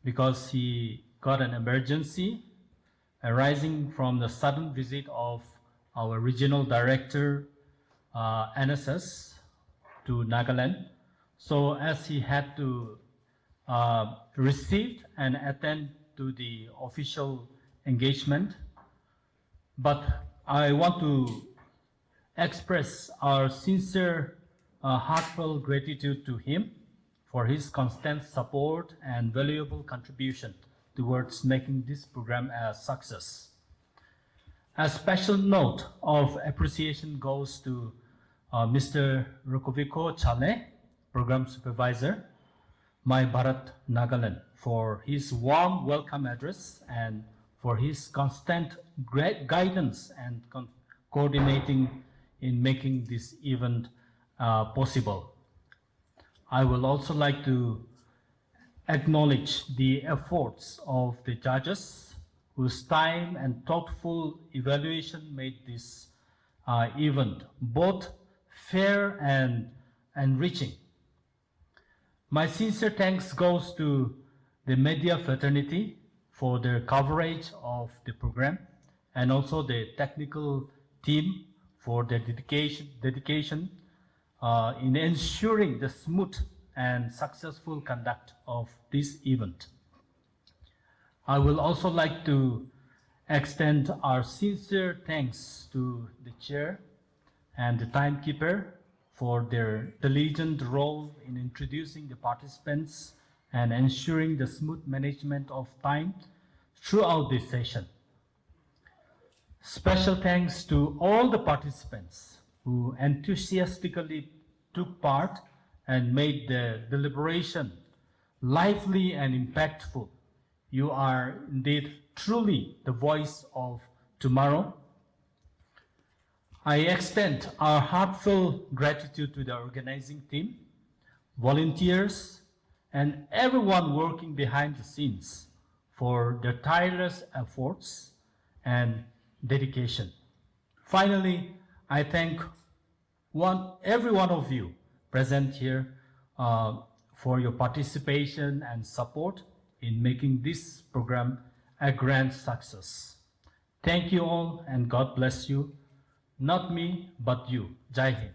because he got an emergency arising from the sudden visit of our Regional Director, NSS, to Nagaland. So as he had to receive and attend to the official engagement, but I want to express our sincere, heartfelt gratitude to him for his constant support and valuable contribution towards making this program a success. A special note of appreciation goes to Mr. Rukoviko Chale, Program Supervisor, My Bharat Nagaland, for his warm welcome address and for his constant great guidance and coordinating in making this event possible. I will also like to acknowledge the efforts of the judges whose time and thoughtful evaluation made this event both fair and enriching. My sincere thanks goes to the media fraternity for their coverage of the program, and also the technical team for their dedication in ensuring the smooth and successful conduct of this event. I will also like to extend our sincere thanks to the chair and the timekeeper for their diligent role in introducing the participants and ensuring the smooth management of time throughout this session. Special thanks to all the participants who enthusiastically took part and made the deliberation lively and impactful. You are indeed truly the voice of tomorrow. I extend our heartfelt gratitude to the organizing team, volunteers, and everyone working behind the scenes for their tireless efforts and dedication. Finally, I thank every one of you present here for your participation and support in making this program a grand success. Thank you all, and God bless you. Not me, but you. Jai Hind.